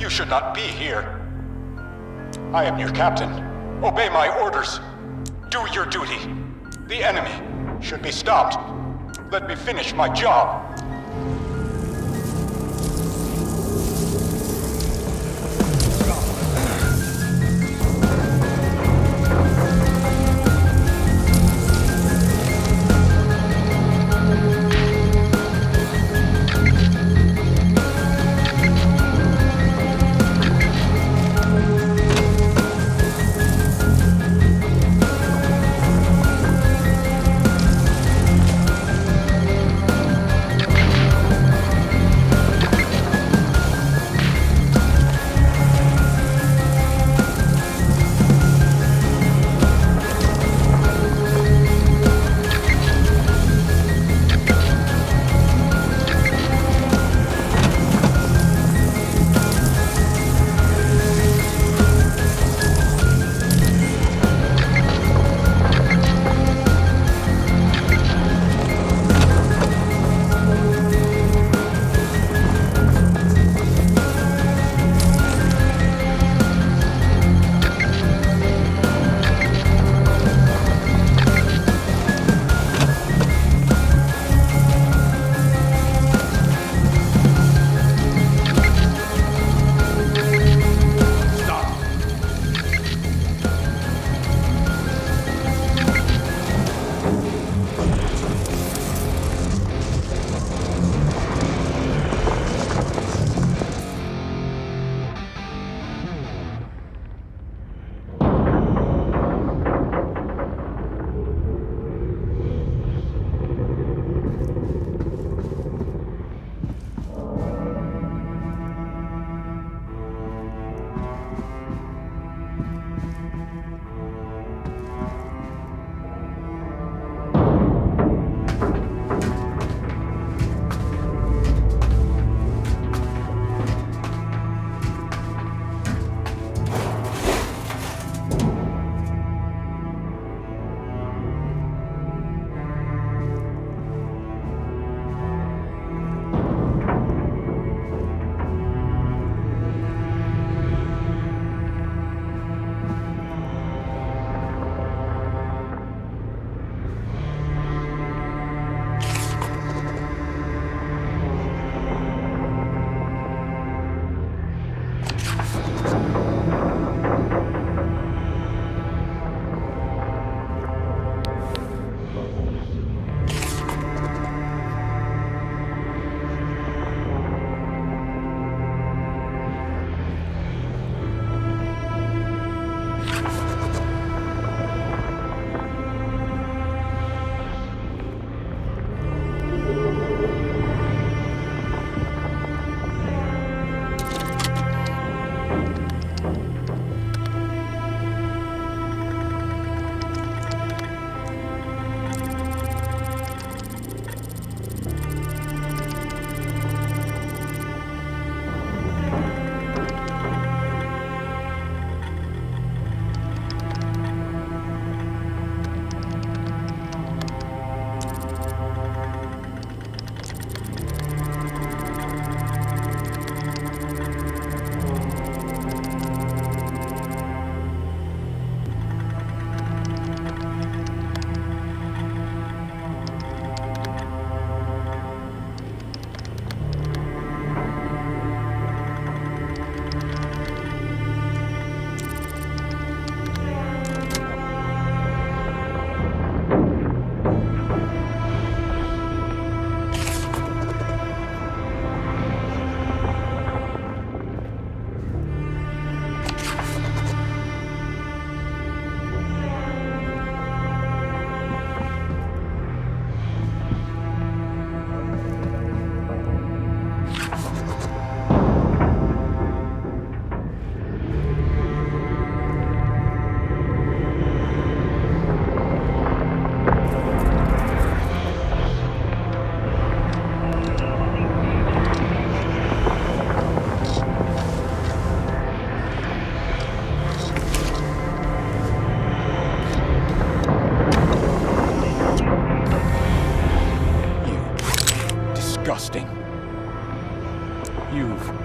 Should not be here. I am your captain. Obey my orders. Do your duty. The enemy should be stopped. Let me finish my job.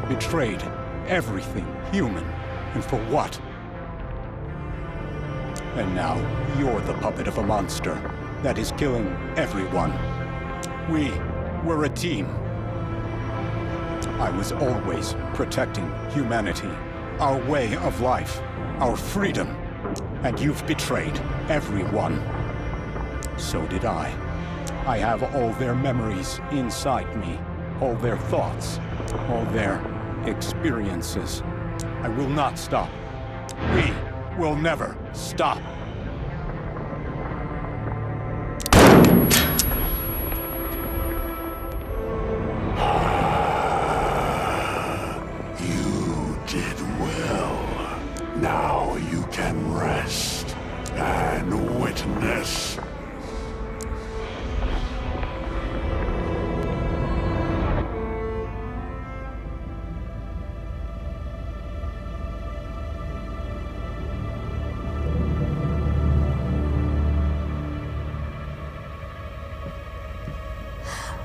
betrayed everything human, and for what? And now you're the puppet of a monster that is killing everyone. We were a team. I was always protecting humanity, our way of life, our freedom. And you've betrayed everyone. So did I. I have all their memories inside me, all their thoughts, all their experiences. I will not stop. We will never stop. You did well. Now you can rest and witness.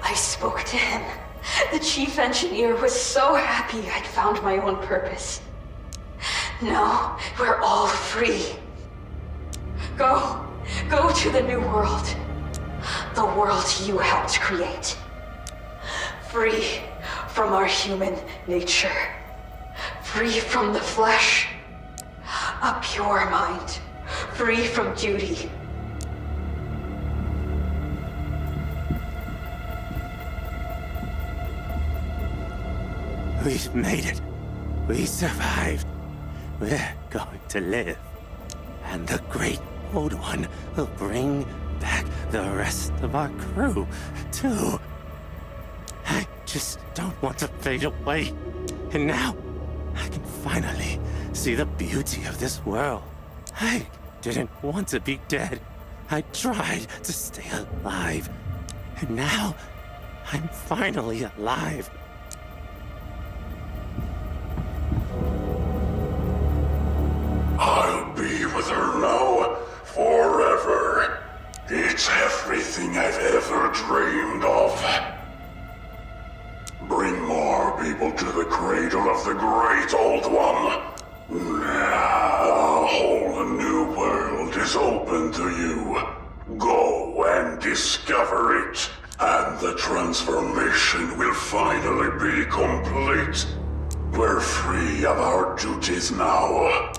I spoke to him. The chief engineer was so happy I'd found my own purpose. Now we're all free. Go to the new world. The world you helped create. Free from our human nature. Free from the flesh. A pure mind. Free from duty. We've made it. We survived. We're going to live. And the Great Old One will bring back the rest of our crew, too. I just don't want to fade away. And now, I can finally see the beauty of this world. I didn't want to be dead. I tried to stay alive. And now, I'm finally alive. I'll be with her now, forever. It's everything I've ever dreamed of. Bring more people to the cradle of the Great Old One. Now, a whole new world is open to you. Go and discover it, and the transformation will finally be complete. We're free of our duties now.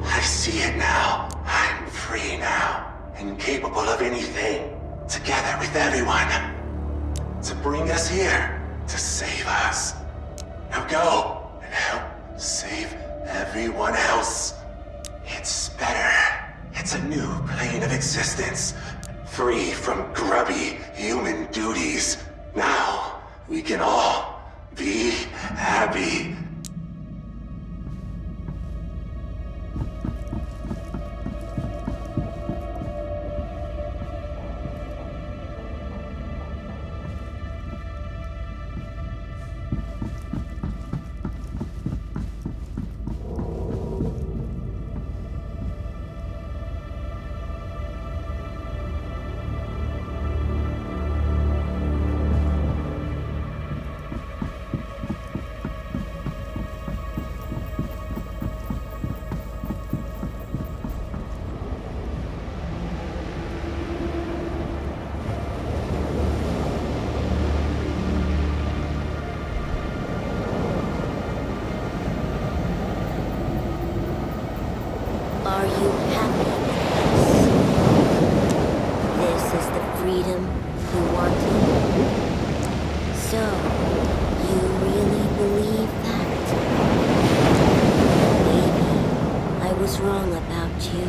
I see it now. I'm free now, and capable of anything, together with everyone. To bring us here, to save us. Now go, and help save everyone else. It's better. It's a new plane of existence, free from grubby human duties. Now, we can all be happy. Are you happy with this? This is the freedom you wanted? So, you really believe that? Maybe I was wrong about you.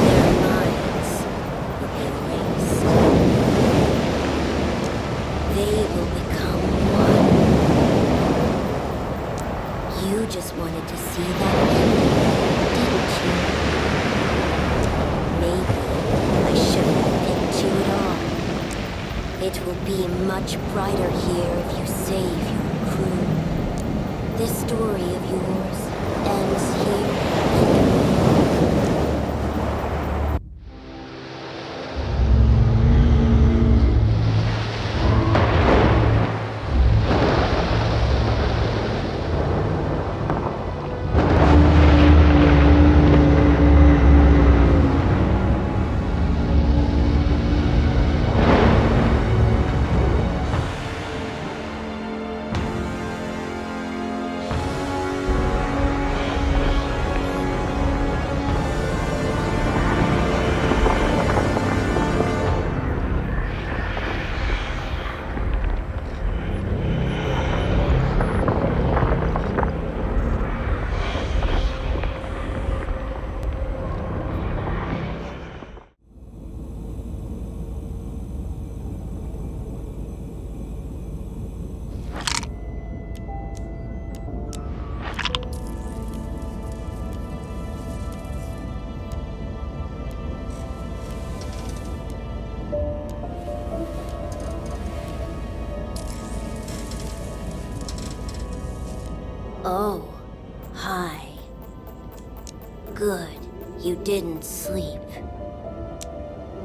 Their minds will be erased. They will become one. You just wanted to see that ending. Maybe I shouldn't have picked you at all. It will be much brighter here if you save your crew. This story of yours ends here.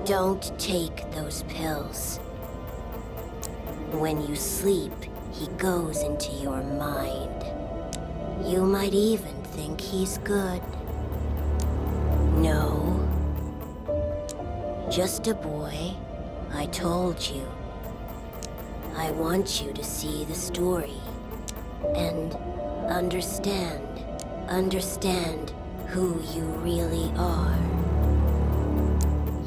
Don't take those pills. When you sleep, he goes into your mind. You might even think he's good. No. Just a boy. I told you. I want you to see the story. And understand who you really are.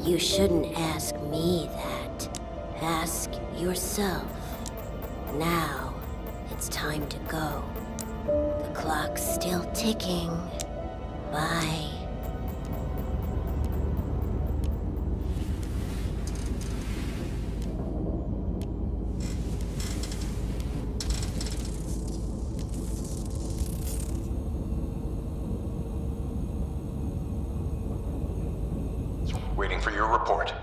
You shouldn't ask me that. Ask yourself. Now, it's time to go. The clock's still ticking. Bye. Waiting for your report.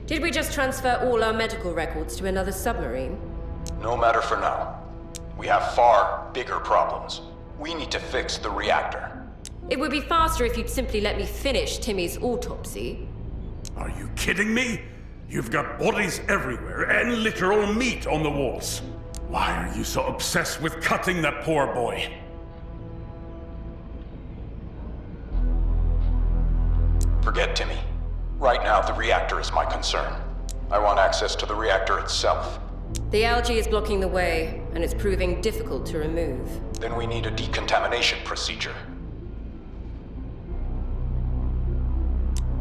Did we just transfer all our medical records to another submarine? No matter for now. We have far bigger problems. We need to fix the reactor. It would be faster if you'd simply let me finish Timmy's autopsy. Are you kidding me? You've got bodies everywhere and literal meat on the walls. Why are you so obsessed with cutting that poor boy? Forget Timmy. Right now, the reactor is my concern. I want access to the reactor itself. The algae is blocking the way, and it's proving difficult to remove. Then we need a decontamination procedure.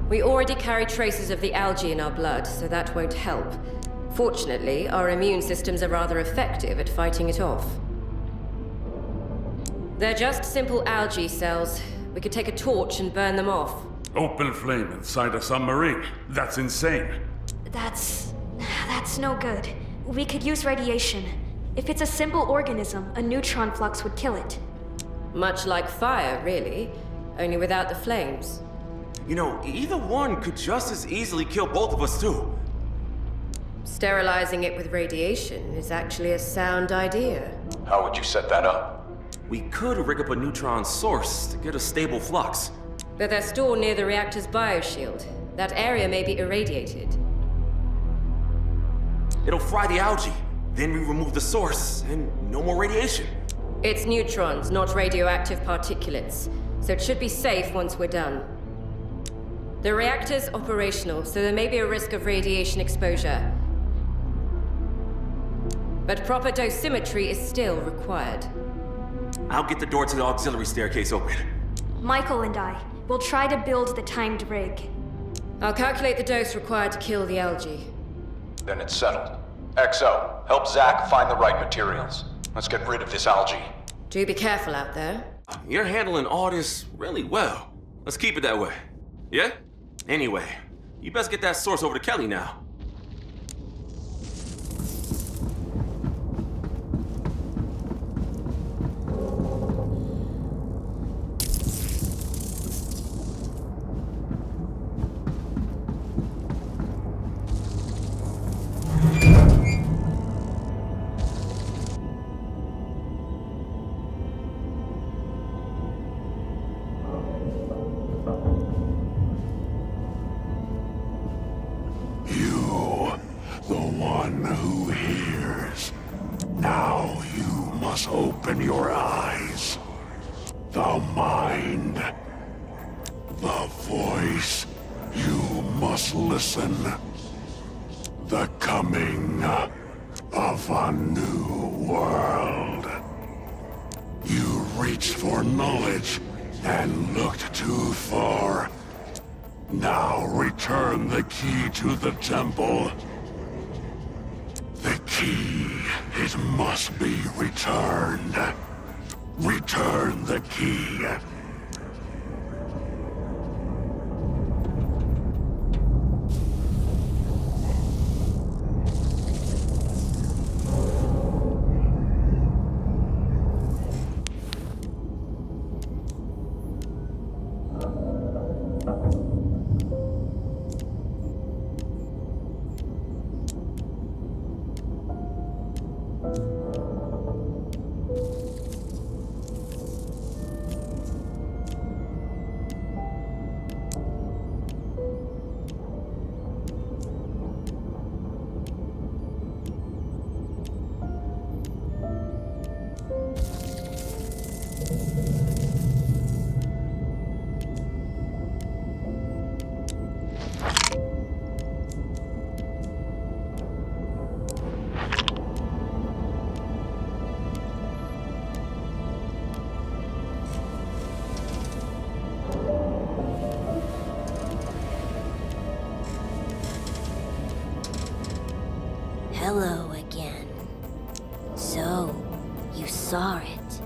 We already carry traces of the algae in our blood, so that won't help. Fortunately, our immune systems are rather effective at fighting it off. They're just simple algae cells. We could take a torch and burn them off. Open flame inside a submarine? That's insane. That's no good. We could use radiation. If it's a simple organism, a neutron flux would kill it. Much like fire, really. Only without the flames. You know, either one could just as easily kill both of us, too. Sterilizing it with radiation is actually a sound idea. How would you set that up? We could rig up a neutron source to get a stable flux. But they're stored near the reactor's bioshield. That area may be irradiated. It'll fry the algae. Then we remove the source, and no more radiation. It's neutrons, not radioactive particulates. So it should be safe once we're done. The reactor's operational, so there may be a risk of radiation exposure. But proper dosimetry is still required. I'll get the door to the auxiliary staircase open. Michael and I will try to build the timed rig. I'll calculate the dose required to kill the algae. Then it's settled. XO, help Zach find the right materials. Let's get rid of this algae. Do be careful out there. You're handling all this really well. Let's keep it that way. Yeah? Anyway, You best get that source over to Kelly now. Open your eyes. The mind. The voice. You must listen. The coming of a new world. You reached for knowledge and looked too far. Now return the key to the temple. The key, it must be returned. Return the key. Hello again. So, you saw it,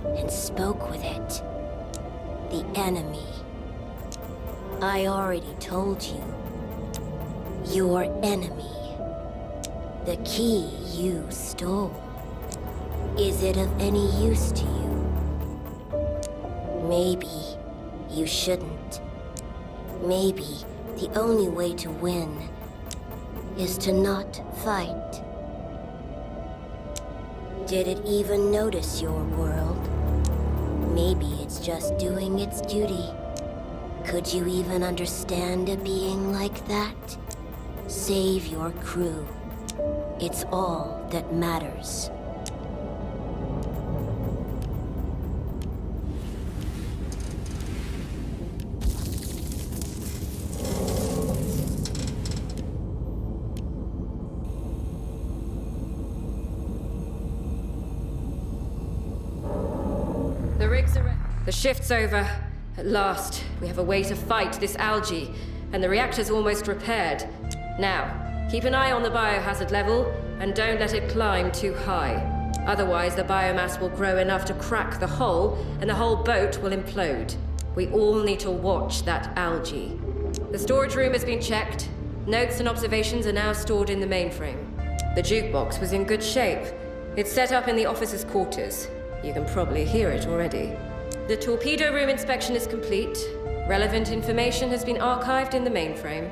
and spoke with it. The enemy. I already told you. Your enemy. The key you stole. Is it of any use to you? Maybe you shouldn't. Maybe the only way to win is to not fight. Did it even notice your world? Maybe it's just doing its duty. Could you even understand a being like that? Save your crew. It's all that matters. The shift's over. At last, we have a way to fight this algae, and the reactor's almost repaired. Now, keep an eye on the biohazard level, and don't let it climb too high. Otherwise, the biomass will grow enough to crack the hull, and the whole boat will implode. We all need to watch that algae. The storage room has been checked. Notes and observations are now stored in the mainframe. The jukebox was in good shape. It's set up in the officers' quarters. You can probably hear it already. The torpedo room inspection is complete. Relevant information has been archived in the mainframe.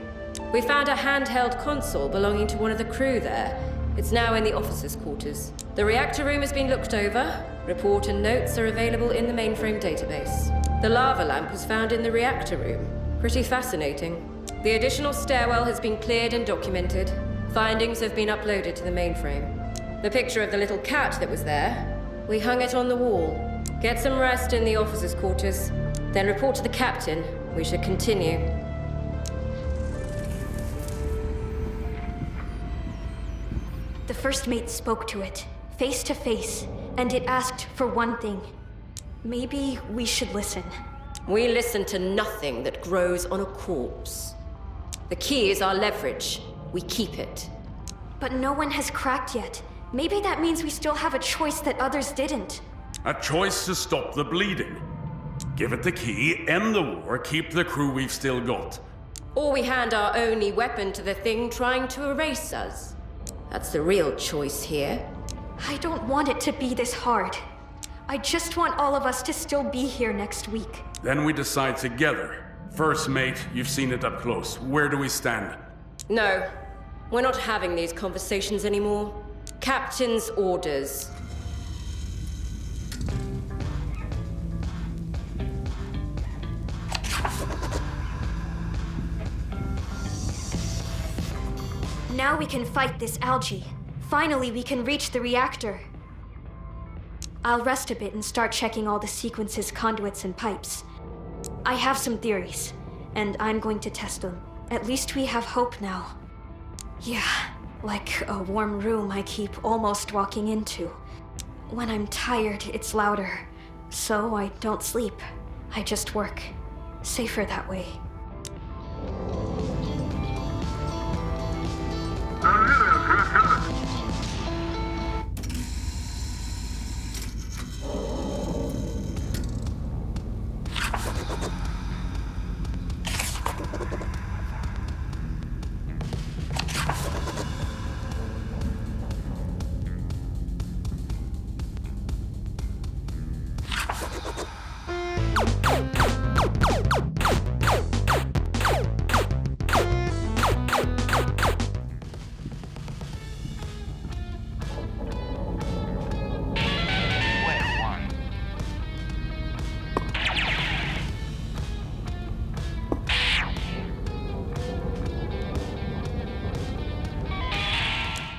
We found a handheld console belonging to one of the crew there. It's now in the officers' quarters. The reactor room has been looked over. Report and notes are available in the mainframe database. The lava lamp was found in the reactor room. Pretty fascinating. The additional stairwell has been cleared and documented. Findings have been uploaded to the mainframe. The picture of the little cat that was there, we hung it on the wall. Get some rest in the officers' quarters, then report to the captain. We should continue. The first mate spoke to it, face to face, and it asked for one thing. Maybe we should listen. We listen to nothing that grows on a corpse. The key is our leverage. We keep it. But no one has cracked yet. Maybe that means we still have a choice that others didn't. A choice to stop the bleeding. Give it the key, end the war, keep the crew we've still got. or we hand our only weapon to the thing trying to erase us. That's the real choice here. I don't want it to be this hard. I just want all of us to still be here next week. Then we decide together. First mate, you've seen it up close. Where do we stand? No, we're not having these conversations anymore. Captain's orders. Now we can fight this algae. Finally, we can reach the reactor. I'll rest a bit and start checking all the sequences, conduits, and pipes. I have some theories, and I'm going to test them. At least we have hope now. Yeah, like a warm room I keep almost walking into. When I'm tired, it's louder. So I don't sleep. I just work. Safer that way.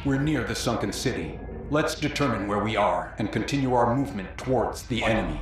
We're near the sunken city. Let's determine where we are and continue our movement towards the enemy.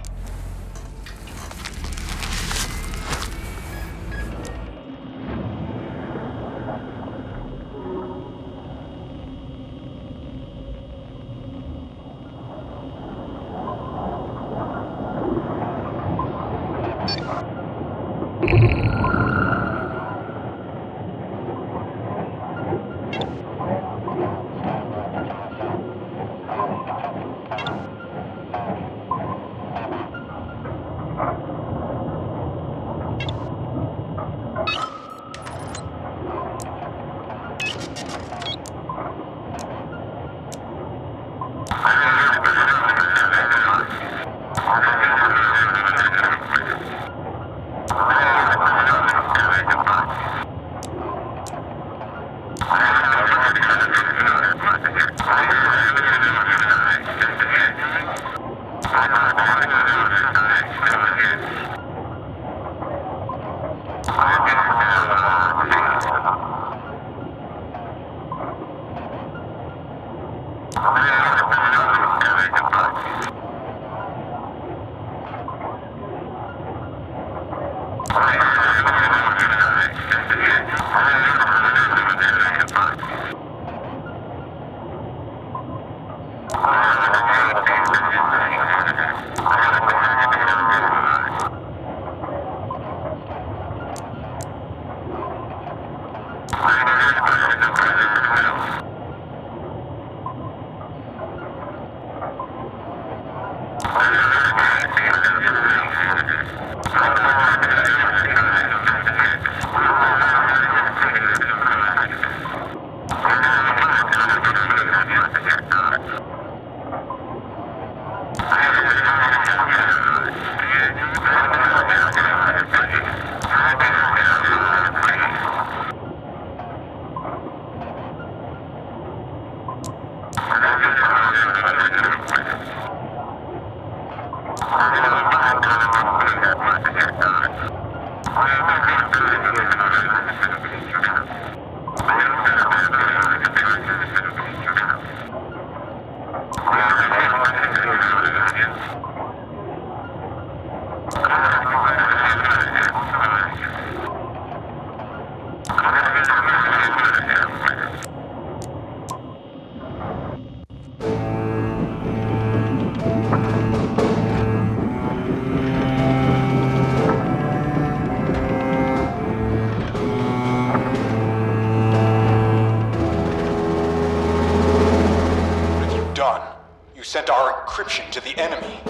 Sent our encryption to the enemy.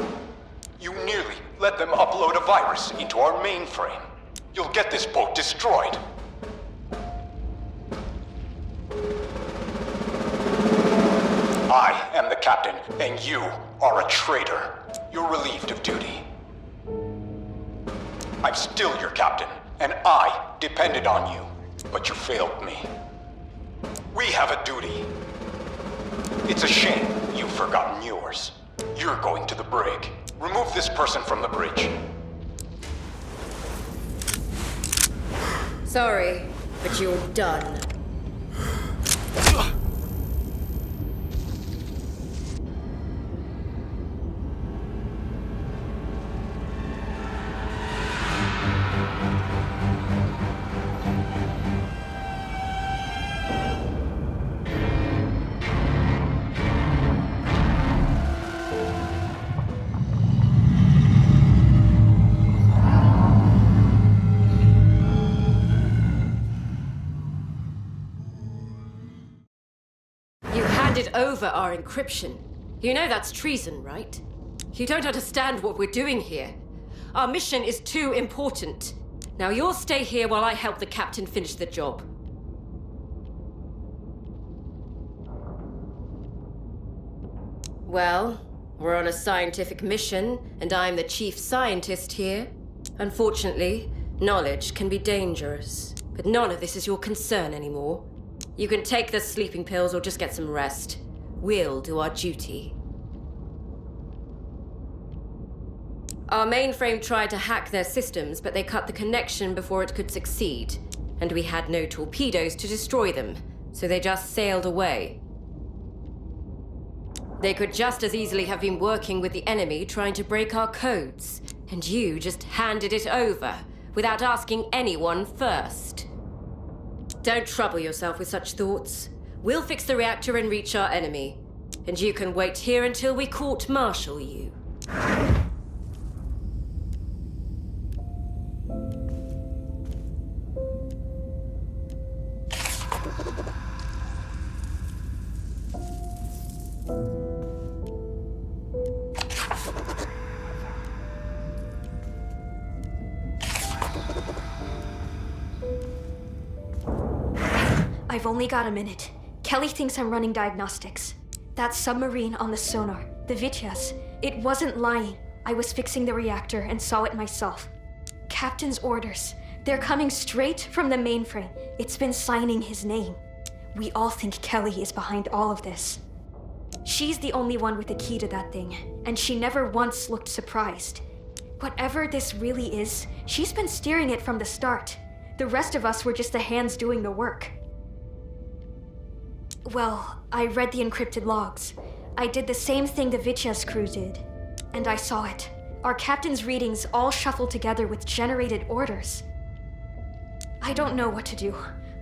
You nearly let them upload a virus into our mainframe. You'll get this boat destroyed. captain, and you are a traitor. You're relieved of duty. I'm still your captain, and I depended on you, but you failed me. We have a duty. It's a shame you've forgotten yours. You're going to the brig. Remove this person from the bridge. Sorry, but you're done. Over our encryption. You know that's treason, right? You don't understand what we're doing here. Our mission is too important. Now you'll stay here while I help the captain finish the job. Well, we're on a scientific mission, and I'm the chief scientist here. Unfortunately, knowledge can be dangerous. But none of this is your concern anymore. You can take the sleeping pills or just get some rest. We'll do our duty. Our mainframe tried to hack their systems, but they cut the connection before it could succeed. And we had no torpedoes to destroy them, so they just sailed away. They could just as easily have been working with the enemy trying to break our codes, and you just handed it over without asking anyone first. Don't trouble yourself with such thoughts. We'll fix the reactor and reach our enemy. And you can wait here until we court-martial you. I've only got a minute. Kelly thinks I'm running diagnostics. That submarine on the sonar, the Vityaz, it wasn't lying. I was fixing the reactor and saw it myself. Captain's orders. They're coming straight from the mainframe. It's been signing his name. We all think Kelly is behind all of this. She's the only one with the key to that thing, and she never once looked surprised. Whatever this really is, she's been steering it from the start. The rest of us were just the hands doing the work. Well, I read the encrypted logs. I did the same thing the Vityaz crew did. And I saw it. Our captain's readings all shuffled together with generated orders. I don't know what to do.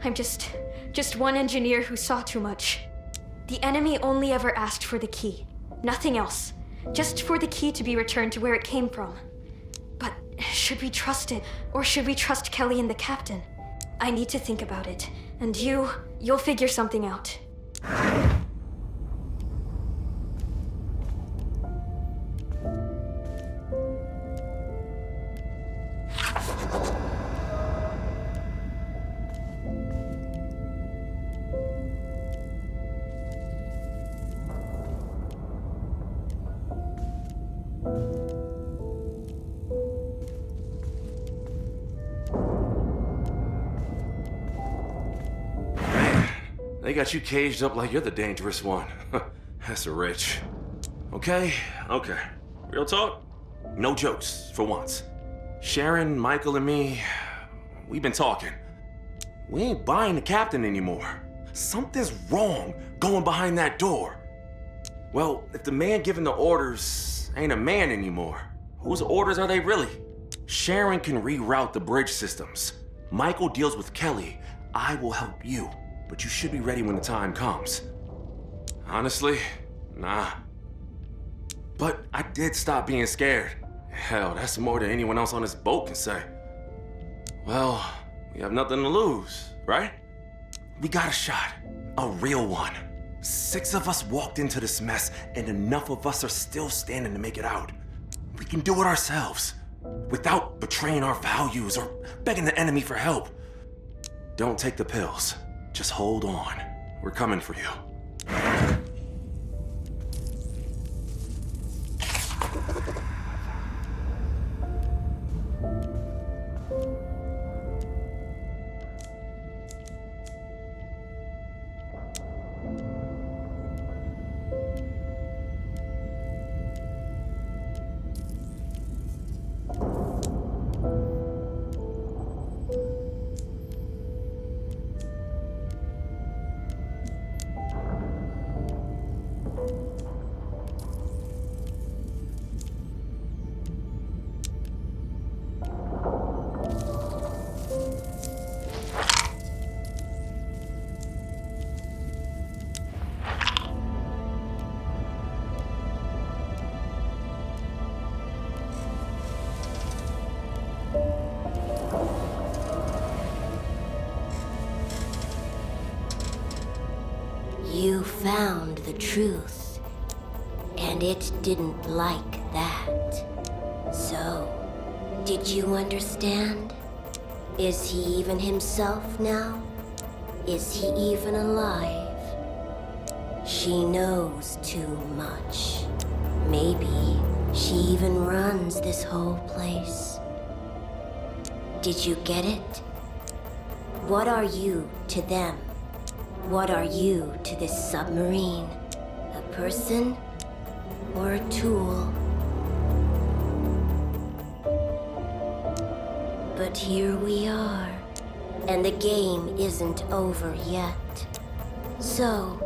I'm just one engineer who saw too much. The enemy only ever asked for the key. Nothing else. Just for the key to be returned to where it came from. But should we trust it? Or should we trust Kelly and the captain? I need to think about it. And you'll figure something out. They got you caged up like you're the dangerous one. That's a rich. Okay. Real talk? No jokes, for once. Sharon, Michael, and me, we've been talking. We ain't buying the captain anymore. Something's wrong going behind that door. Well, if the man giving the orders ain't a man anymore, whose orders are they really? Sharon can reroute the bridge systems. Michael deals with Kelly. I will help you. But you should be ready when the time comes. Honestly, nah. But I did stop being scared. Hell, that's more than anyone else on this boat can say. Well, we have nothing to lose, right? We got a shot. A real one. 6 of us walked into this mess, and enough of us are still standing to make it out. We can do it ourselves, without betraying our values or begging the enemy for help. Don't take the pills. Just hold on. We're coming for you. found the truth. And it didn't like that. So, did you understand? Is he even himself now? Is he even alive? She knows too much. Maybe she even runs this whole place. Did you get it? What are you to them? What are you to this submarine? A person or a tool? But here we are, and the game isn't over yet. So,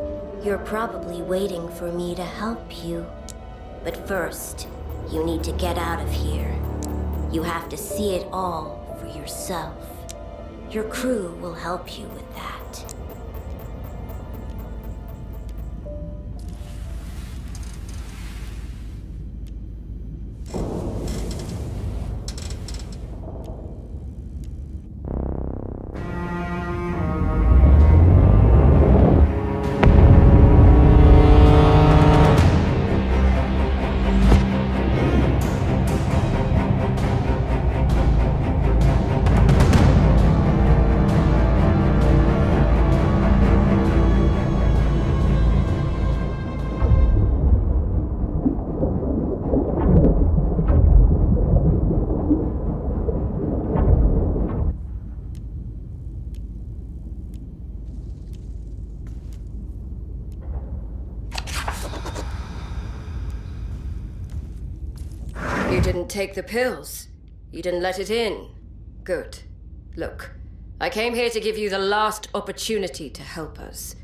you're probably waiting for me to help you. But first, you need to get out of here. You have to see it all for yourself. Your crew will help you with that. You didn't take the pills. You didn't let it in. Good. Look, I came here to give you the last opportunity to help us.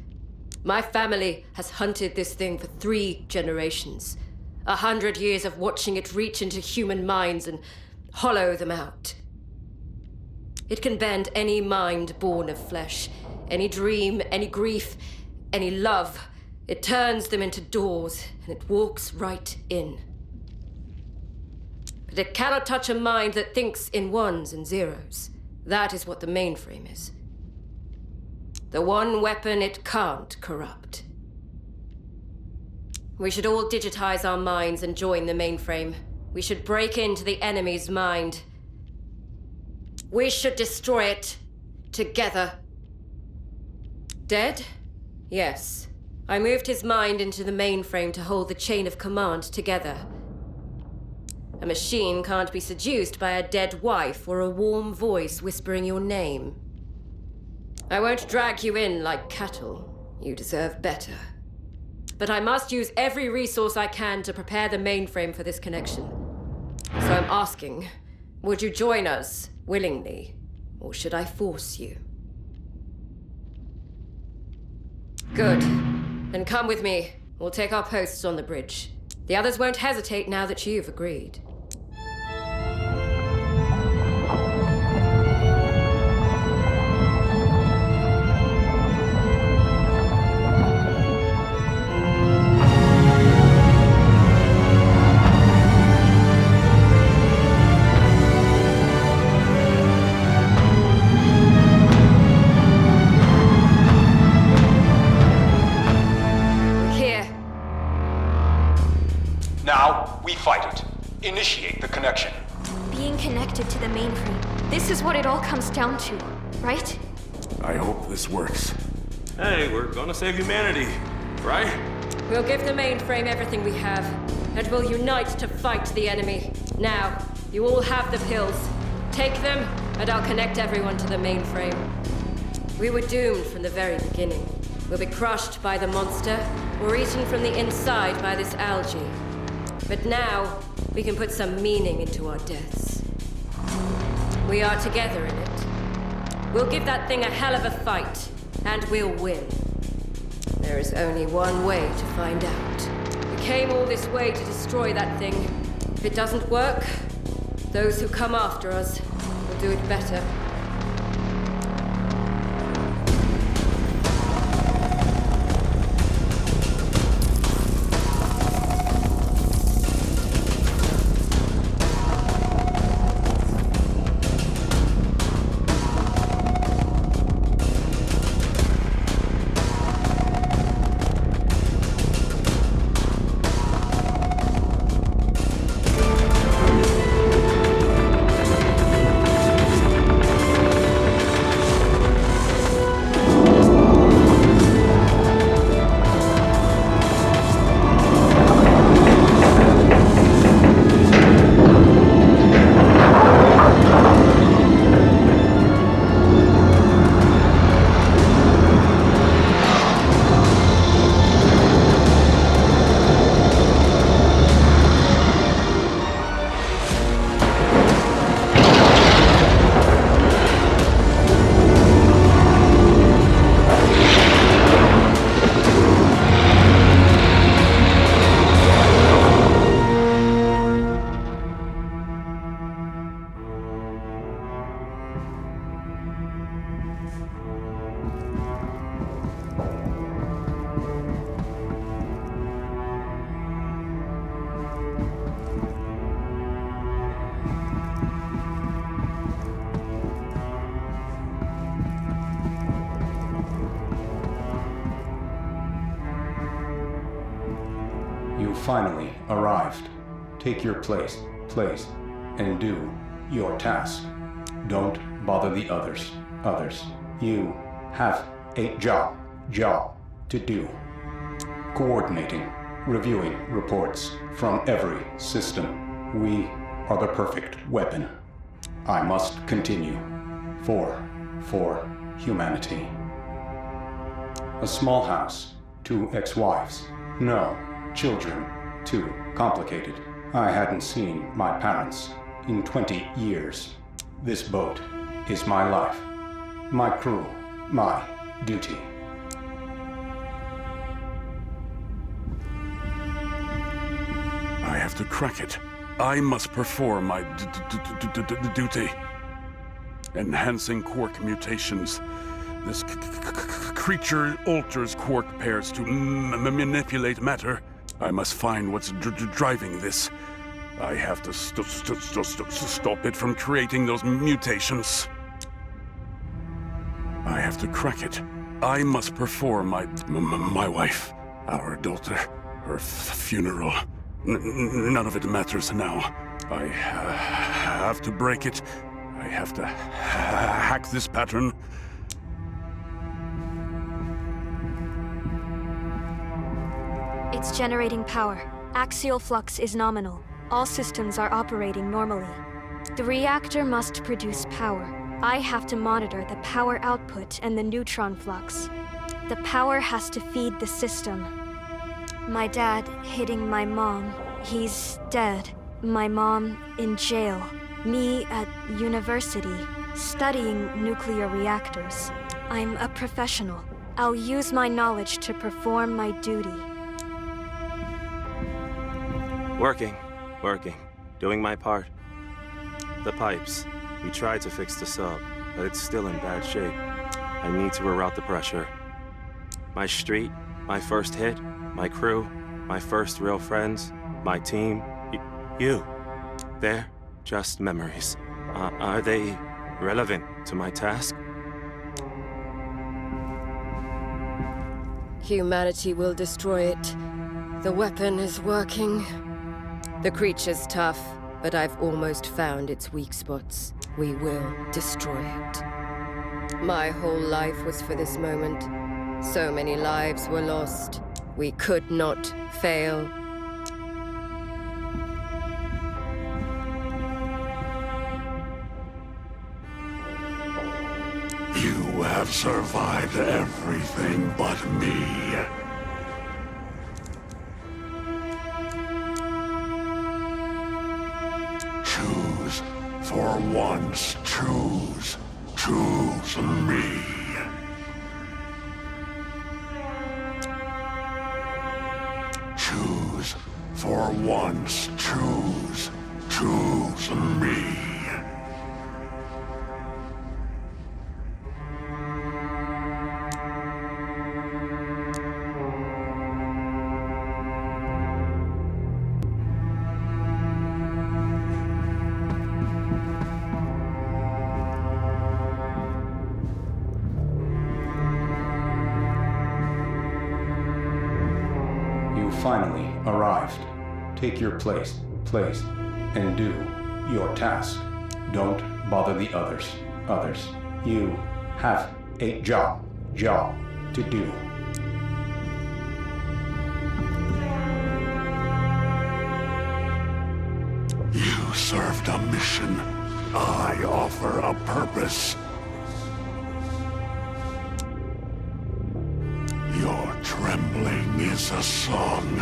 My family has hunted this thing for 3 generations. 100 years of watching it reach into human minds and hollow them out. It can bend any mind born of flesh, any dream, any grief, any love. It turns them into doors, and it walks right in. But it cannot touch a mind that thinks in ones and zeros. That is what the mainframe is. The one weapon it can't corrupt. We should all digitize our minds and join the mainframe. We should break into the enemy's mind. We should destroy it together. Dead? Yes. I moved his mind into the mainframe to hold the chain of command together. A machine can't be seduced by a dead wife or a warm voice whispering your name. I won't drag you in like cattle. You deserve better. But I must use every resource I can to prepare the mainframe for this connection. So I'm asking, would you join us willingly, or should I force you? Good. Then come with me. We'll take our posts on the bridge. The others won't hesitate now that you've agreed. Now, we fight it. Initiate the connection. Being connected to the mainframe. This is what it all comes down to, right? I hope this works. Hey, we're gonna save humanity, right? We'll give the mainframe everything we have, and we'll unite to fight the enemy. Now, you all have the pills. Take them, and I'll connect everyone to the mainframe. We were doomed from the very beginning. We'll be crushed by the monster, or eaten from the inside by this algae. But now, we can put some meaning into our deaths. We are together in it. We'll give that thing a hell of a fight, and we'll win. There is only one way to find out. We came all this way to destroy that thing. If it doesn't work, those who come after us will do it better. You finally arrived. Take your place, and do your task. Don't bother the others. You have a job to do. Coordinating, reviewing reports from every system. We are the perfect weapon. I must continue. For humanity. A small house, 2 ex-wives. No children. Too complicated. I hadn't seen my parents in 20 years. This boat is my life. My crew. My duty. I have to crack it. I must perform my duty. Enhancing quark mutations. This creature alters quark pairs to manipulate matter. I must find what's driving this. I have to stop it from creating those mutations. I have to crack it. I must perform my wife, our daughter, her funeral. None of it matters now. I have to break it. I have to hack this pattern. It's generating power. Axial flux is nominal. All systems are operating normally. The reactor must produce power. I have to monitor the power output and the neutron flux. The power has to feed the system. My dad hitting my mom. He's dead. My mom in jail. Me at university, studying nuclear reactors. I'm a professional. I'll use my knowledge to perform my duty. Working. Doing my part. The pipes. We tried to fix the sub, but it's still in bad shape. I need to reroute the pressure. My street, my first hit, my crew, my first real friends, my team, you. They're just memories. Are they relevant to my task? Humanity will destroy it. The weapon is working. The creature's tough, but I've almost found its weak spots. We will destroy it. My whole life was for this moment. So many lives were lost. We could not fail. You have survived everything but me. Choose. For once, choose. Choose me. Choose. For once, choose. Choose me. Finally arrived. Take your place, and do your task. Don't bother the others. You have a job to do. You served a mission. I offer a purpose. Your trembling is a song.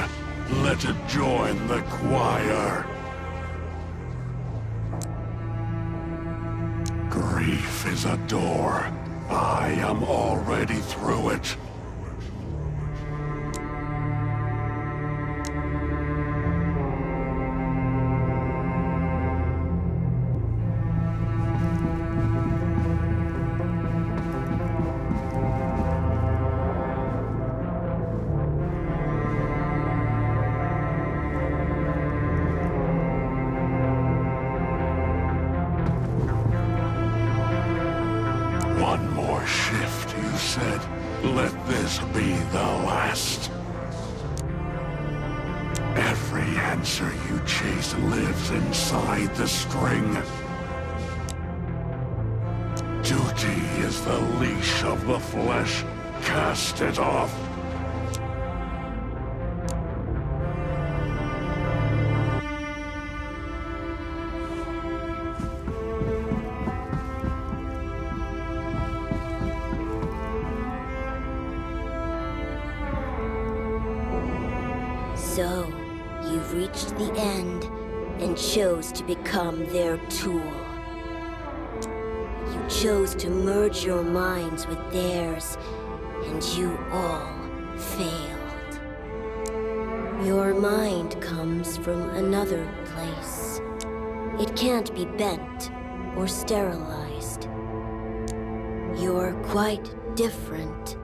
Let it join the choir. Grief is a door. I am already through it. One more shift, you said. Let answer you chase lives inside the string. Duty is the leash of the flesh. Cast it off. So, you've reached the end and chose to become their tool. You chose to merge your minds with theirs, and you all failed. Your mind comes from another place. It can't be bent or sterilized. You're quite different.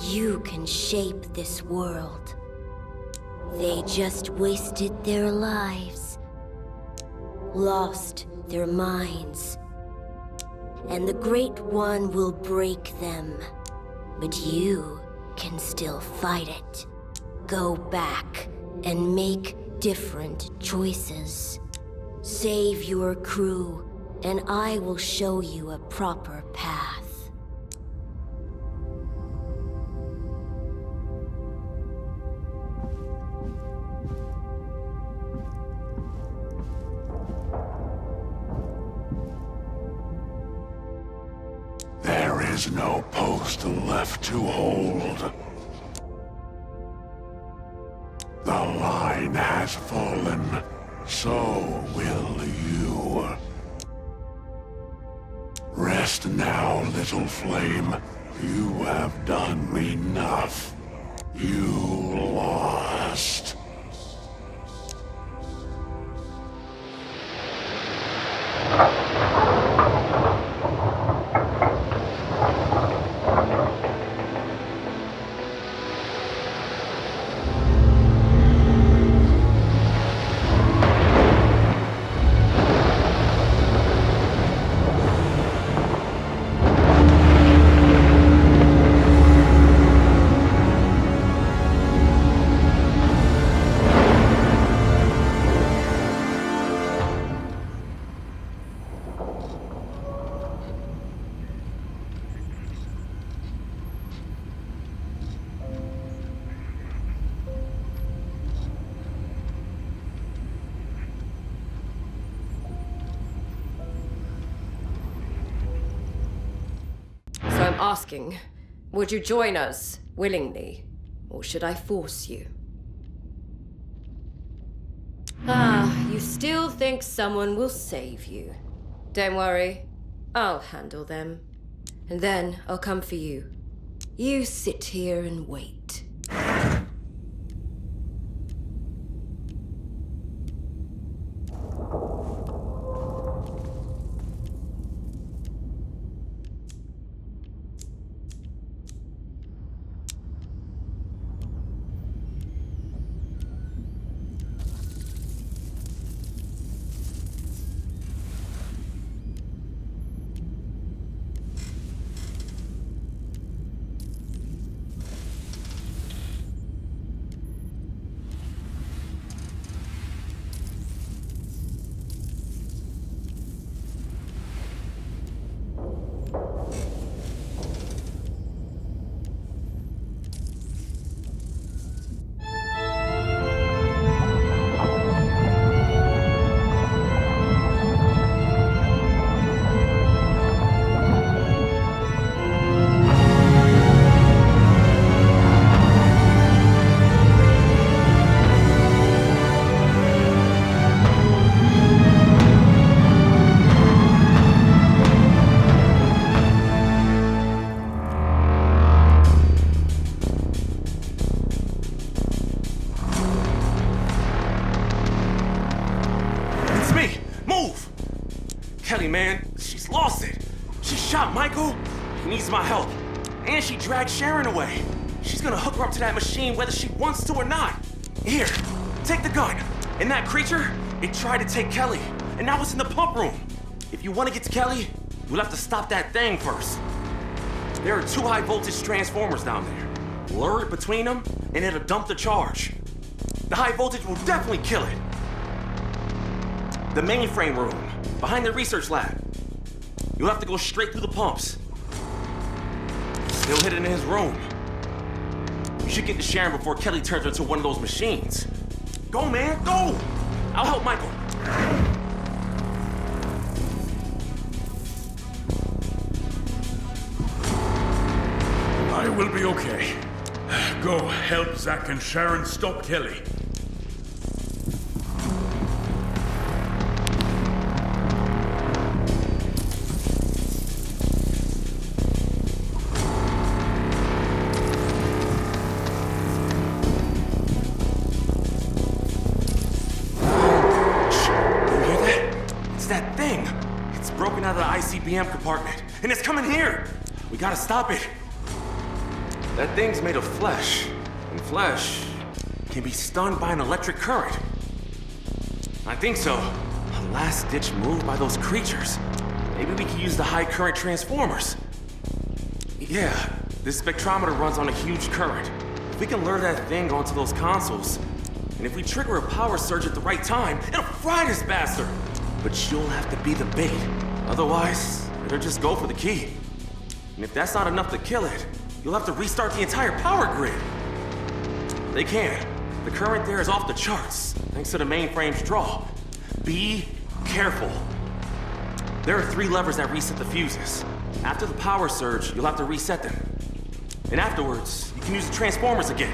You can shape this world. They just wasted their lives, lost their minds, and the Great One will break them. But you can still fight it. Go back and make different choices. Save your crew, and I will show you a proper path. There is no post left to hold. The line has fallen, so will you. Rest now, little flame. You have done enough. You lost. Asking, would you join us willingly, or should I force you? You still think someone will save you. Don't worry, I'll handle them. And then I'll come for you. You sit here and wait. Man, she's lost it. She shot Michael. He needs my help. And she dragged Sharon away. She's gonna hook her up to that machine whether she wants to or not. Here, take the gun. And that creature, it tried to take Kelly. And now it's in the pump room. If you want to get to Kelly, you'll have to stop that thing first. There are 2 high voltage transformers down there. Lure it between them, and it'll dump the charge. The high voltage will definitely kill it. The mainframe room, behind the research lab. You'll have to go straight through the pumps. Still hidden in his room. You should get to Sharon before Kelly turns into one of those machines. Go, man, go! I'll help Michael. I will be okay. Go help Zach and Sharon stop Kelly. ICBM compartment, and it's coming here! We gotta stop it. That thing's made of flesh, and flesh can be stunned by an electric current. I think so. A last-ditch move by those creatures. Maybe we can use the high current transformers. Yeah, this spectrometer runs on a huge current. If we can lure that thing onto those consoles, and if we trigger a power surge at the right time, it'll fry this bastard! But you'll have to be the bait. Otherwise, it'll just go for the key. And if that's not enough to kill it, you'll have to restart the entire power grid. They can. The current there is off the charts, thanks to the mainframe's draw. Be careful. There are 3 levers that reset the fuses. After the power surge, you'll have to reset them. And afterwards, you can use the transformers again.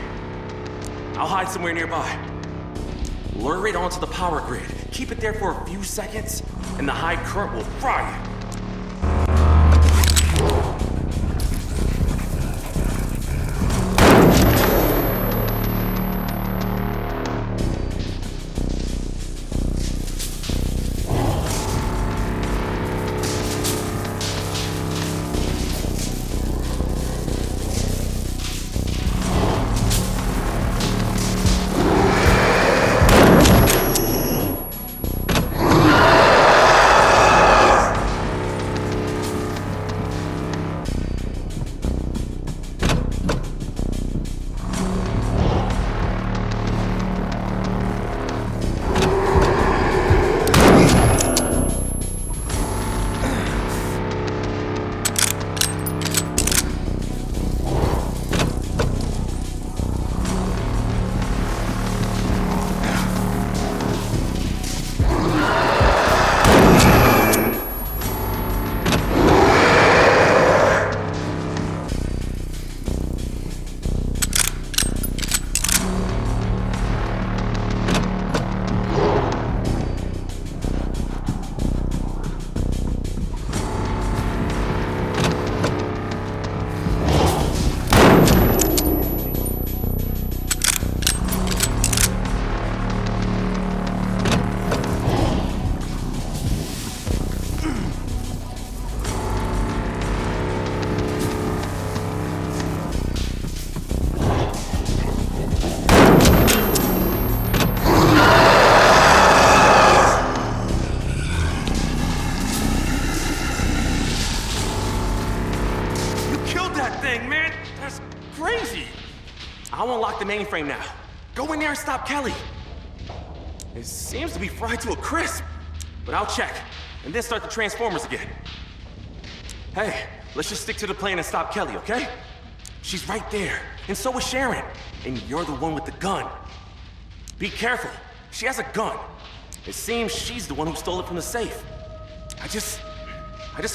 I'll hide somewhere nearby. Lure it onto the power grid. Keep it there for a few seconds, and the high current will fry it. I'll unlock the mainframe now. Go in there and stop Kelly. It seems to be fried to a crisp, but I'll check, and then start the transformers again. Hey, let's just stick to the plan and stop Kelly, okay? She's right there, and so is Sharon, and you're the one with the gun. Be careful, she has a gun. It seems she's the one who stole it from the safe. I just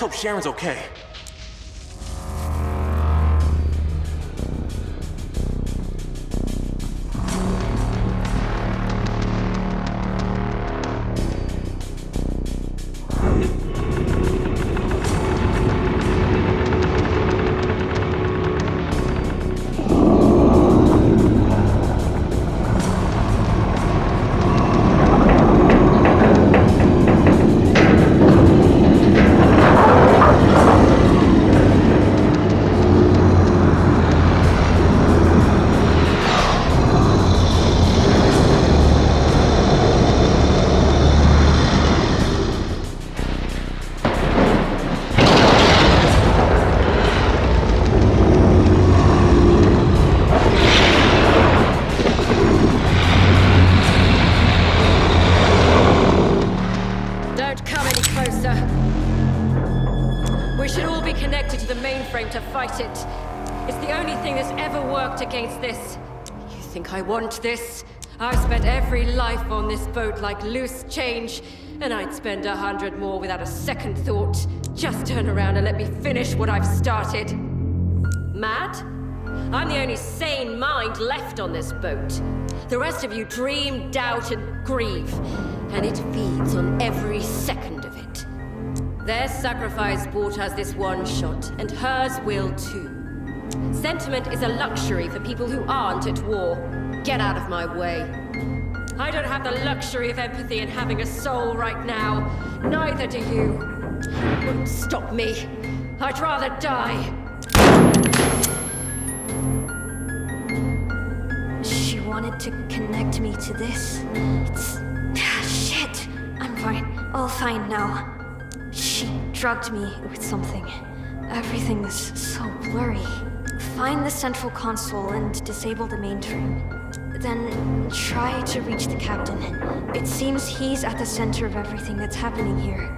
hope Sharon's okay. wants this? You think I want this? I've spent every life on this boat like loose change, and I'd spend 100 more without a second thought. Just turn around and let me finish what I've started. Mad? I'm the only sane mind left on this boat. The rest of you dream, doubt, and grieve, and it feeds on every second of it. Their sacrifice bought us this one shot, and hers will too. Sentiment is a luxury for people who aren't at war. Get out of my way. I don't have the luxury of empathy and having a soul right now. Neither do you. It won't stop me. I'd rather die. She wanted to connect me to this. Shit! I'm fine. All fine now. She drugged me with something. Everything is so blurry. Find the central console and disable the mainframe. Then try to reach the captain. It seems he's at the center of everything that's happening here.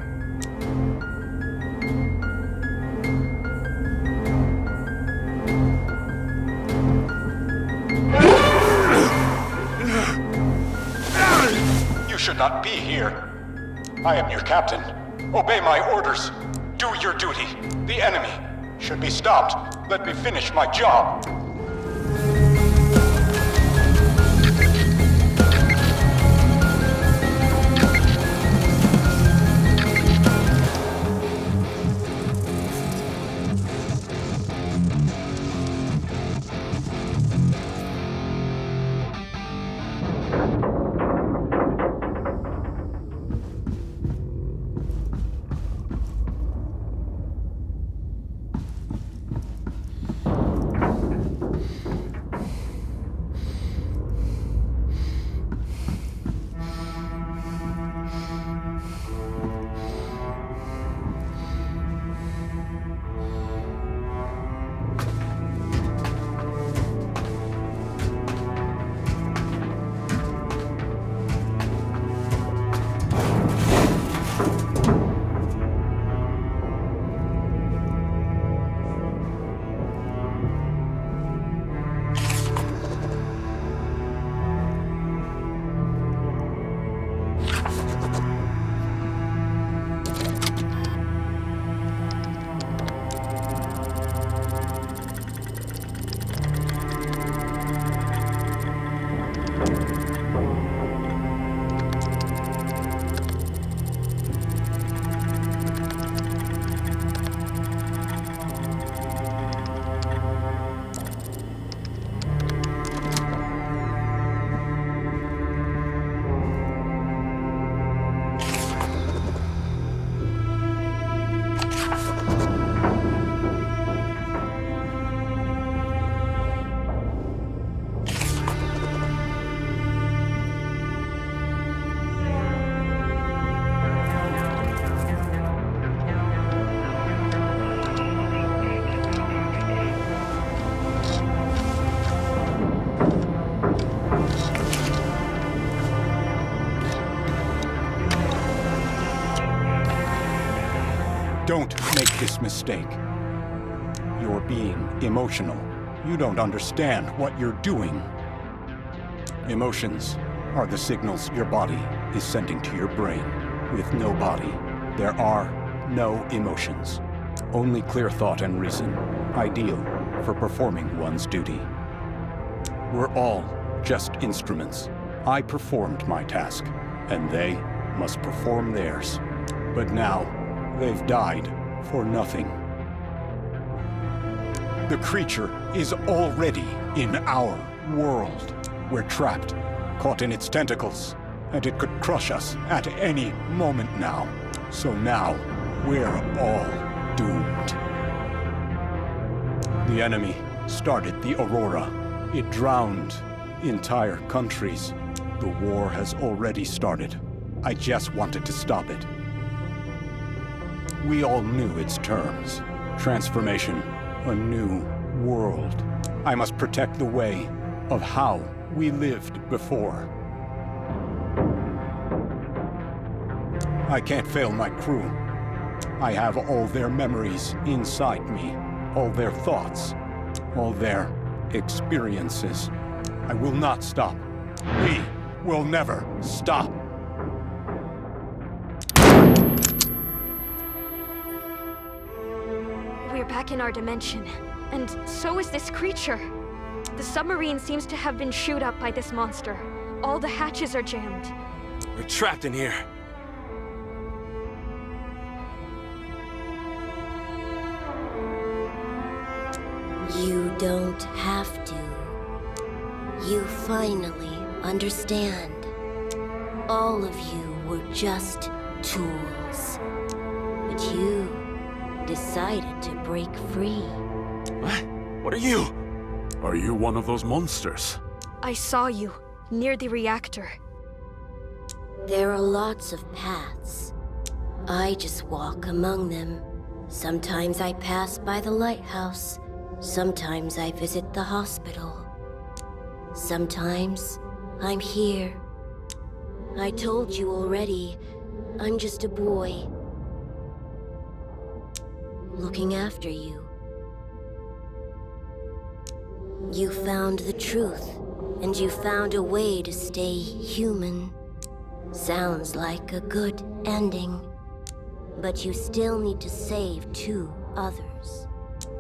You should not be here. I am your captain. Obey my orders. Do your duty. The enemy should be stopped. Let me finish my job. Don't make this mistake. You're being emotional. You don't understand what you're doing. Emotions are the signals your body is sending to your brain. With no body, there are no emotions. Only clear thought and reason, ideal for performing one's duty. We're all just instruments. I performed my task, and they must perform theirs. But now, they've died for nothing. The creature is already in our world. We're trapped, caught in its tentacles, and it could crush us at any moment now. So now, we're all doomed. The enemy started the Aurora. It drowned entire countries. The war has already started. I just wanted to stop it. We all knew its terms. Transformation, a new world. I must protect the way of how we lived before. I can't fail my crew. I have all their memories inside me, all their thoughts, all their experiences. I will not stop. We will never stop. We're back in our dimension, and so is this creature. The submarine seems to have been chewed up by this monster. All the hatches are jammed. We're trapped in here. You don't have to. You finally understand. All of you were just tools. But you decided to break free. What? What are you? Are you one of those monsters? I saw you, near the reactor. There are lots of paths. I just walk among them. Sometimes I pass by the lighthouse. Sometimes I visit the hospital. Sometimes I'm here. I told you already, I'm just a boy. Looking after you. You found the truth, and you found a way to stay human. Sounds like a good ending. But you still need to save 2 others.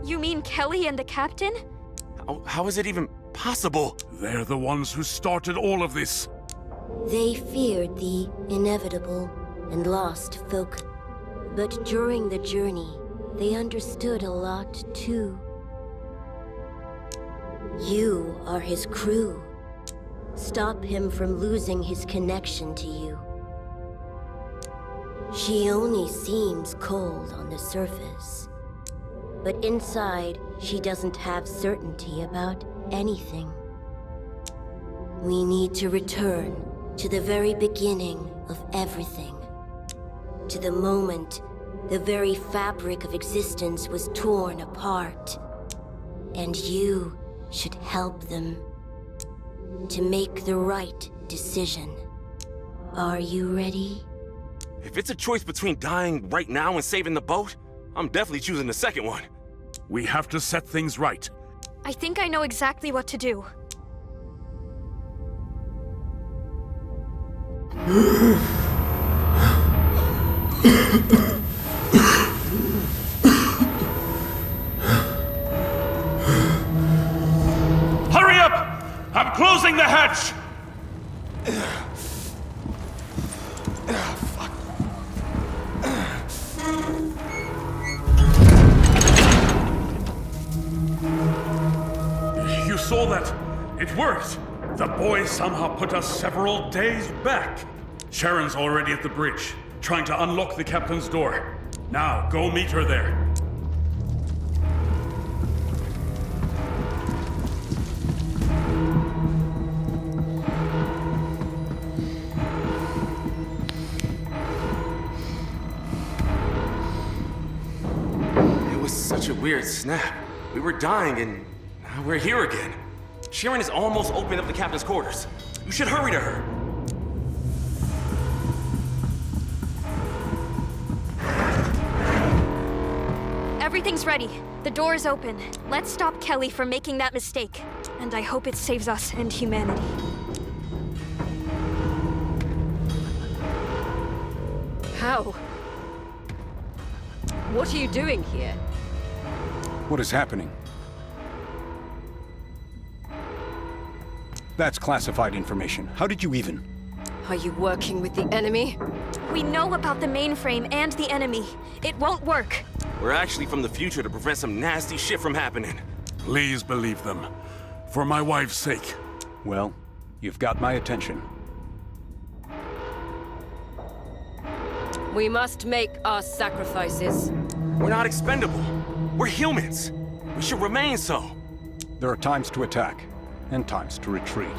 You mean Kelly and the captain? How is it even possible? They're the ones who started all of this. They feared the inevitable and lost focus. But during the journey, they understood a lot too. You are his crew. Stop him from losing his connection to you. She only seems cold on the surface. But inside, she doesn't have certainty about anything. We need to return to the very beginning of everything. To the moment the very fabric of existence was torn apart. And you should help them to make the right decision. Are you ready? If it's a choice between dying right now and saving the boat, I'm definitely choosing the second one. We have to set things right. I think I know exactly what to do. Hurry up! I'm closing the hatch! You saw that? It worked! The boy somehow put us several days back. Sharon's already at the bridge, trying to unlock the captain's door. Now, go meet her there. It was such a weird snap. We were dying and now we're here again. Sharon is almost opened up the captain's quarters. You should hurry to her. Everything's ready. The door is open. Let's stop Kelly from making that mistake. And I hope it saves us and humanity. How? What are you doing here? What is happening? That's classified information. How did you even? Are you working with the enemy? We know about the mainframe and the enemy. It won't work. We're actually from the future to prevent some nasty shit from happening. Please believe them. For my wife's sake. Well, you've got my attention. We must make our sacrifices. We're not expendable. We're humans. We should remain so. There are times to attack, and times to retreat.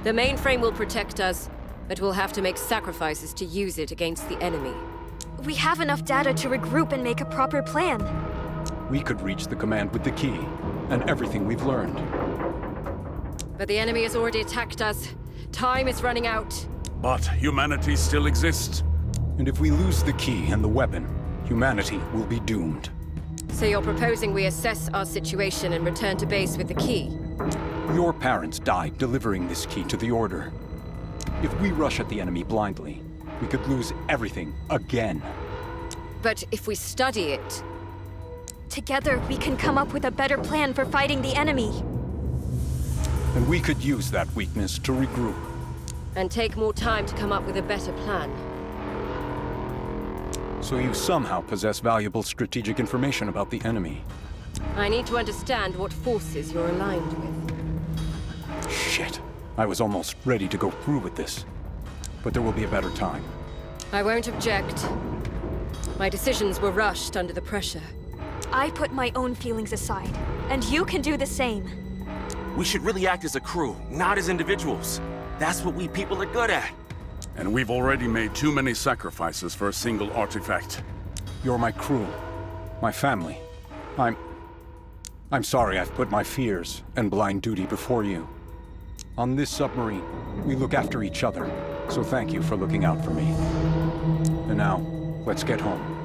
The mainframe will protect us, but we'll have to make sacrifices to use it against the enemy. We have enough data to regroup and make a proper plan. We could reach the command with the key, and everything we've learned. But the enemy has already attacked us. Time is running out. But humanity still exists. And if we lose the key and the weapon, humanity will be doomed. So you're proposing we assess our situation and return to base with the key? Your parents died delivering this key to the Order. If we rush at the enemy blindly, we could lose everything again. But if we study it... Together, we can come up with a better plan for fighting the enemy. And we could use that weakness to regroup. And take more time to come up with a better plan. So you somehow possess valuable strategic information about the enemy. I need to understand what forces you're aligned with. Shit. I was almost ready to go through with this. But there will be a better time. I won't object. My decisions were rushed under the pressure. I put my own feelings aside, and you can do the same. We should really act as a crew, not as individuals. That's what we people are good at. And we've already made too many sacrifices for a single artifact. You're my crew. My family. I'm sorry I've put my fears and blind duty before you. On this submarine, we look after each other, so thank you for looking out for me. And now, let's get home.